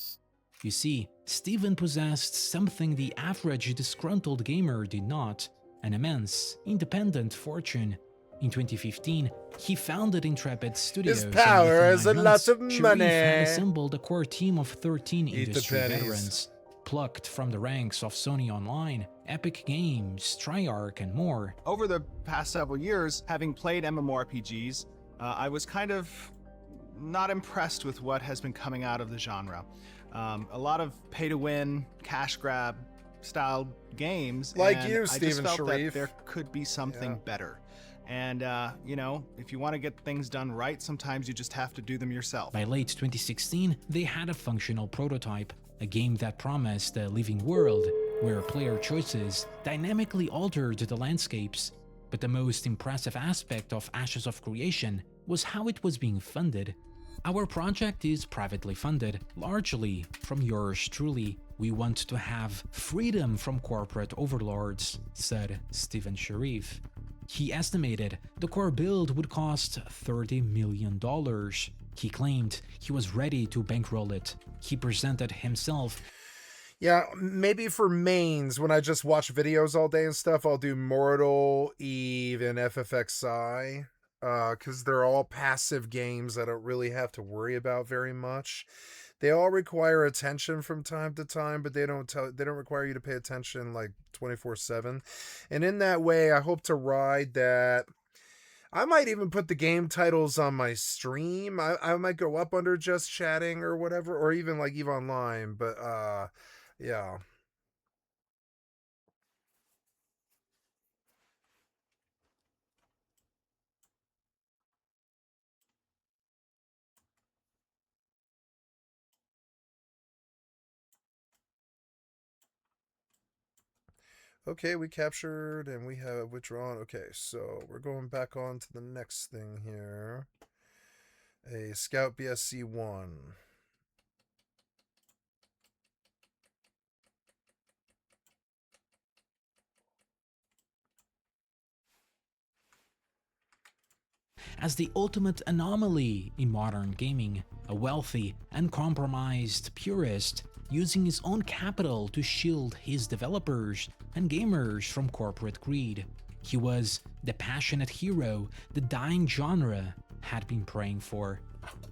You see, Steven possessed something the average disgruntled gamer did not: an immense, independent fortune. In 2015, he founded Intrepid Studios. His power is a lot of Sharif money. had assembled a core team of 13 Eat the industry pennies. veterans, plucked from the ranks of Sony Online, Epic Games, Triarch, and more. Over the past several years, having played MMORPGs, I was kind of not impressed with what has been coming out of the genre. A lot of pay-to-win, cash grab style games. Like and you, I just Stephen felt Sharif. that there could be something better. And, you know, if you want to get things done right, sometimes you just have to do them yourself. By late 2016, they had a functional prototype, a game that promised a living world where player choices dynamically altered the landscapes. But the most impressive aspect of Ashes of Creation was how it was being funded. Our project is privately funded, largely from yours truly. We want to have freedom from corporate overlords, said Stephen Sharif. He estimated the core build would cost $30 million. He claimed he was ready to bankroll it. He presented himself. Yeah, maybe for mains, when I just watch videos all day and stuff, I'll do Mortal, Eve, and FFXI, because they're all passive games I don't really have to worry about very much. They all require attention from time to time, but they don't require you to pay attention like 24/7. And in that way, I hope to ride that. I might even put the game titles on my stream. I might go up under just chatting or whatever, or even like EVE Online, but yeah. Okay, we captured and we have withdrawn. Okay, so we're going back on to the next thing here. A Scout BSC-1. As the ultimate anomaly in modern gaming, a wealthy, uncompromised purist using his own capital to shield his developers and gamers from corporate greed. He was the passionate hero the dying genre had been praying for.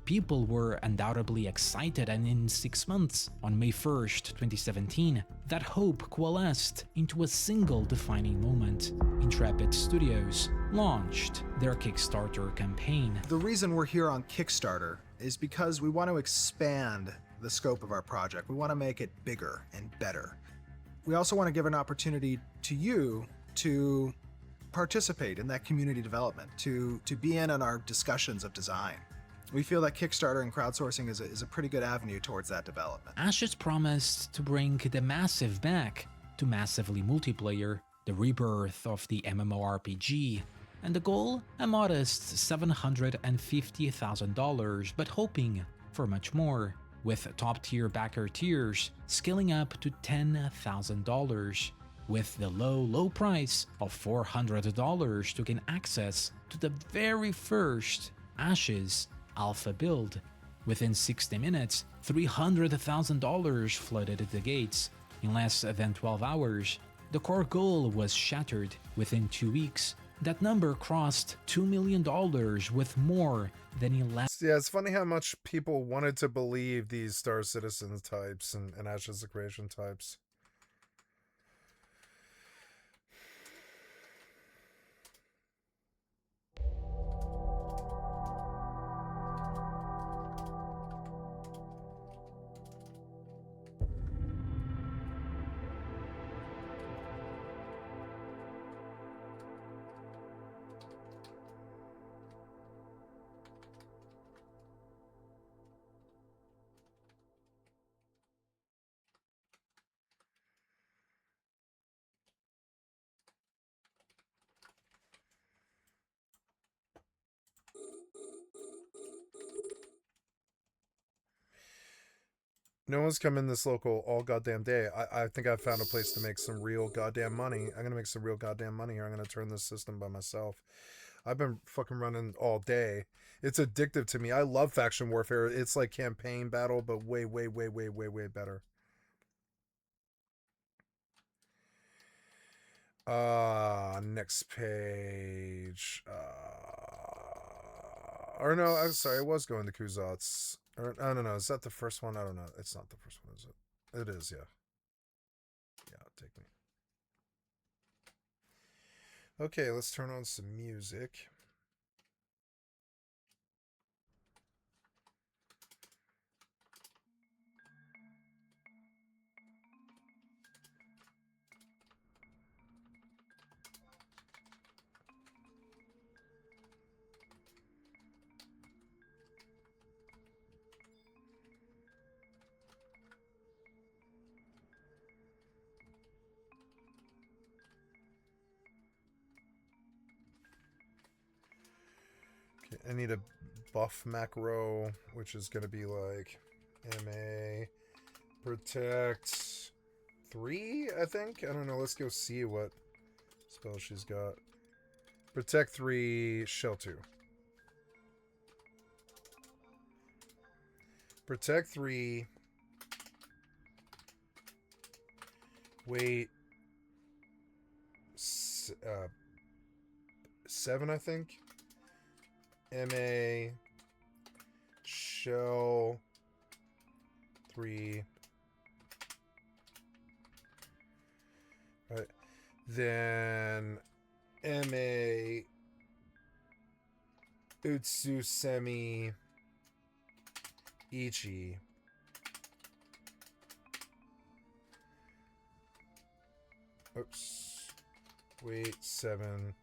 People were undoubtedly excited, and in 6 months, on May 1st, 2017, that hope coalesced into a single defining moment. Intrepid Studios launched their Kickstarter campaign. The reason we're here on Kickstarter is because we want to expand the scope of our project. We want to make it bigger and better. We also want to give an opportunity to you to participate in that community development, to be in on our discussions of design. We feel that Kickstarter and crowdsourcing is a pretty good avenue towards that development. Ashes promised to bring the massive back, to massively multiplayer, the rebirth of the MMORPG, and the goal, a modest $750,000, but hoping for much more, with top-tier backer tiers scaling up to $10,000, with the low price of $400 to gain access to the very first Ashes alpha build. Within 60 minutes, $300,000 flooded the gates. In less than 12 hours, the core goal was shattered. Within 2 weeks, that number crossed $2 million with more than 11. Yeah, it's funny how much people wanted to believe these Star Citizen types and Ashes of Creation types. No one's come in this local all goddamn day. I think I've found a place to make some real goddamn money. I'm gonna make some real goddamn money here. I'm gonna turn this system by myself. I've been fucking running all day. It's addictive to me. I love faction warfare. It's like campaign battle, but way better. Next page. Or no, I'm sorry, I was going to Kuzat's. Or, I don't know, is that the first one? I don't know. It's not the first one, is it? It is, yeah. Yeah, take me. Okay, let's turn on some music. I need a buff macro, which is going to be like MA protect 3, I think. I don't know. Let's go see what spell she's got. Protect 3, shell 2. Protect 3. Wait. 7, I think. MA shell 3. Right. Then MA Utsusemi Ichi. Oops. Wait, 7.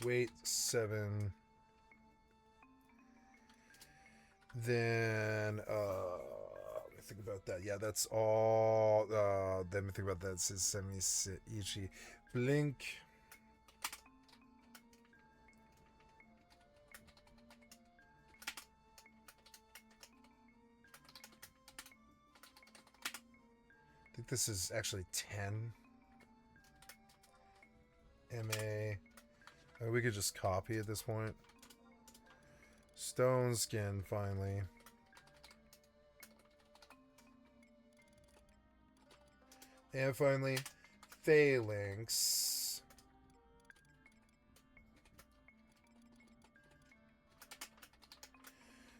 Wait, 7. Then, let me think about that. Yeah, that's all. Let me think about that. This is Semi-Ichi. Blink. I think this is actually 10. MA. We could just copy at this point. Stone skin, finally. And finally, Phalanx.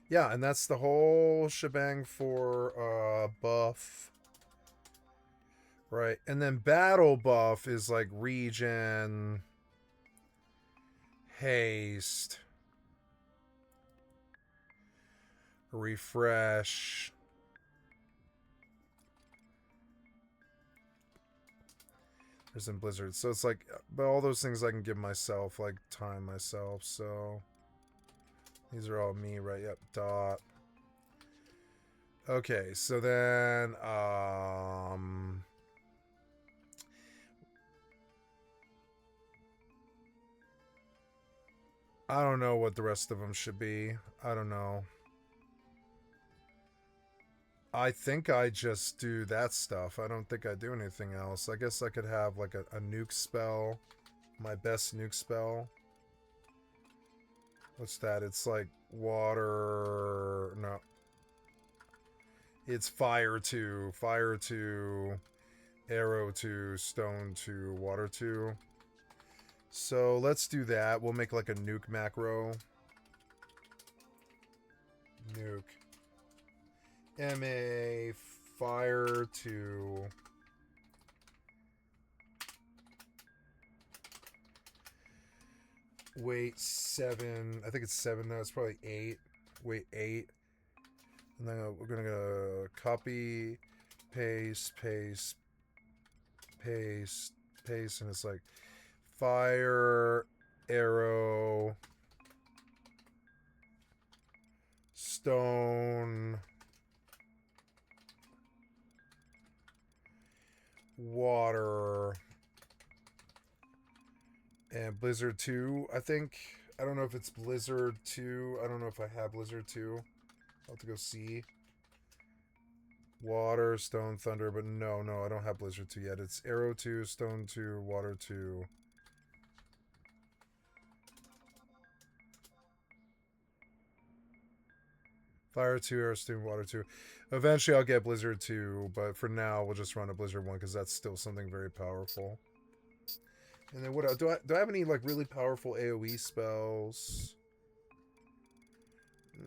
Yeah, and that's the whole shebang for buff. Right, and then battle buff is like regen, haste, refresh, there's in Blizzard. So it's like, but all those things I can give myself, like time myself. So these are all me, right? Yep. Dot. Okay, so then I don't know what the rest of them should be. I don't know. I think I just do that stuff. I don't think I do anything else. I guess I could have like a nuke spell. My best nuke spell. What's that? It's like water. No. It's fire 2. Fire 2. Arrow 2. Stone 2. Water 2. So let's do that. We'll make like a nuke macro. Nuke. MA fire 2. Weight 7. I think it's 7 now. It's probably 8. Weight 8. And then we're going to go copy, paste, paste, paste, paste. And it's like fire, arrow, stone, water, and Blizzard 2, I think. I don't know if it's Blizzard 2. I don't know if I have Blizzard 2. I'll have to go see. Water, stone, thunder, but no, I don't have Blizzard 2 yet. It's arrow 2, stone 2, water 2. Fire 2, air 2, water 2. Eventually I'll get Blizzard 2, but for now we'll just run a Blizzard 1 because that's still something very powerful. And then what else? Do I have any like really powerful AoE spells?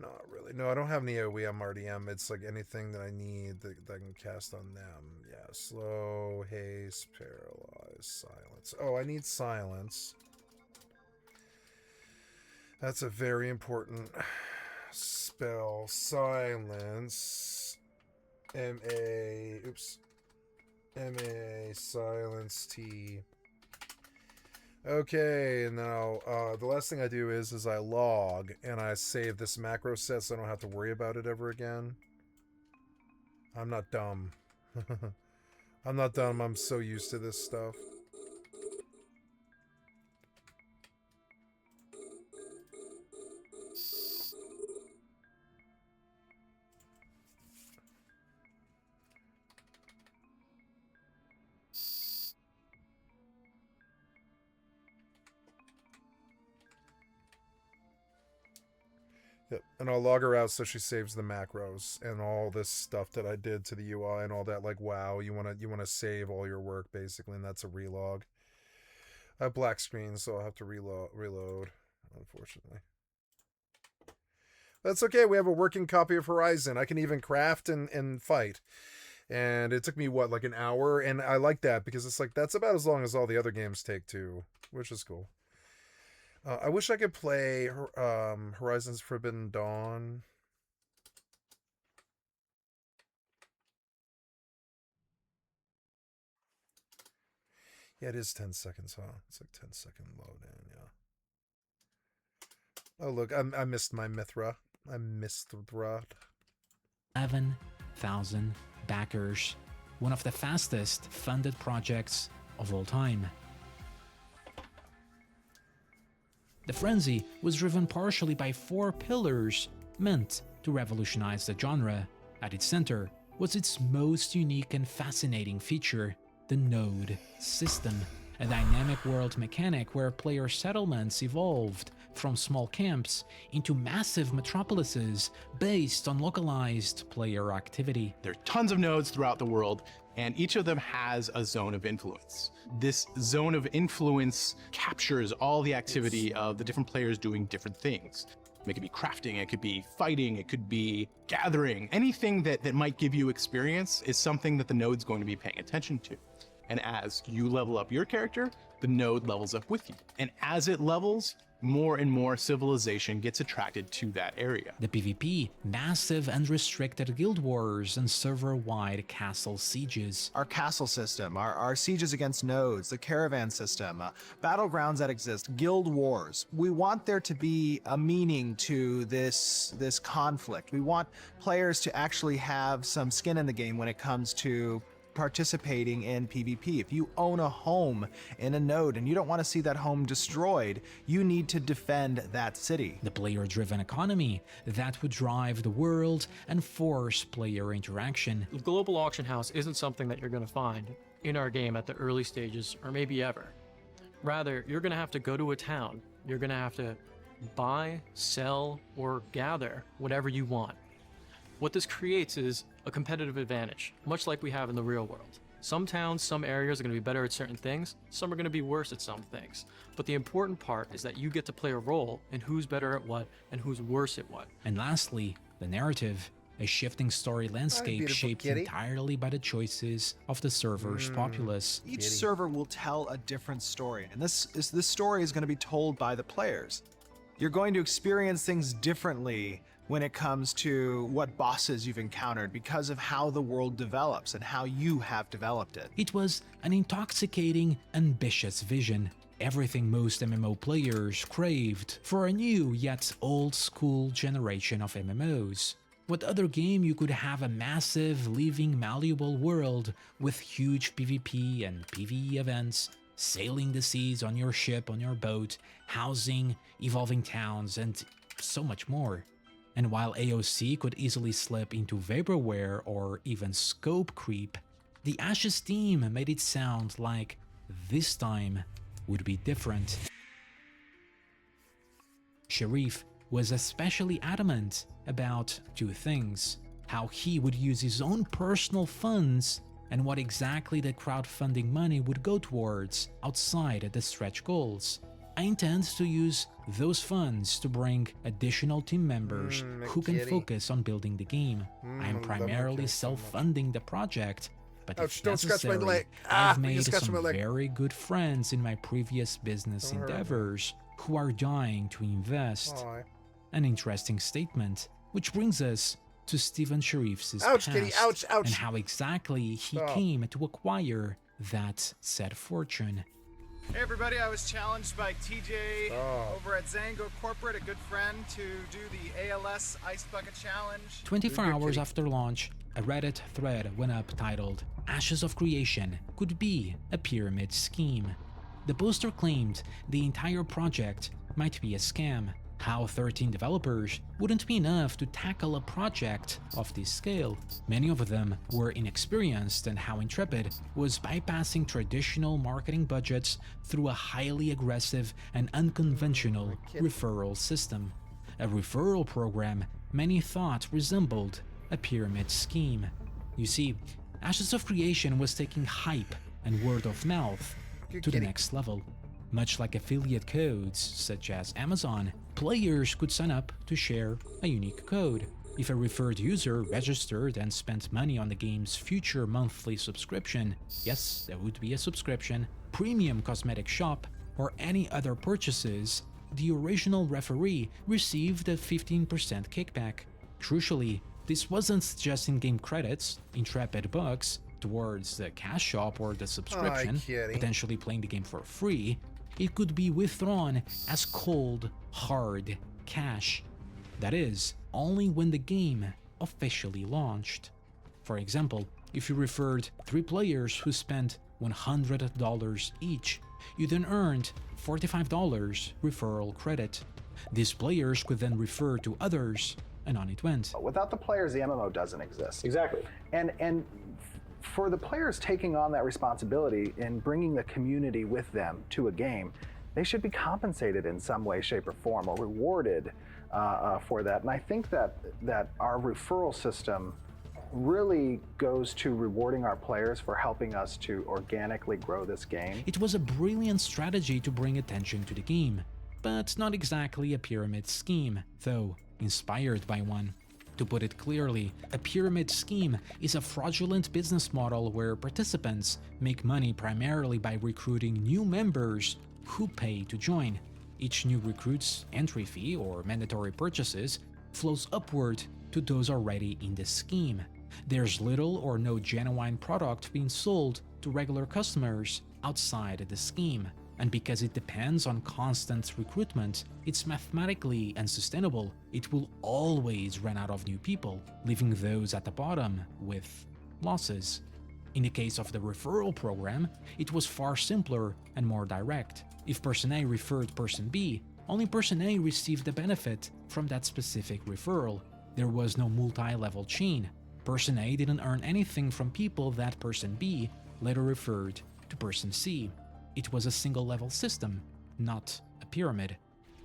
Not really. No, I don't have any AoE on RDM. It's like anything that I need that I can cast on them. Yeah, slow, haste, paralyze, silence. Oh, I need silence. That's a very important spell. Silence. Oops. MA, silence, T. Okay, now the last thing I do is I log and I save this macro set so I don't have to worry about it ever again. I'm not dumb. I'm not dumb. I'm so used to this stuff. Yep. And I'll log her out so she saves the macros and all this stuff that I did to the UI and all that. Like, wow, you wanna save all your work basically, and that's a relog. I have black screen, so I'll have to reload, unfortunately. That's okay. We have a working copy of Horizon. I can even craft and fight. And it took me what, like an hour? And I like that because it's like that's about as long as all the other games take too, which is cool. I wish I could play Horizon's Forbidden Dawn. Yeah, it is 10 seconds, huh? It's like 10-second load in, yeah. Oh, look, I missed my Mithra. I missed Mithra. 11,000 backers. One of the fastest funded projects of all time. The frenzy was driven partially by 4 pillars meant to revolutionize the genre. At its center was its most unique and fascinating feature, the node system, a dynamic world mechanic where player settlements evolved from small camps into massive metropolises based on localized player activity. There are tons of nodes throughout the world, and each of them has a zone of influence. This zone of influence captures all the activity of the different players doing different things. It could be crafting, it could be fighting, it could be gathering. Anything that might give you experience is something that the node's going to be paying attention to. And as you level up your character, the node levels up with you. And as it levels, more and more civilization gets attracted to that area. The PvP, massive unrestricted guild wars, and server-wide castle sieges. Our castle system, our sieges against nodes, the caravan system, battlegrounds that exist, guild wars. We want there to be a meaning to this conflict. We want players to actually have some skin in the game when it comes to participating in PvP. If you own a home in a node and you don't want to see that home destroyed, you need to defend that city. The player-driven economy that would drive the world and force player interaction. The global auction house isn't something that you're going to find in our game at the early stages, or maybe ever. Rather, you're going to have to go to a town. You're going to have to buy, sell, or gather whatever you want. What this creates is a competitive advantage, much like we have in the real world. Some towns, some areas are going to be better at certain things, some are going to be worse at some things. But the important part is that you get to play a role in who's better at what and who's worse at what. And lastly, the narrative, a shifting story landscape shaped entirely by the choices of the server's populace. Each server will tell a different story, and this story is going to be told by the players. You're going to experience things differently when it comes to what bosses you've encountered because of how the world develops and how you have developed it. It was an intoxicating, ambitious vision. Everything most MMO players craved for a new yet old-school generation of MMOs. What other game you could have a massive, living, malleable world with huge PvP and PvE events, sailing the seas on your ship, on your boat, housing, evolving towns, and so much more. And while AOC could easily slip into vaporware or even scope creep, the Ashes team made it sound like this time would be different. Sharif was especially adamant about two things: how he would use his own personal funds and what exactly the crowdfunding money would go towards outside the stretch goals. I intend to use those funds to bring additional team members who can focus on building the game. I am primarily self-funding the project, but if necessary, I've made some very good friends in my previous business endeavors who are dying to invest. An interesting statement, which brings us to Steven Sharif's past and how exactly he came to acquire that said fortune. Hey everybody, I was challenged by TJ over at Zango Corporate, a good friend, to do the ALS Ice Bucket Challenge. 24 hours after launch, a Reddit thread went up titled, "Ashes of Creation could be a pyramid scheme." The poster claimed the entire project might be a scam. How 13 developers wouldn't be enough to tackle a project of this scale. Many of them were inexperienced, and how Intrepid was bypassing traditional marketing budgets through a highly aggressive and unconventional referral system. A referral program many thought resembled a pyramid scheme. You see, Ashes of Creation was taking hype and word of mouth to the next level. Much like affiliate codes, such as Amazon, players could sign up to share a unique code. If a referred user registered and spent money on the game's future monthly subscription, yes, there would be a subscription, premium cosmetic shop, or any other purchases, the original referee received a 15% kickback. Crucially, this wasn't just in-game credits, Intrepid bucks, towards the cash shop or the subscription, potentially playing the game for free. It could be withdrawn as cold, hard cash. That is, only when the game officially launched. For example, if you referred 3 players who spent $100 each, you then earned $45 referral credit. These players could then refer to others, and on it went. Without the players, the MMO doesn't exist. Exactly. And for the players taking on that responsibility and bringing the community with them to a game, they should be compensated in some way, shape, or form, or rewarded for that. And I think that our referral system really goes to rewarding our players for helping us to organically grow this game. It was a brilliant strategy to bring attention to the game, but not exactly a pyramid scheme, though inspired by one. To put it clearly, a pyramid scheme is a fraudulent business model where participants make money primarily by recruiting new members who pay to join. Each new recruit's entry fee or mandatory purchases flows upward to those already in the scheme. There's little or no genuine product being sold to regular customers outside the scheme. And because it depends on constant recruitment, it's mathematically unsustainable. It will always run out of new people, leaving those at the bottom with losses. In the case of the referral program, it was far simpler and more direct. If person A referred person B, only person A received the benefit from that specific referral. There was no multi-level chain. Person A didn't earn anything from people that person B later referred to person C. It was a single-level system, not a pyramid.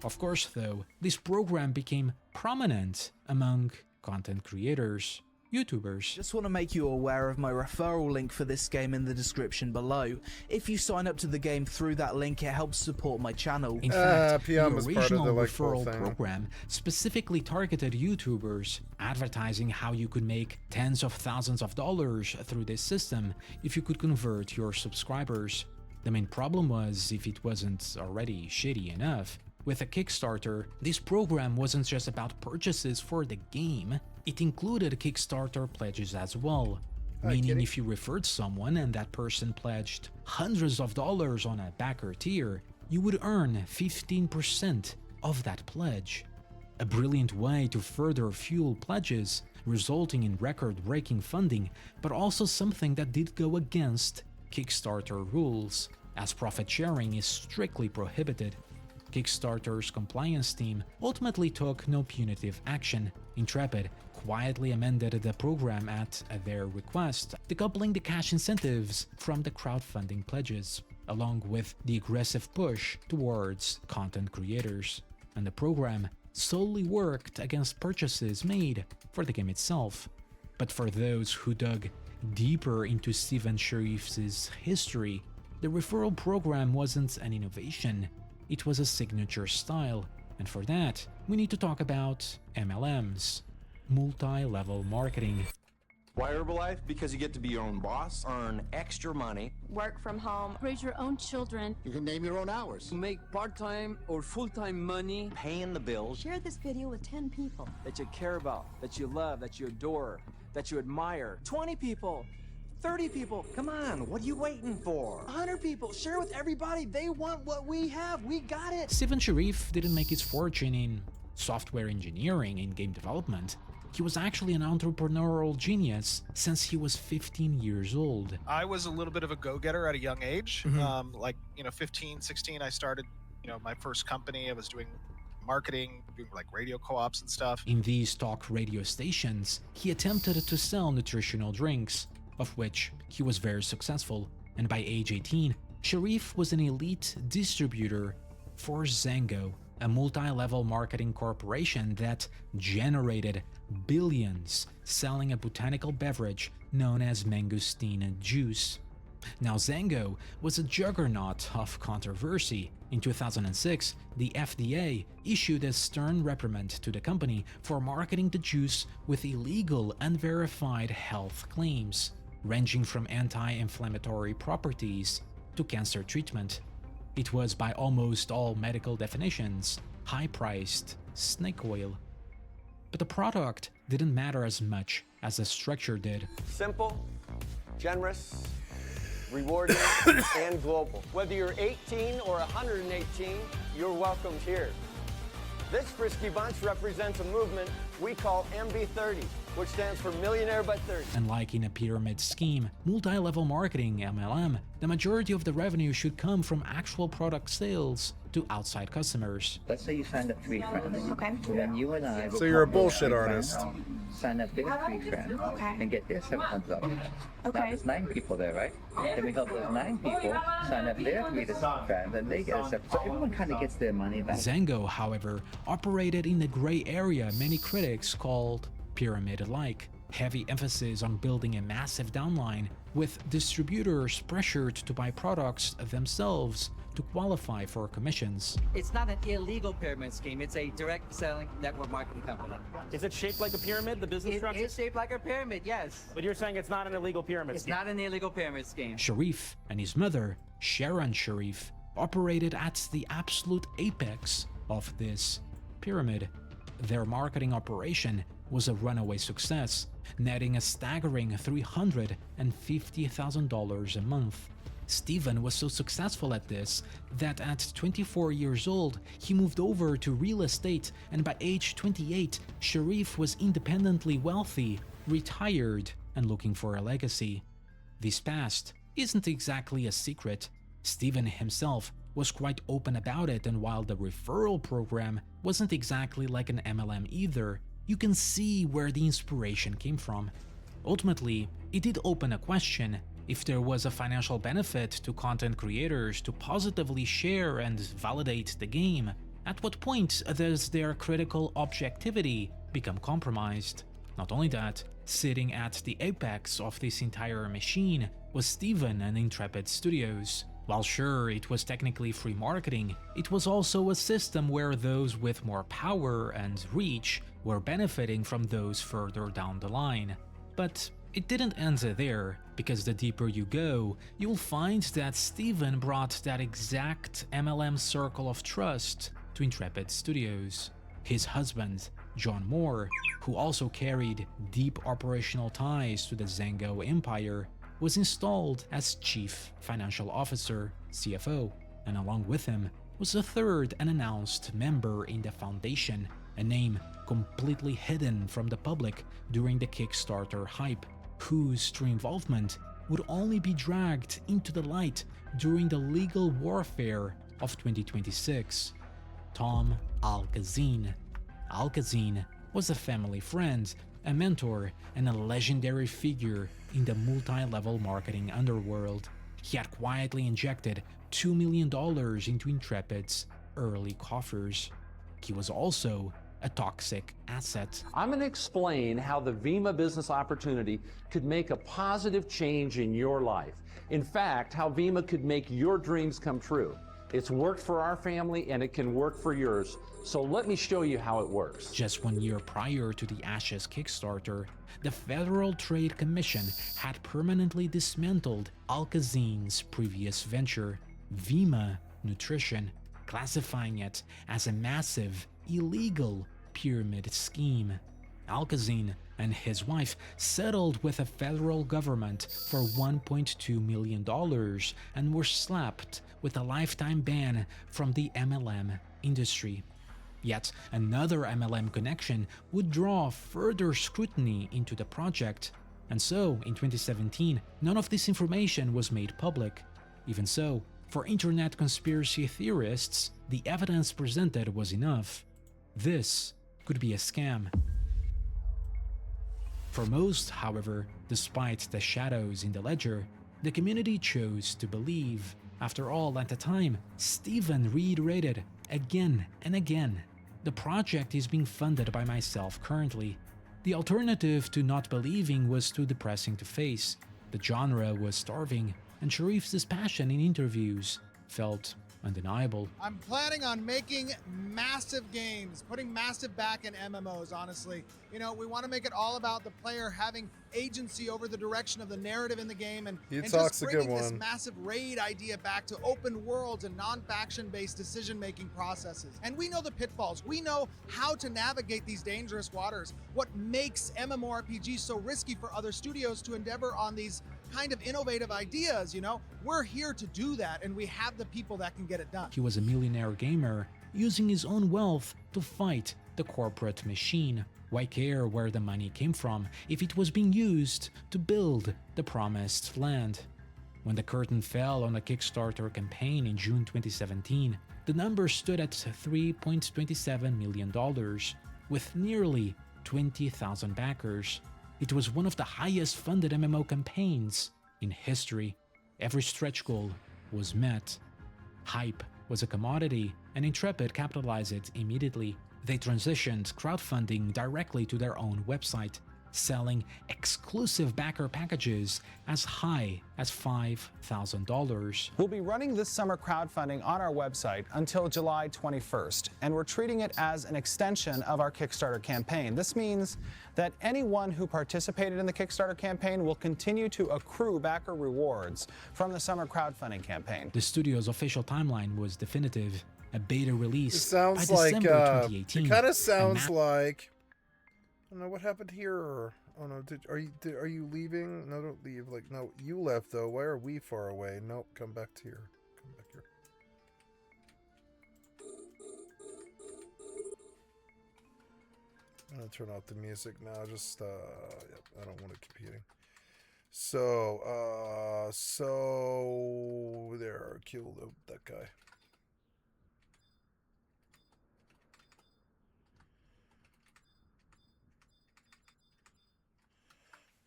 Of course, though, this program became prominent among content creators, YouTubers. Just want to make you aware of my referral link for this game in the description below. If you sign up to the game through that link, it helps support my channel. In fact, PM the was original part of the, referral thing. program specifically targeted YouTubers, advertising how you could make tens of thousands of dollars through this system if you could convert your subscribers. The main problem was, if it wasn't already shitty enough, with a Kickstarter, this program wasn't just about purchases for the game, it included Kickstarter pledges as well. Meaning if you referred someone and that person pledged hundreds of dollars on a backer tier, you would earn 15% of that pledge. A brilliant way to further fuel pledges, resulting in record-breaking funding, but also something that did go against Kickstarter rules, as profit sharing is strictly prohibited. Kickstarter's compliance team ultimately took no punitive action. Intrepid quietly amended the program at their request, decoupling the cash incentives from the crowdfunding pledges, along with the aggressive push towards content creators. And the program solely worked against purchases made for the game itself. But for those who dug deeper into Steven Sharif's history, the referral program wasn't an innovation, it was a signature style, and for that, we need to talk about MLMs, multi-level marketing. Why Herbalife? Because you get to be your own boss, earn extra money, work from home, raise your own children. You can name your own hours, make part-time or full-time money, paying the bills. Share this video with 10 people that you care about, that you love, that you adore, that you admire. 20 people, 30 people, come on, what are you waiting for? 100 people, share with everybody. They want what we have. We got it. Steven Sharif didn't make his fortune in software engineering and game development. He was actually an entrepreneurial genius since he was 15 years old. I was a little bit of a go-getter at a young age. 15, 16, I started, my first company. I was doing marketing, doing like radio co-ops and stuff. In these talk radio stations, he attempted to sell nutritional drinks, of which he was very successful, and by age 18, Sharif was an elite distributor for Zango, a multi-level marketing corporation that generated billions selling a botanical beverage known as mangosteen juice. Now, Zango was a juggernaut of controversy. In 2006, the FDA issued a stern reprimand to the company for marketing the juice with illegal, unverified health claims, ranging from anti-inflammatory properties to cancer treatment. It was, by almost all medical definitions, high-priced snake oil. But the product didn't matter as much as the structure did. Simple, generous, rewarding, and global. Whether you're 18 or 118, you're welcomed here. This frisky bunch represents a movement we call MB30, which stands for Millionaire by 30. Unlike in a pyramid scheme, multi-level marketing (MLM), the majority of the revenue should come from actual product sales to outside customers. Let's say you signed up 3 friends. Okay. And then you and I. So you're a bullshit artist. Sign up their 3 friends. Okay. And get their $700. Okay. Now there's 9 people there, right? Then we help those 9 people sign up their 3 friends, and they get a $700. So everyone kind of gets their money back. Zango, however, operated in the gray area many critics called pyramid-like. heavy emphasis on building a massive downline, with distributors pressured to buy products themselves to qualify for commissions. It's not an illegal pyramid scheme, it's a direct selling network marketing company. Is it shaped like a pyramid, the business structure? It's shaped like a pyramid, yes. But you're saying it's not an illegal pyramid scheme? It's not an illegal pyramid scheme. Sharif and his mother, Sharon Sharif, operated at the absolute apex of this pyramid. Their marketing operation was a runaway success, netting a staggering $350,000 a month. Stephen was so successful at this that at 24 years old, he moved over to real estate, and by age 28, Sharif was independently wealthy, retired, and looking for a legacy. This past isn't exactly a secret. Stephen himself was quite open about it, and while the referral program wasn't exactly like an MLM either, you can see where the inspiration came from. Ultimately, it did open a question: if there was a financial benefit to content creators to positively share and validate the game, at what point does their critical objectivity become compromised? Not only that, sitting at the apex of this entire machine was Stephen and Intrepid Studios. While sure, it was technically free marketing, it was also a system where those with more power and reach were benefiting from those further down the line. But it didn't end there, because the deeper you go, you'll find that Stephen brought that exact MLM circle of trust to Intrepid Studios. His husband, John Moore, who also carried deep operational ties to the Zengo empire, was installed as Chief Financial Officer, CFO, and along with him was a third unannounced member in the foundation, a name completely hidden from the public during the Kickstarter hype, whose true involvement would only be dragged into the light during the legal warfare of 2026. Tom Alkazine. Alkazine was a family friend, a mentor, and a legendary figure in the multi-level marketing underworld. He had quietly injected $2 million into Intrepid's early coffers. He was also a toxic asset. I'm going to explain how the Vima business opportunity could make a positive change in your life. In fact, how Vima could make your dreams come true. It's worked for our family and it can work for yours. So let me show you how it works. Just 1 year prior to the Ashes Kickstarter, the Federal Trade Commission had permanently dismantled Alkazine's previous venture, Vima Nutrition, classifying it as a massive, illegal pyramid scheme. Alkazine and his wife settled with the federal government for $1.2 million and were slapped with a lifetime ban from the MLM industry. Yet another MLM connection would draw further scrutiny into the project, and so in 2017, none of this information was made public. Even so, for internet conspiracy theorists, the evidence presented was enough. This could be a scam. For most, however, despite the shadows in the ledger, the community chose to believe. After all, at the time, Stephen reiterated again and again, the project is being funded by myself currently. The alternative to not believing was too depressing to face. The genre was starving, and Sharif's dispassion in interviews felt undeniable. I'm planning on making massive games, putting massive back in MMOs, honestly. You know, we want to make it all about the player having agency over the direction of the narrative in the game, and just bringing this massive raid idea back to open worlds and non-faction based decision-making processes. And we know the pitfalls. We know how to navigate these dangerous waters. What makes MMORPGs so risky for other studios to endeavor on these kind of innovative ideas, you know? We're here to do that, and we have the people that can get it done. He was a millionaire gamer, using his own wealth to fight the corporate machine. Why care where the money came from if it was being used to build the promised land? When the curtain fell on the Kickstarter campaign in June 2017, the number stood at $3.27 million, with nearly 20,000 backers. It was one of the highest funded MMO campaigns in history. Every stretch goal was met. Hype was a commodity, and Intrepid capitalized it immediately. They transitioned crowdfunding directly to their own website, selling exclusive backer packages as high as $5,000. We'll be running this summer crowdfunding on our website until July 21st, and we're treating it as an extension of our Kickstarter campaign. This means that anyone who participated in the Kickstarter campaign will continue to accrue backer rewards from the summer crowdfunding campaign. The studio's official timeline was definitive. A beta release It sounds by December 2018. It kind of sounds like. I don't know what happened here. Or, oh no, are you leaving? No, don't leave. Like, no, you left though. Why are we far away? Nope, come back to here. Come back here. I'm gonna turn off the music now. Just yep, I don't want it competing. So there, kill that guy.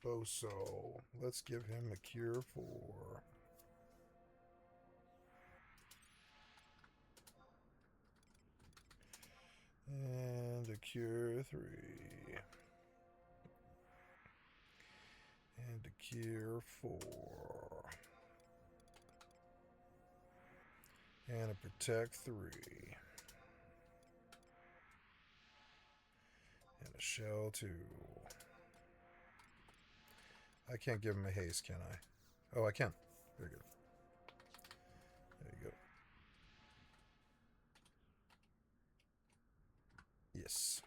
Boso. Let's give him a cure 4. And a cure 3. And a cure 4. And a protect 3. And a shell 2. I can't give him a haste, can I? Oh, I can. Very good. There you go. Yes.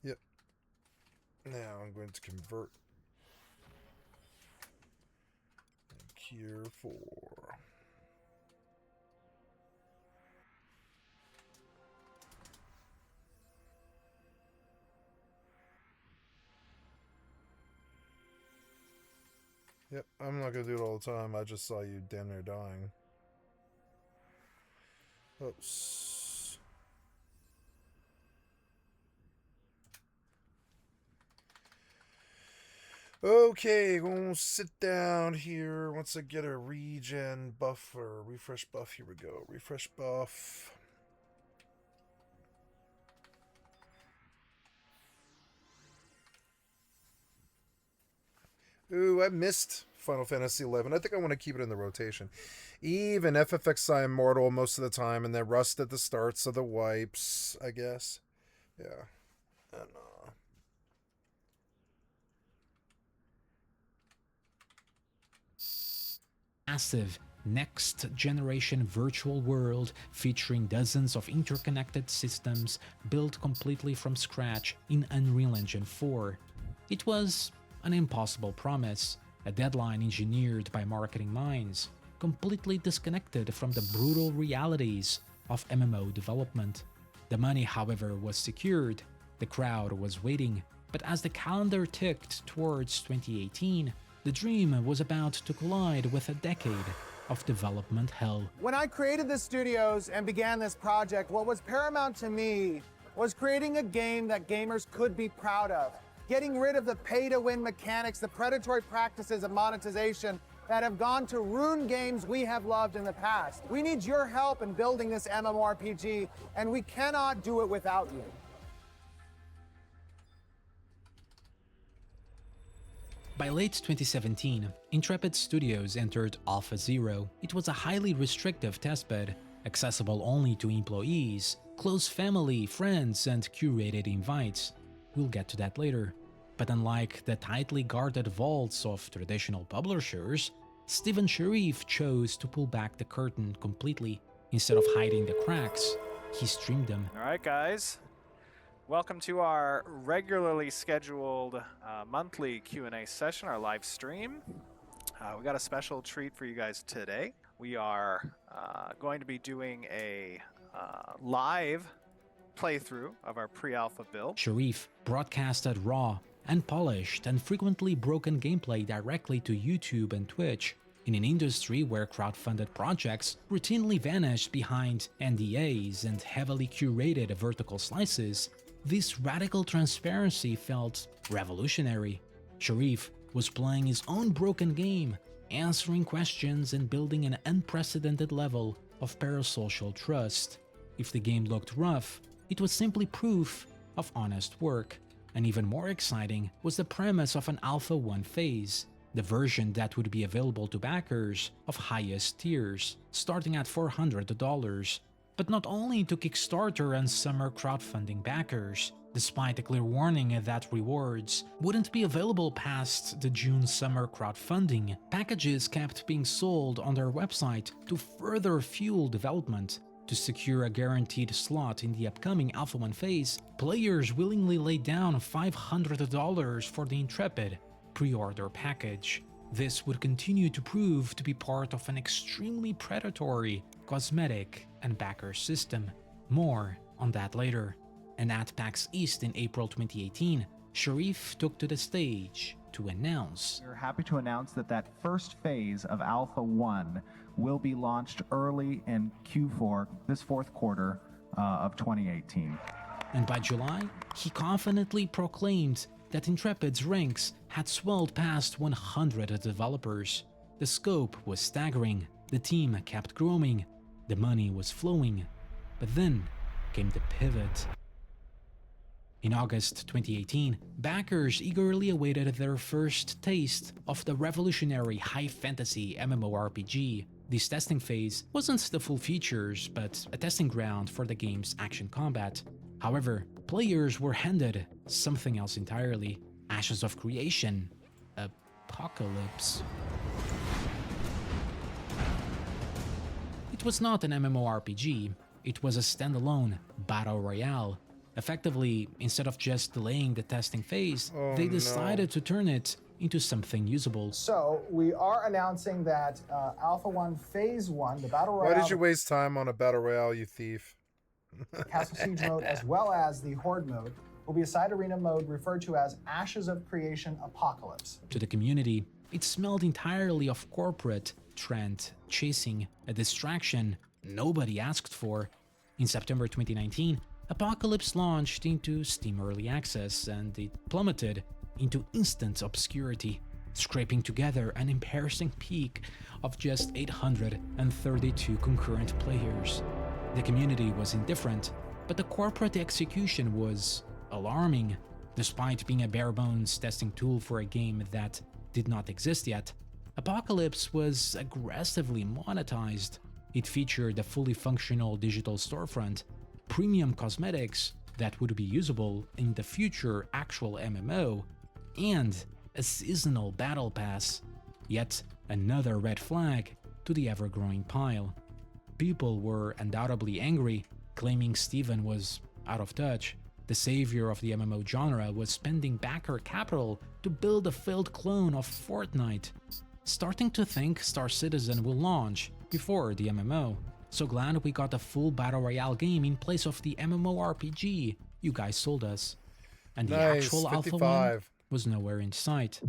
Yep. Now I'm going to convert and cure 4. Yep, I'm not gonna do it all the time. I just saw you damn near dying. Oops. Okay, gonna sit down here once I get a regen buff or refresh buff. Here we go. Refresh buff. Ooh, I missed Final Fantasy XI. I think I want to keep it in the rotation. Even FFXI Immortal most of the time, and then Rust at the starts of the wipes, I guess. Yeah. And, Massive next-generation virtual world featuring dozens of interconnected systems built completely from scratch in Unreal Engine 4. It was an impossible promise, a deadline engineered by marketing minds, completely disconnected from the brutal realities of MMO development. The money, however, was secured, the crowd was waiting, but as the calendar ticked towards 2018, the dream was about to collide with a decade of development hell. When I created the studios and began this project, what was paramount to me was creating a game that gamers could be proud of. Getting rid of the pay-to-win mechanics, the predatory practices of monetization that have gone to ruin games we have loved in the past. We need your help in building this MMORPG, and we cannot do it without you. By late 2017, Intrepid Studios entered Alpha Zero. It was a highly restrictive testbed, accessible only to employees, close family, friends, and curated invites. We'll get to that later. But unlike the tightly guarded vaults of traditional publishers, Steven Sharif chose to pull back the curtain completely. Instead of hiding the cracks, he streamed them. All right, guys. Welcome to our regularly scheduled monthly Q&A session, our live stream. We got a special treat for you guys today. We are going to be doing a live playthrough of our pre-alpha build. Sharif broadcasted raw, unpolished, and frequently broken gameplay directly to YouTube and Twitch. In an industry where crowdfunded projects routinely vanish behind NDAs and heavily curated vertical slices, this radical transparency felt revolutionary. Sharif was playing his own broken game, answering questions and building an unprecedented level of parasocial trust. If the game looked rough, It was simply proof of honest work. And even more exciting was the premise of an Alpha 1 phase, the version that would be available to backers of highest tiers, starting at $400. But not only to Kickstarter and summer crowdfunding backers, despite a clear warning that rewards wouldn't be available past the June summer crowdfunding, packages kept being sold on their website to further fuel development. To secure a guaranteed slot in the upcoming Alpha 1 phase, players willingly laid down $500 for the Intrepid pre-order package. This would continue to prove to be part of an extremely predatory cosmetic and backer system. More on that later. And at PAX East in April 2018, Sharif took to the stage to announce. We're happy to announce that first phase of Alpha 1 will be launched early in Q4, this fourth quarter of 2018. And by July, he confidently proclaimed that Intrepid's ranks had swelled past 100 developers. The scope was staggering, the team kept growing, the money was flowing. But then came the pivot. In August 2018, backers eagerly awaited their first taste of the revolutionary high-fantasy MMORPG. This testing phase wasn't the full features, but a testing ground for the game's action combat. However, players were handed something else entirely: Ashes of Creation, Apocalypse. It was not an MMORPG, it was a standalone battle royale. Effectively, instead of just delaying the testing phase, they decided to turn it into something usable. So, we are announcing that Alpha 1 Phase 1, the Battle Royale... Why did you waste time on a Battle Royale, you thief? Castle Siege mode, as well as the Horde mode, will be a side arena mode referred to as Ashes of Creation Apocalypse. To the community, it smelled entirely of corporate trend chasing, a distraction nobody asked for. In September 2019, Apocalypse launched into Steam Early Access, and it plummeted into instant obscurity, scraping together an embarrassing peak of just 832 concurrent players. The community was indifferent, but the corporate execution was alarming. Despite being a bare-bones testing tool for a game that did not exist yet, Apocalypse was aggressively monetized. It featured a fully functional digital storefront, premium cosmetics that would be usable in the future actual MMO, and a seasonal battle pass. Yet another red flag to the ever-growing pile. People were undoubtedly angry, claiming Steven was out of touch. The savior of the MMO genre was spending backer capital to build a failed clone of Fortnite. Starting to think Star Citizen will launch before the MMO. So glad we got a full Battle Royale game in place of the MMORPG you guys sold us. And the actual Alpha 1 was nowhere in sight.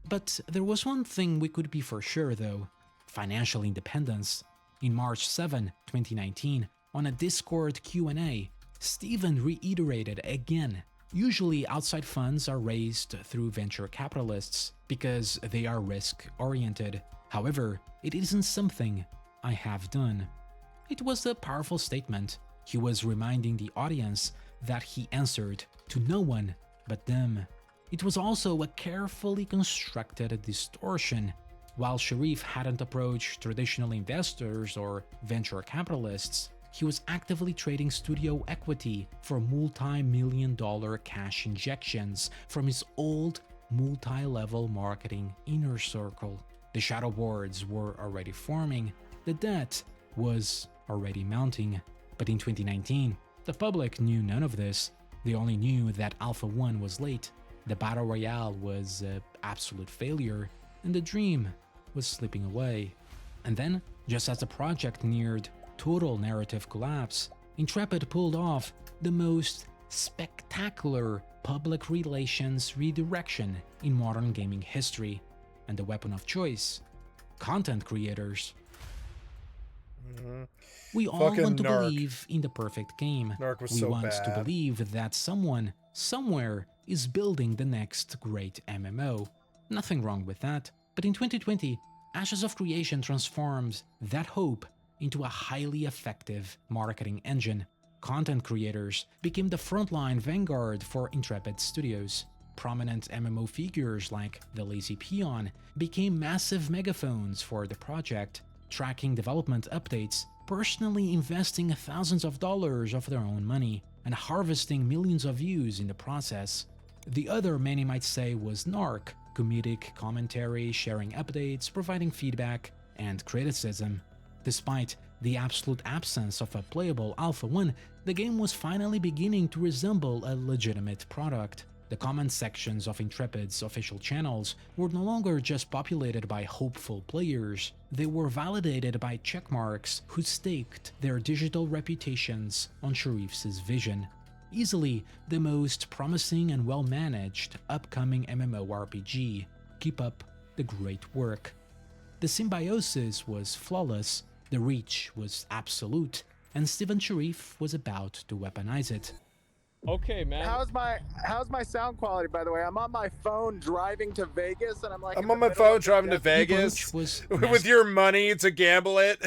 But there was one thing we could be for sure though: financial independence. In March 7, 2019, on a Discord Q&A, Steven reiterated again, usually outside funds are raised through venture capitalists because they are risk-oriented. However, it isn't something I have done. It was a powerful statement. He was reminding the audience that he answered to no one but them. It was also a carefully constructed distortion. While Sharif hadn't approached traditional investors or venture capitalists, he was actively trading studio equity for multi-million-dollar cash injections from his old multi-level marketing inner circle. The shadow boards were already forming, the debt was already mounting. But in 2019, the public knew none of this. They only knew that Alpha 1 was late, the Battle Royale was an absolute failure, and the dream was slipping away. And then, just as the project neared total narrative collapse, Intrepid pulled off the most spectacular public relations redirection in modern gaming history, and the weapon of choice: content creators. We all want to believe in the perfect game. We want to believe that someone, somewhere, is building the next great MMO. Nothing wrong with that. But in 2020, Ashes of Creation transformed that hope into a highly effective marketing engine. Content creators became the frontline vanguard for Intrepid Studios. Prominent MMO figures like the Lazy Peon became massive megaphones for the project, tracking development updates, personally investing thousands of dollars of their own money, and harvesting millions of views in the process. The other, many might say, was Narc, comedic commentary, sharing updates, providing feedback, and criticism. Despite the absolute absence of a playable Alpha 1, the game was finally beginning to resemble a legitimate product. The comment sections of Intrepid's official channels were no longer just populated by hopeful players, they were validated by checkmarks who staked their digital reputations on Sharif's vision. Easily the most promising and well-managed upcoming MMORPG. Keep up the great work. The symbiosis was flawless, the reach was absolute, and Steven Sharif was about to weaponize it. Okay, man. How's my sound quality, by the way? I'm on my phone driving to Vegas, and I'm like, I'm on my phone driving to Vegas with your money to gamble it.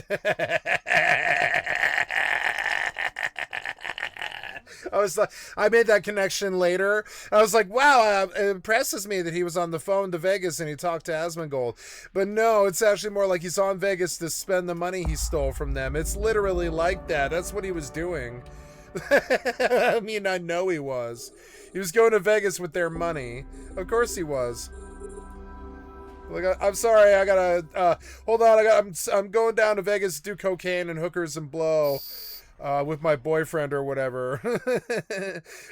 I made that connection later. I was like, wow, it impresses me that he was on the phone to Vegas and he talked to Asmongold. But no, it's actually more like he's on Vegas to spend the money he stole from them. It's literally like that. That's what he was doing. I mean, I know he was. He was going to Vegas with their money. Of course he was. Like, I'm sorry, I gotta, hold on, I'm going down to Vegas to do cocaine and hookers and blow. With my boyfriend or whatever.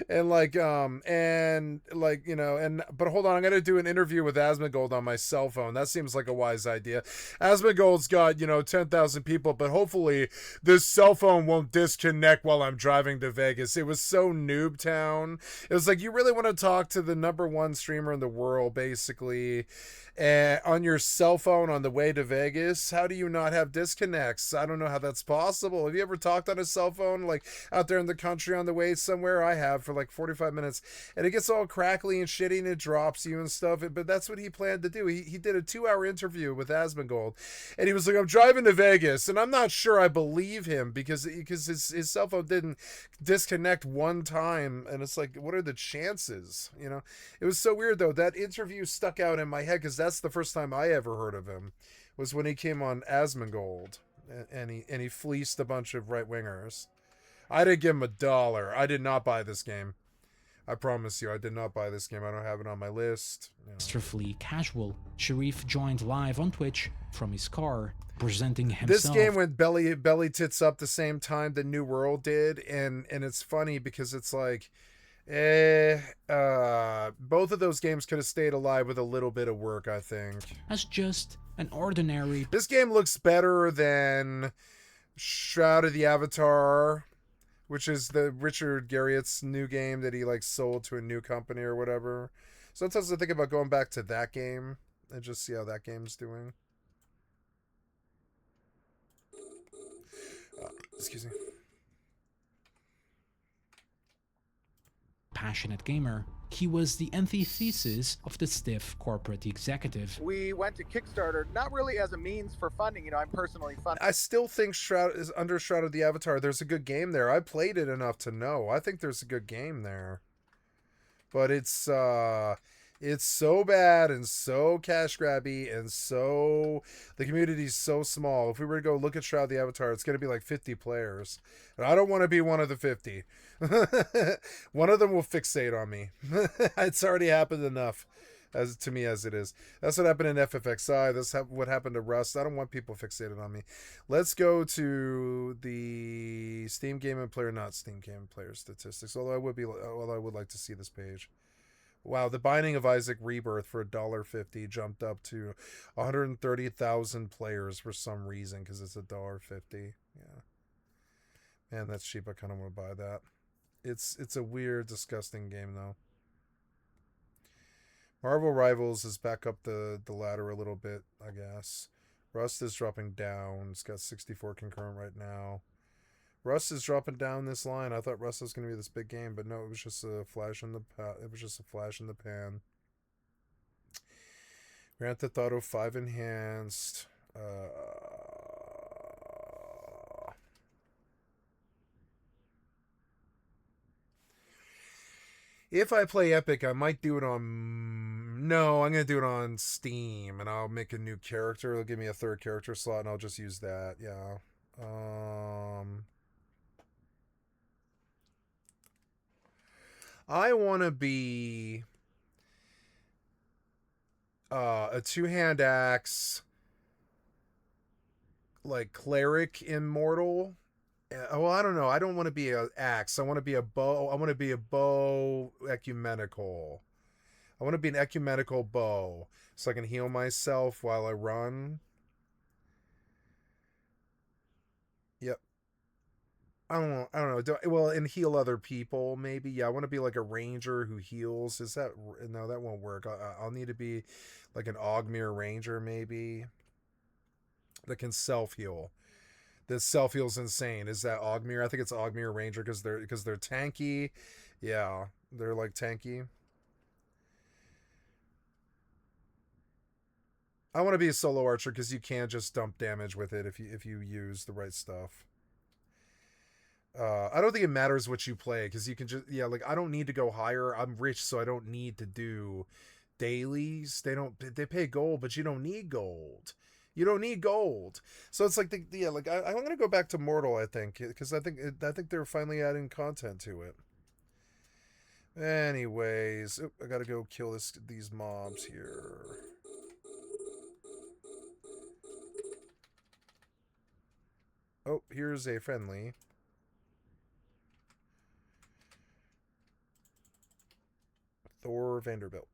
and like, you know, but hold on, I'm going to do an interview with Asmongold on my cell phone. That seems like a wise idea. Asmongold's got, 10,000 people, but hopefully this cell phone won't disconnect while I'm driving to Vegas. It was so noob town. It was like, you really want to talk to the #1 streamer in the world, basically, on your cell phone on the way to Vegas? How do you not have disconnects? I don't know how that's possible. Have you ever talked on a cell phone, like out there in the country on the way somewhere? I have, for like 45 minutes, and it gets all crackly and shitty and it drops you and stuff. But that's what he planned to do. He did a 2-hour interview with Asmongold, and he was like, I'm driving to Vegas, and I'm not sure I believe him because his cell phone didn't disconnect one time, and it's like, what are the chances? It was so weird though. That interview stuck out in my head because that's the first time I ever heard of him, was when he came on Asmongold and he fleeced a bunch of right-wingers. I didn't give him $1. I did not buy this game. I promise you, I did not buy this game. I don't have it on my list. Masterfully casual, Sharif joined live on Twitch from his car, presenting himself. This game went belly tits up the same time that New World did, and it's funny because it's like, both of those games could have stayed alive with a little bit of work, I think. As just an ordinary... This game looks better than Shroud of the Avatar, which is the Richard Garriott's new game that he sold to a new company or whatever. Sometimes I think about going back to that game and just see how that game's doing. Excuse me. Passionate gamer, he was the antithesis of the stiff corporate executive. We went to Kickstarter, not really as a means for funding. I'm personally funding. I still think Shroud of the Avatar. There's a good game there. I played it enough to know. I think there's a good game there. But it's so bad and so cash grabby and so the community's so small. If we were to go look at Shroud of the Avatar, it's going to be like 50 players. And I don't want to be one of the 50. One of them will fixate on me. It's already happened enough to me as it is. That's what happened in FFXI. That's what happened to Rust. I don't want people fixated on me. Let's go to the Steam Game and Player, not Steam Game and Player statistics. Although I would like to see this page. Wow, The Binding of Isaac Rebirth for $1.50 jumped up to 130,000 players for some reason because it's $1.50. Yeah, man, that's cheap. I kind of want to buy that. It's a weird, disgusting game though. Marvel Rivals is back up the ladder a little bit, I guess. Rust is dropping down. It's got 64 concurrent right now. Rust is dropping down this line. I thought Rust was going to be this big game, but no, it was just a flash in the pan. Grand Theft Auto 5 Enhanced. If I play Epic, I might do it on... No, I'm going to do it on Steam, and I'll make a new character. It'll give me a third character slot, and I'll just use that. Yeah. I want to be a two-hand axe, like cleric immortal. Well, I don't know. I don't want to be an axe. I want to be a bow. I want to be a bow ecumenical. I want to be an ecumenical bow, so I can heal myself while I run. Yep. I don't know. Well, and heal other people, maybe. Yeah, I want to be like a ranger who heals. Is that... No, that won't work. I'll need to be like an Augmere ranger, maybe, that can self-heal. This self-heal's insane. Is that Augmere? I think it's Augmere ranger because they're tanky. Yeah, they're like tanky. I want to be a solo archer because you can just dump damage with it if you use the right stuff. I don't think it matters what you play because you can just... Yeah, like I don't need to go higher. I'm rich, so I don't need to do dailies. They pay gold, but you don't need gold. You don't need gold. So it's like I'm gonna go back to Mortal, I think, because I think they're finally adding content to it. Anyways, I gotta go kill these mobs here. Oh, here's a friendly. Thor Vanderbilt.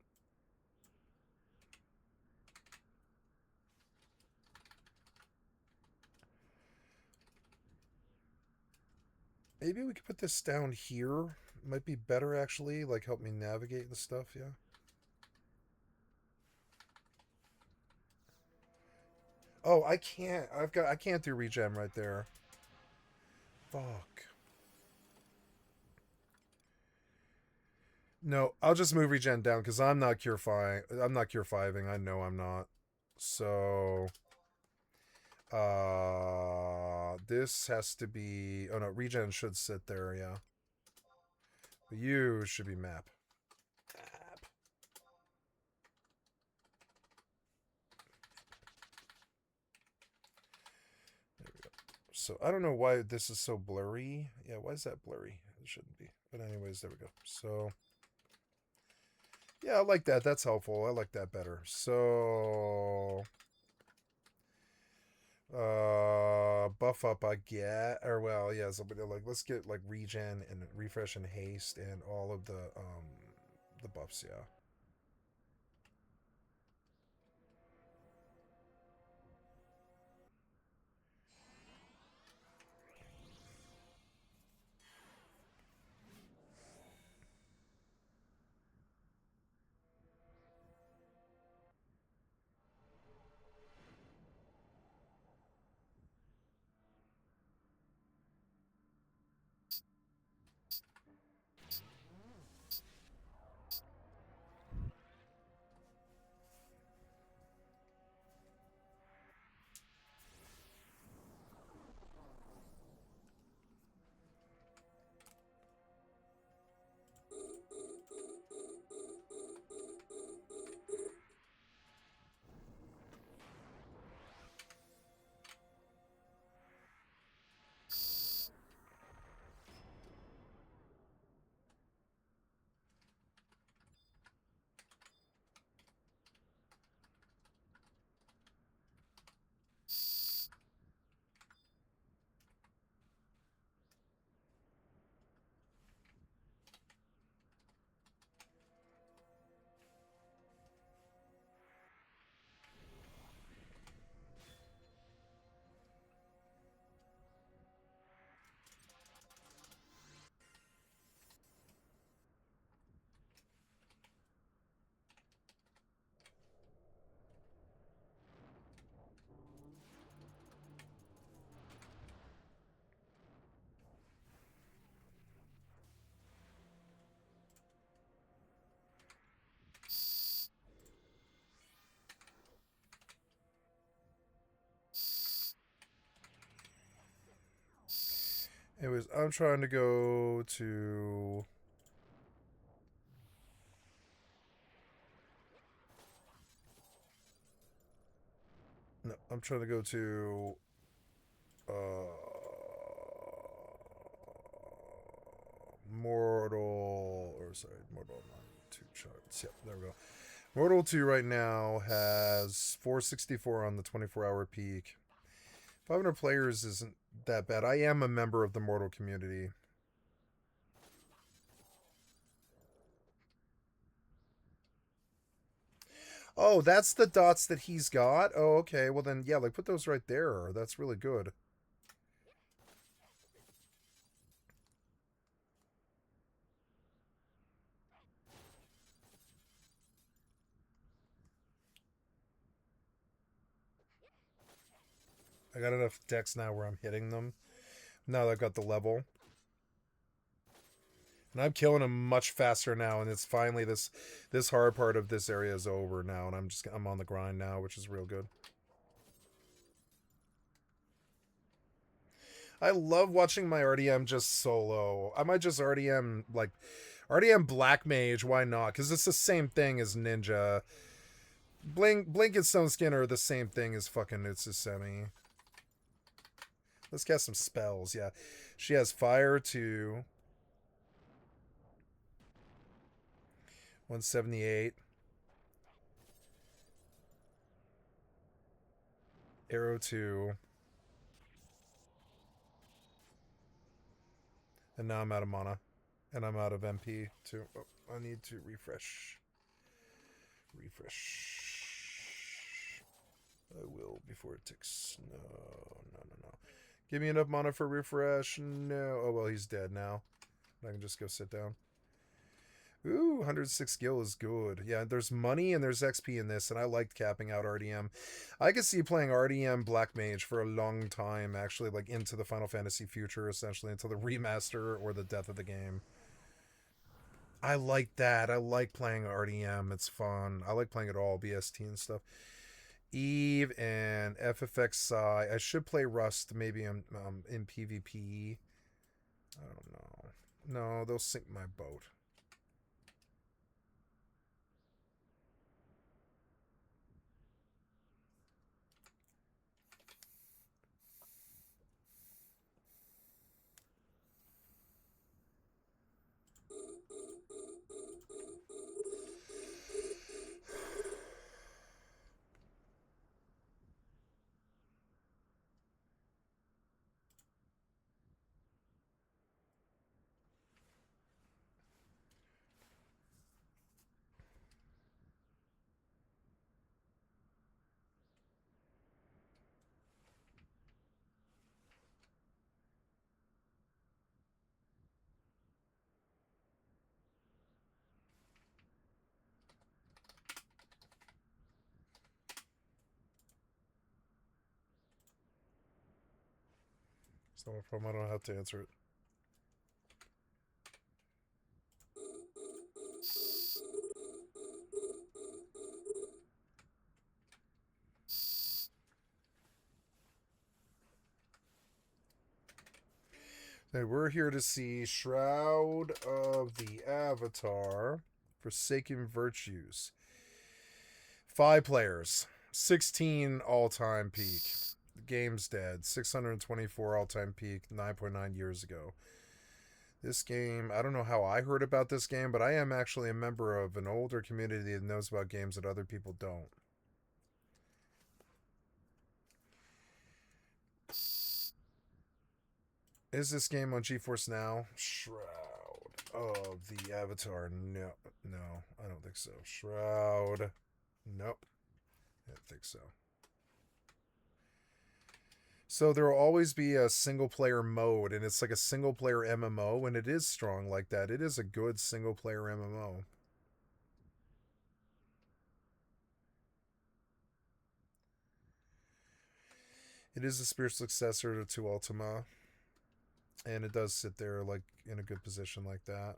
Maybe we could put this down here. Might be better, actually. Like, help me navigate the stuff, yeah. Oh, I can't. I can't do regen right there. Fuck. No, I'll just move regen down because I'm not cure 5. I'm not cure 5ing. I know I'm not. So this has to be... Oh no, regen should sit there, yeah. You should be map. There we go. So I don't know why this is so blurry. Yeah, why is that blurry? It shouldn't be. But anyways, there we go. So yeah, I like that. That's helpful. I like that better. So buff up I get, or well, yeah, so like let's get like regen and refresh and haste and all of the buffs, yeah. Anyways, I'm trying to go to I'm trying to go to Mortal 2 charts. Yep, there we go. Mortal 2 right now has 464 on the 24-hour peak. 500 players isn't that bad. I am a member of the Mortal community. Oh, that's the dots that he's got? Oh, okay. Well then, yeah, like put those right there. That's really good. I got enough decks now where I'm hitting them. Now that I've got the level. And I'm killing them much faster now, and it's finally this hard part of this area is over now, and I'm on the grind now, which is real good. I love watching my RDM just solo. I might just RDM Black Mage, why not? Because it's the same thing as Ninja. Blink and Stone Skin are the same thing as fucking Utsusemi. Let's cast some spells, yeah. She has Fire 2. 178. Arrow 2. And now I'm out of mana. And I'm out of MP too. Oh, I need to refresh. I will before it ticks. No. Give me enough mana for refresh. No. Oh, well, he's dead now. I can just go sit down. Ooh, 106 skill is good. Yeah, there's money and there's XP in this, and I liked capping out RDM. I could see playing RDM Black Mage for a long time, actually, like into the Final Fantasy future, essentially, until the remaster or the death of the game. I like that. I like playing RDM. It's fun. I like playing it all, BST and stuff. Eve and FFX Psy. I should play Rust maybe in PvP. I don't know. No, they'll sink my boat. It's not a problem. I don't have to answer it. Okay, we're here to see Shroud of the Avatar, Forsaken Virtues. 5 players, 16 all-time peak. The game's dead. 624 all-time peak, 9.9 years ago. This game, I don't know how I heard about this game, but I am actually a member of an older community that knows about games that other people don't. Is this game on GeForce Now? Shroud of the Avatar. No, I don't think so. Shroud. Nope. I don't think so. So there will always be a single player mode, and it's like a single player MMO, and it is strong like that. It is a good single player MMO. It is a spiritual successor to Ultima. And it does sit there like in a good position like that.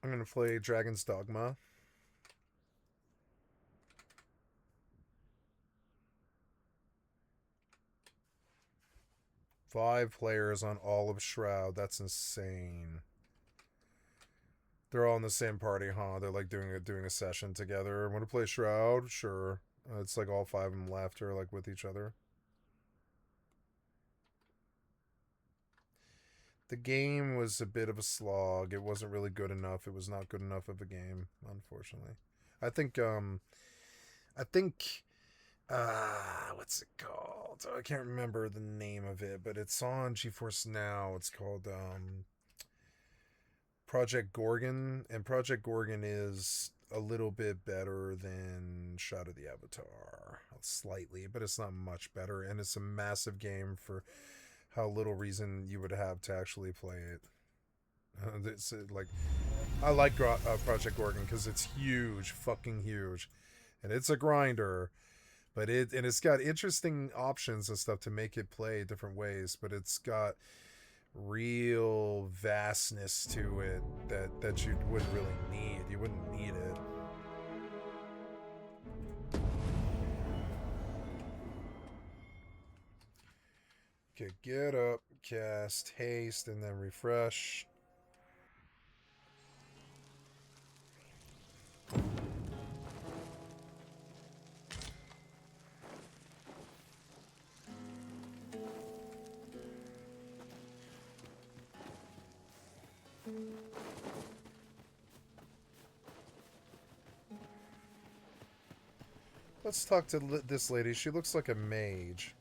I'm gonna play Dragon's Dogma. Five players on all of Shroud. That's insane. They're all in the same party, huh? They're like doing a session together. Want to play Shroud? Sure. It's like all five of them left are like with each other. The game was a bit of a slog. It wasn't really good enough. It was not good enough of a game, unfortunately. I think what's it called? I can't remember the name of it, but it's on GeForce Now. It's called Project Gorgon, and Project Gorgon is a little bit better than Shadow of the Avatar. Slightly, but it's not much better, and it's a massive game for how little reason you would have to actually play it. It's like, I like Project Gorgon because it's huge, fucking huge, and it's a grinder, but it's got interesting options and stuff to make it play different ways, but it's got real vastness to it that you wouldn't really need. You wouldn't need it. Okay, get up, cast, haste, and then refresh. Let's talk to this lady. She looks like a mage.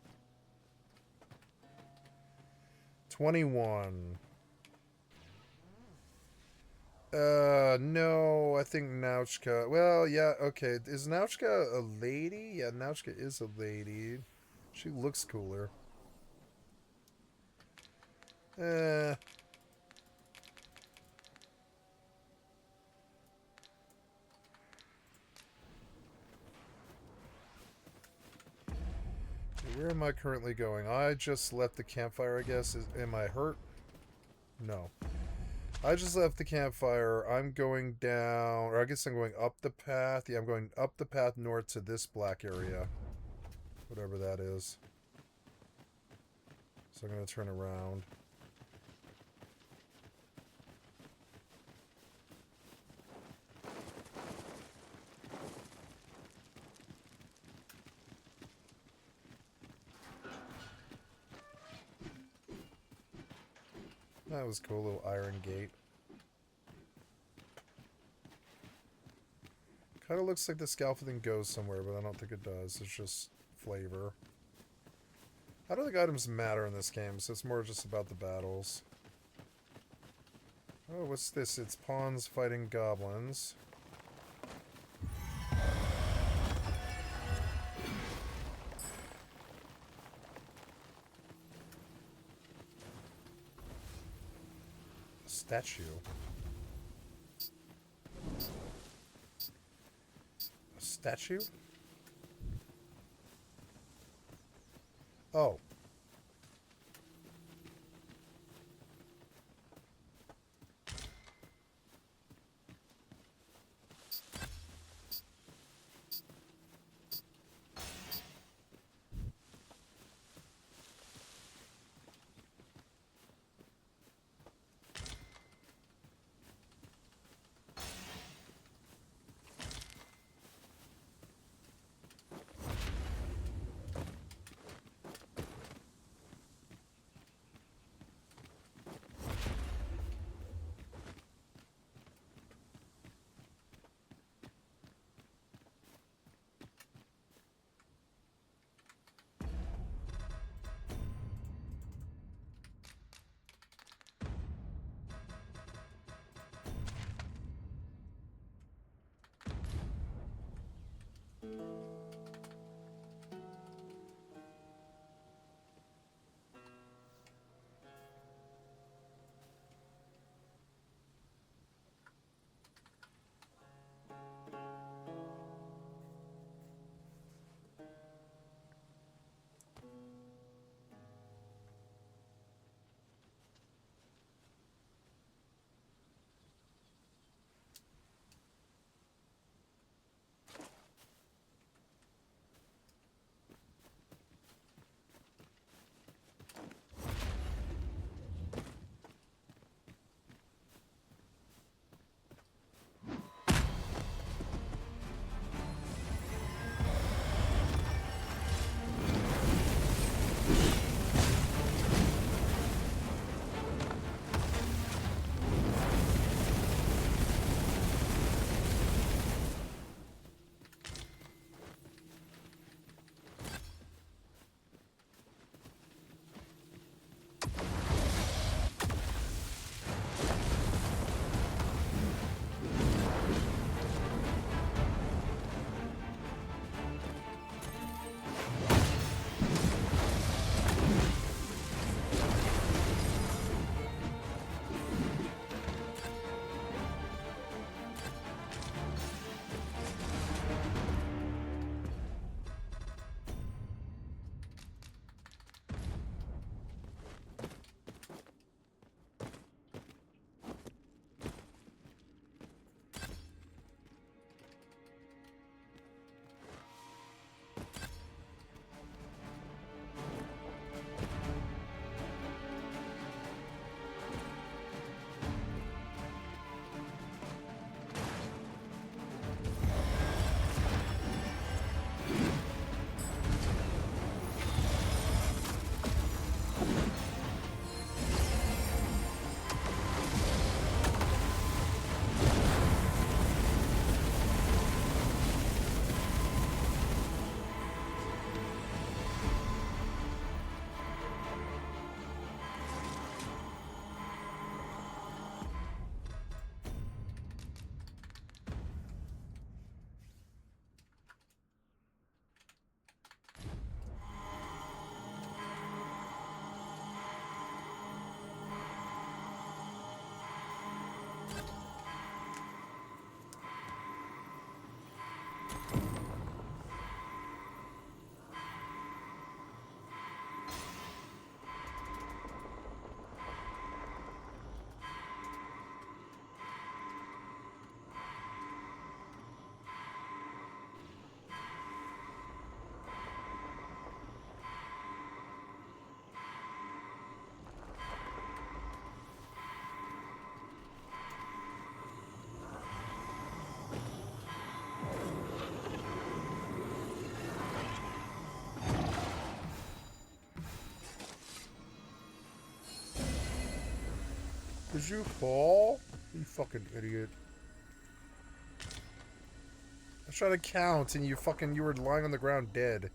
21. No, I think Nauchka. Well, yeah, okay. Is Nauchka a lady? Yeah, Nauchka is a lady. She looks cooler. Where am I currently going? I just left the campfire, I guess. Am I hurt? No. I just left the campfire. I'm going down, or I guess I'm going up the path. Yeah, I'm going up the path north to this black area. Whatever that is. So I'm going to turn around. That was cool, little iron gate. Kind of looks like the scaffolding goes somewhere, but I don't think it does. It's just flavor. I don't think items matter in this game, so it's more just about the battles. Oh, what's this? It's pawns fighting goblins. Statue. A statue? Oh. did you call? You fucking idiot. I was trying to count and you were lying on the ground dead.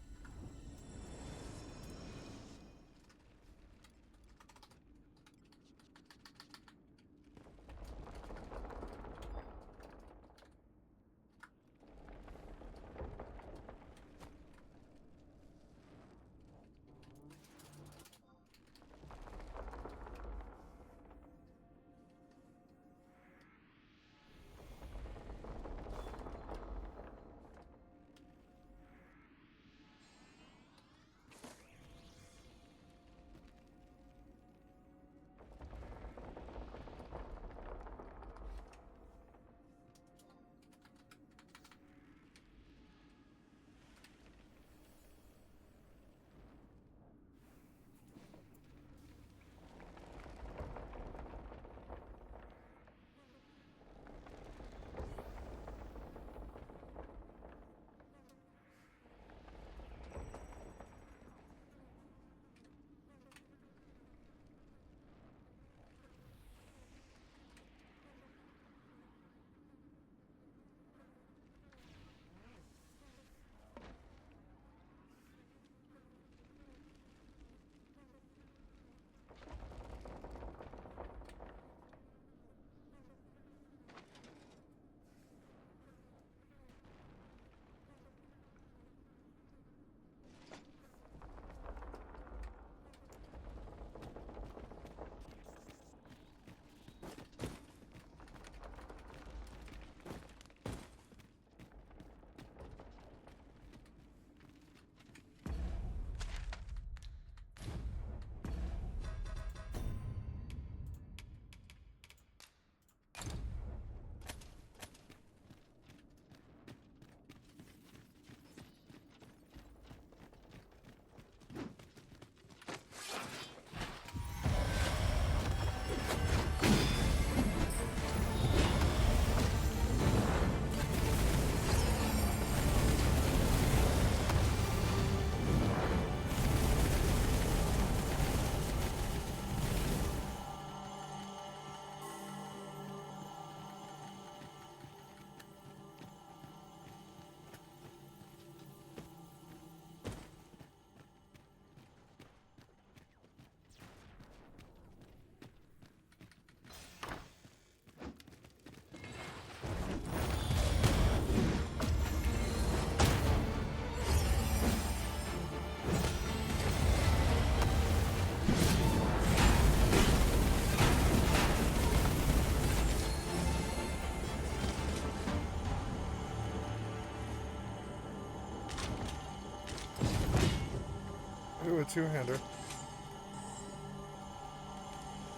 Ooh, a two-hander.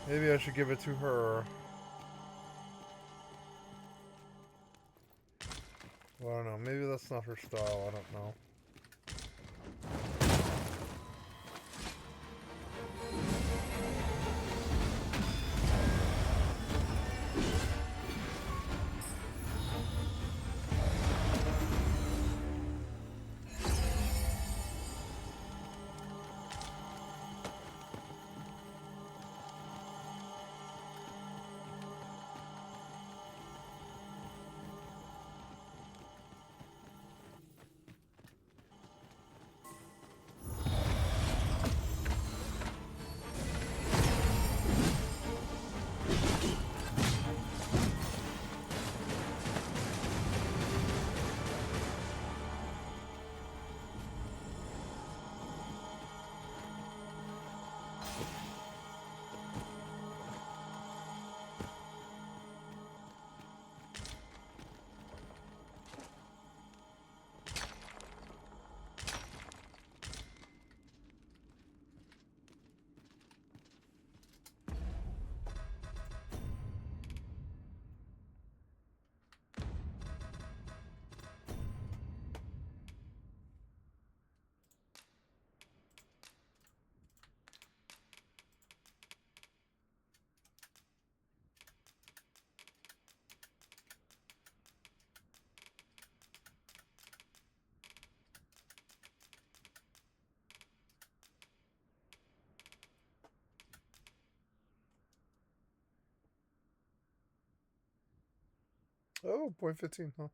Maybe I should give it to her. Well, I don't know. Maybe that's not her style. I don't know. Oh, 0.15, huh?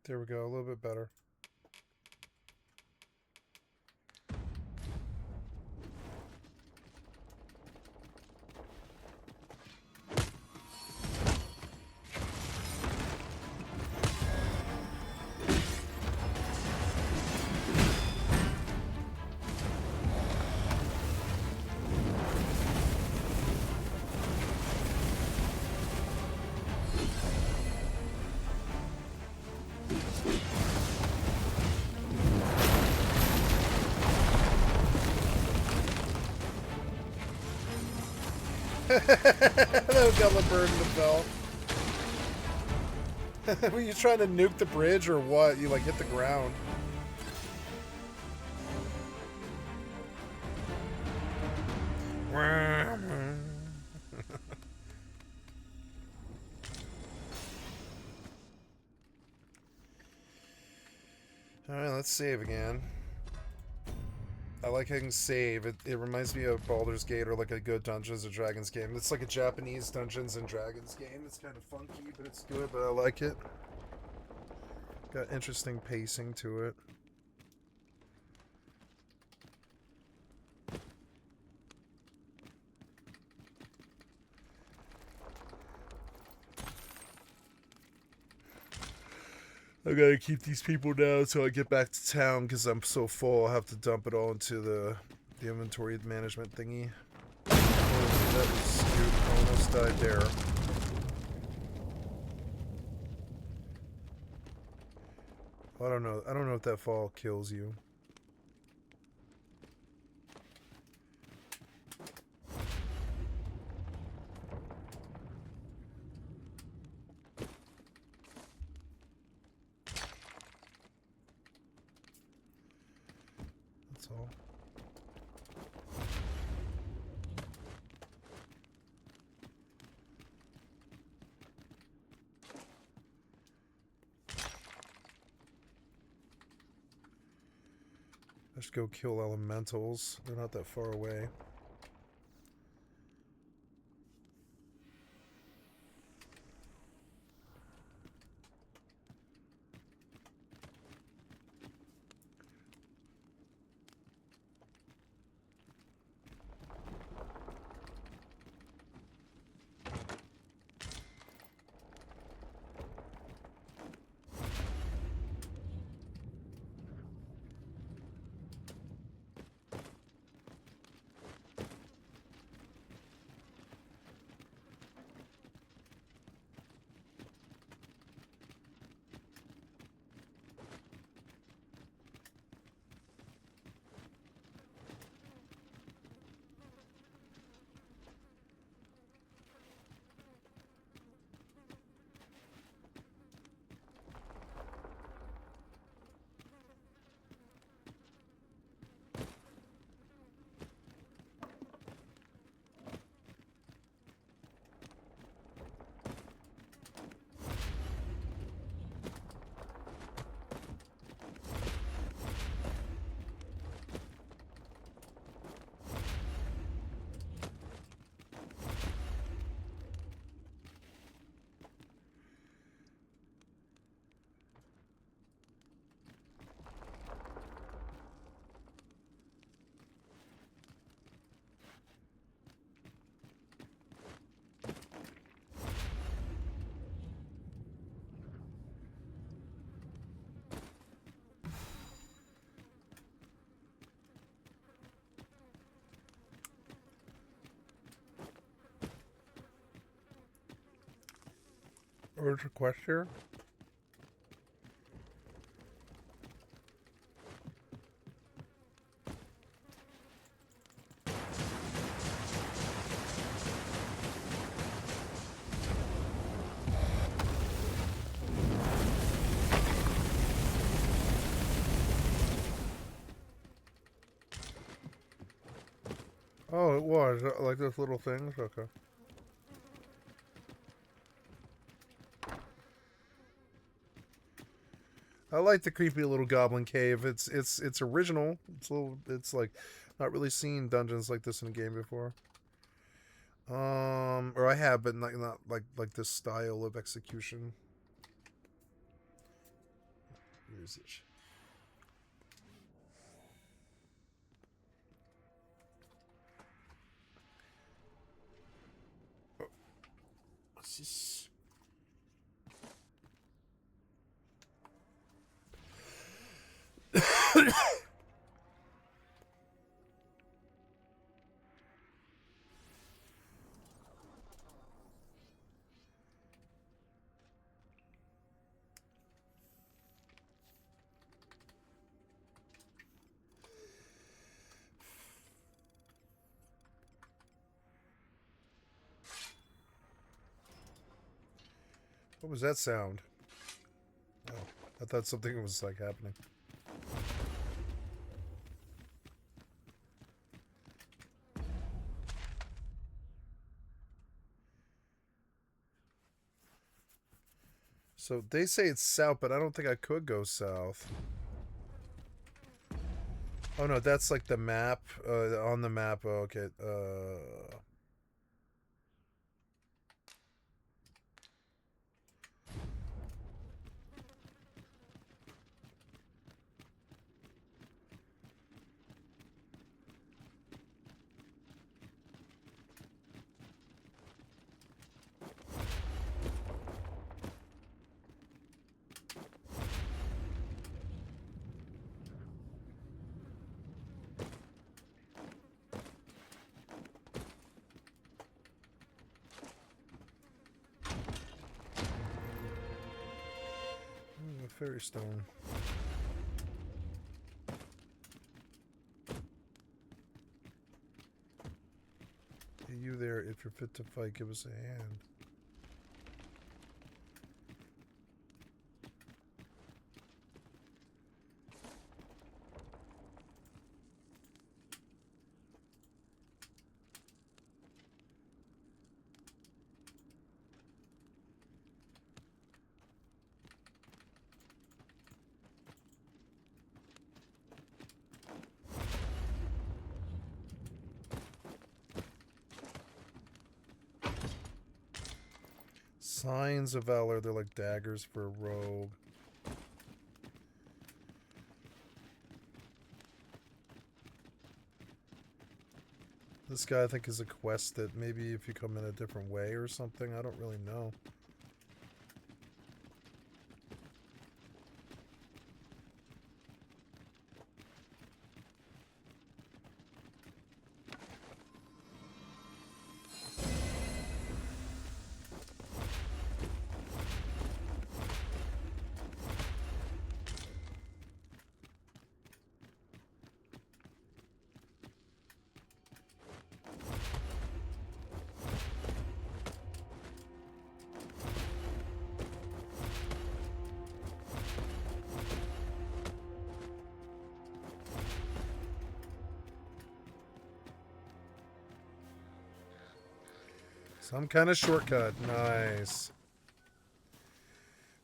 There we go, a little bit better. That got the bird in the bell. Were you trying to nuke the bridge or what? You like hit the ground. Alright, let's save again. I like how you can save. It reminds me of Baldur's Gate or like a good Dungeons and Dragons game. It's like a Japanese Dungeons and Dragons game. It's kind of funky, but it's good, but I like it. Got interesting pacing to it. I gotta keep these people down until I get back to town because I'm so full. I'll have to dump it all into the inventory management thingy. Oh, that was stupid. I almost died there. I don't know. I don't know if that fall kills you. That's all. Let's go kill elementals. They're not that far away. There's a quest here. Oh, it was like those little things. Okay. I like the creepy little goblin cave. It's original. It's like not really seen dungeons like this in a game before. Or I have, but not like this style of execution. Usage. Oh. What's this? What was that sound? Oh, I thought something was like happening. So they say it's south, but I don't think I could go south. Oh no, that's like the map. On the map. Oh, okay. Fairy stone. Hey, you there, if you're fit to fight, give us a hand. Signs of valor, they're like daggers for a rogue. This guy I think is a quest that maybe if you come in a different way or something, I don't really know. Some kind of shortcut. Nice.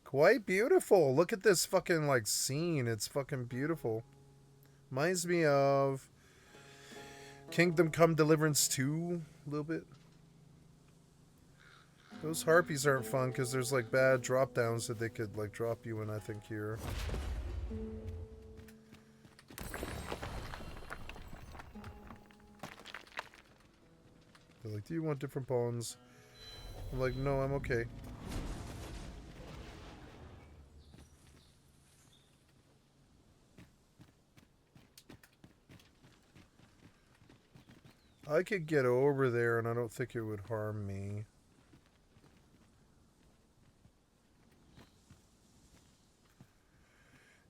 Quite beautiful. Look at this fucking like scene. It's fucking beautiful. Reminds me of Kingdom Come Deliverance 2 a little bit. Those harpies aren't fun because there's like bad drop downs that they could like drop you in, I think, here. They're like, do you want different bones? I'm like, no, I'm okay. I could get over there and I don't think it would harm me.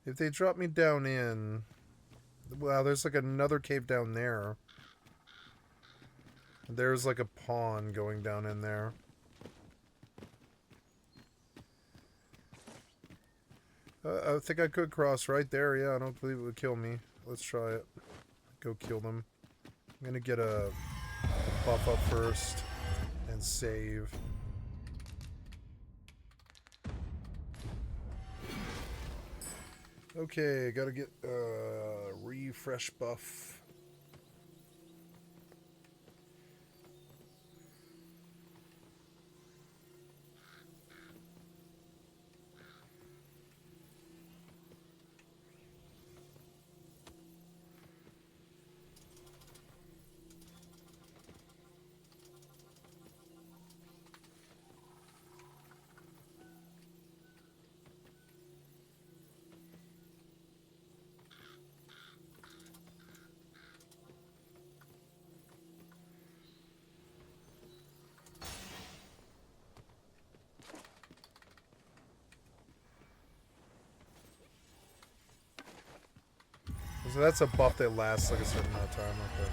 If they drop me down in... Wow, there's like another cave down there. There's like a pond going down in there. I think I could cross right there. Yeah, I don't believe it would kill me. Let's try it. Go kill them. I'm gonna get a buff up first and save. Okay, gotta get refresh buff. So that's a buff that lasts like a certain amount of time. Okay.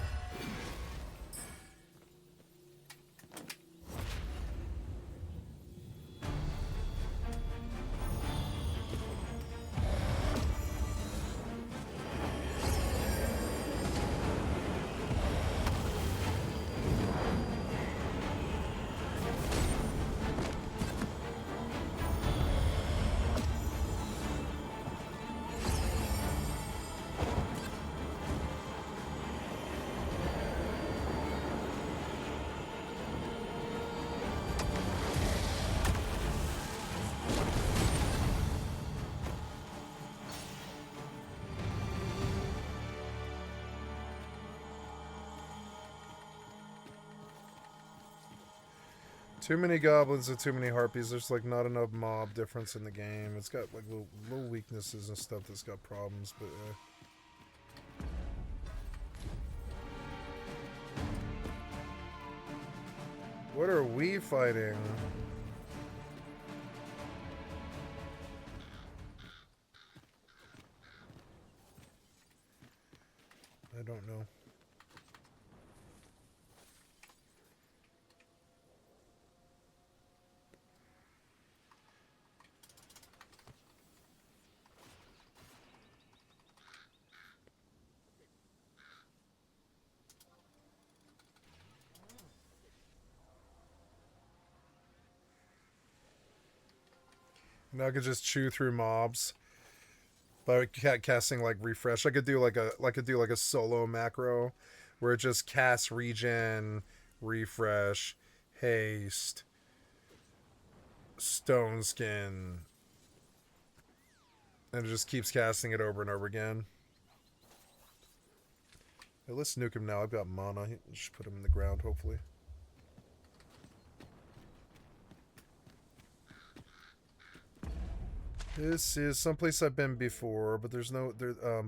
Too many goblins and too many harpies. There's like not enough mob difference in the game. It's got like little weaknesses and stuff that's got problems, but what are we fighting? I don't know. Now I could just chew through mobs by casting like refresh. I could do like a solo macro where it just casts regen, refresh, haste, stone skin, and it just keeps casting it over and over again. Hey, let's nuke him now. I've got mana. Just put him in the ground, hopefully. This is someplace I've been before, but there's no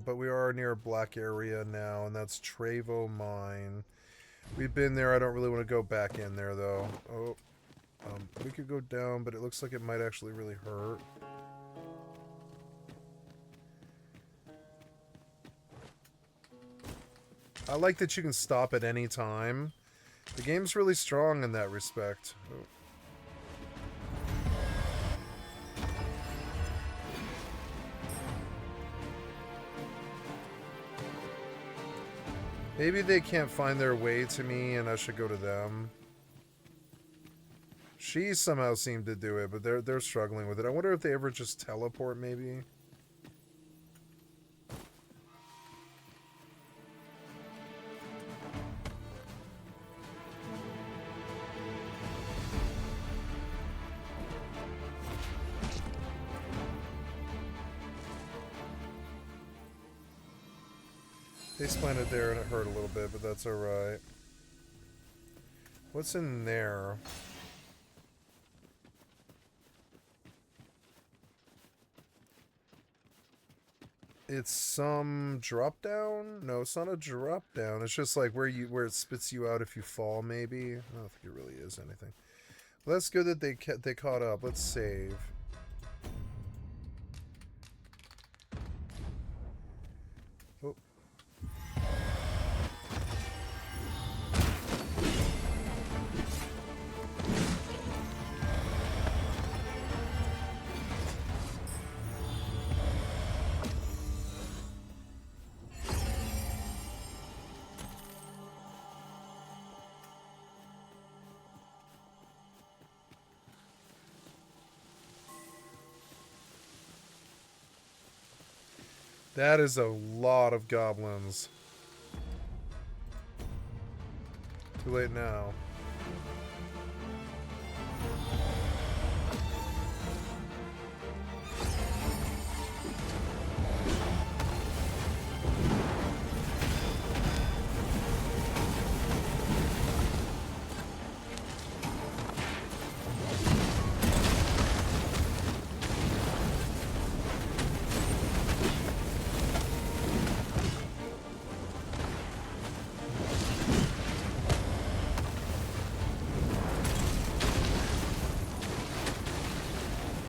but we are near a black area now, and that's Trevo Mine. We've been there. I don't really want to go back in there though. Oh, we could go down, but it looks like it might actually really hurt. I like that you can stop at any time. The game's really strong in that respect. Oh. Maybe they can't find their way to me and I should go to them. She somehow seemed to do it, but they're struggling with it. I wonder if they ever just teleport, maybe. They splinted there and it hurt a little bit, but that's alright. What's in there? It's some drop down? No, it's not a drop down. It's just like where it spits you out if you fall, maybe. I don't think it really is anything. Well, that's good that they caught up. Let's save. That is a lot of goblins. Too late now.